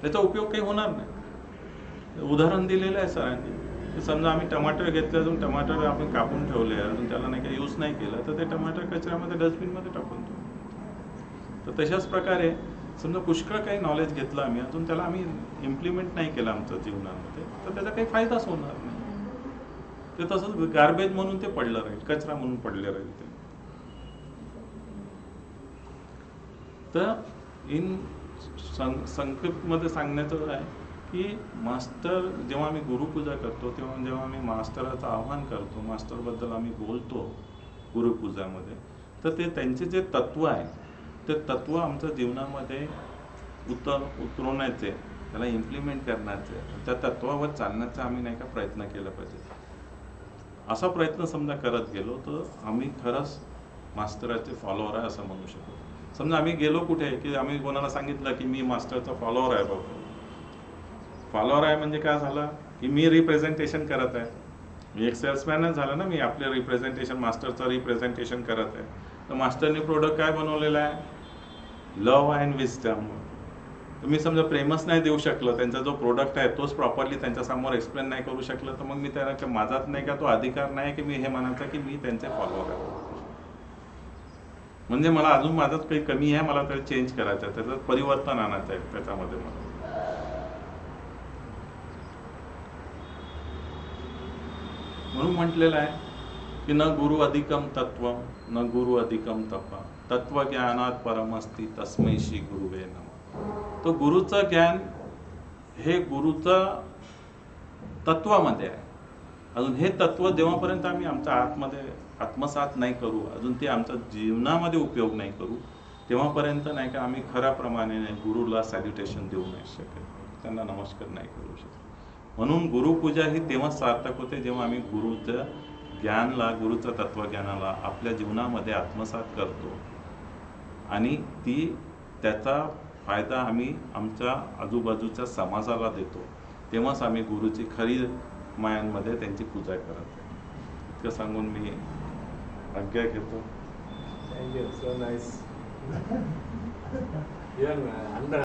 B: त्याचा उपयोग काही होणार नाही. उदाहरण दिलेलं आहे सरांनी. समजा आम्ही टमाटर घेतले, अजून टमाटर आपण कापून ठेवले, अजून त्याला नाही का यूज नाही केलं, तर ते टमाटर कचऱ्यामध्ये डस्टबिनमध्ये टाकून ठेवू. तर तशाच प्रकारे समजा पुष्कळ काही नॉलेज घेतलं आम्ही, अजून त्याला आम्ही इम्प्लिमेंट नाही केलं आमच्या जीवनामध्ये, तर त्याचा काही फायदाच होणार नाही. ते तसंच गार्बेज म्हणून ते पडलं राहील, कचरा म्हणून पडले राहील ते. तर इन संक्षिप्तमध्ये सांगण्याचं आहे की मास्टर, जेव्हा आम्ही गुरुपूजा करतो, जेव्हा आम्ही मास्टराचं आवाहन करतो, मास्टरबद्दल आम्ही बोलतो गुरुपूजामध्ये, तर ते त्यांचे जे तत्व आहे, ते तत्व आमच्या जीवनामध्ये उतरवण्याचे, त्याला इम्प्लिमेंट करण्याचे, त्या तत्वावर चालण्याचा आम्ही नाही का प्रयत्न केला पाहिजे. असा प्रयत्न समजा करत गेलो तर आम्ही खरंच मास्टराचे फॉलोअर आहे असं म्हणू शकतो. समजा आम्ही गेलो कुठे की आम्ही कोणाला सांगितलं की मी मास्टरचा फॉलोअर आहे बाबा, फॉलोअर आहे म्हणजे काय झालं की मी रिप्रेझेंटेशन करत आहे, मी एक सेल्समॅनच झालं ना, मी आपले रिप्रेझेंटेशन, मास्टरचं रिप्रेझेंटेशन करत आहे. तर मास्टरने प्रोडक्ट काय बनवलेला आहे, लव्ह अँड विस्डम. तुम्ही समजा प्रेमच नाही देऊ शकलं, त्यांचा जो प्रोडक्ट आहे तोच प्रॉपरली त्यांच्यासमोर एक्सप्लेन नाही करू शकलं, तर मग मी त्याला माझाच नाही का तो अधिकार नाही की मी हे म्हणायचं की मी त्यांचे फॉलोअर आहे. म्हणजे मला अजून माझाच काही कमी आहे, मला त्याला चेंज करायचं आहे, त्याचं परिवर्तन आणायचं आहे त्याच्यामध्ये मला. म्हणून म्हटलेलं आहे की न गुरु अधिकम तत्व, न गुरु अधिकम तप, तत्वज्ञानात परमस्ती तस्मै श्री गुरुवे नमः. तो गुरुचं ज्ञान हे गुरुचं तत्वामध्ये आहे. अजून हे तत्व जेव्हापर्यंत आम्ही आमच्या आतमध्ये आत्मसात नाही करू, अजून ते आमच्या जीवनामध्ये उपयोग नाही करू, तेव्हापर्यंत नाही का आम्ही खऱ्या प्रमाणे गुरुला सॅल्युटेशन देऊ नाही शकत, त्यांना नमस्कार नाही करू शकत. म्हणून गुरुपूजा ही तेव्हाच सार्थक होते जेव्हा आम्ही गुरुच्या ज्ञानला, गुरुच्या तत्वज्ञानाला आपल्या जीवनामध्ये आत्मसात करतो आणि त्याचा फायदा आम्ही आमच्या आजूबाजूच्या समाजाला देतो, तेव्हाच आम्ही गुरुची खरी मायांमध्ये त्यांची पूजा करत आहे. इतकं सांगून मी आज्ञा घेतो.
A: Thank you, so nice. Even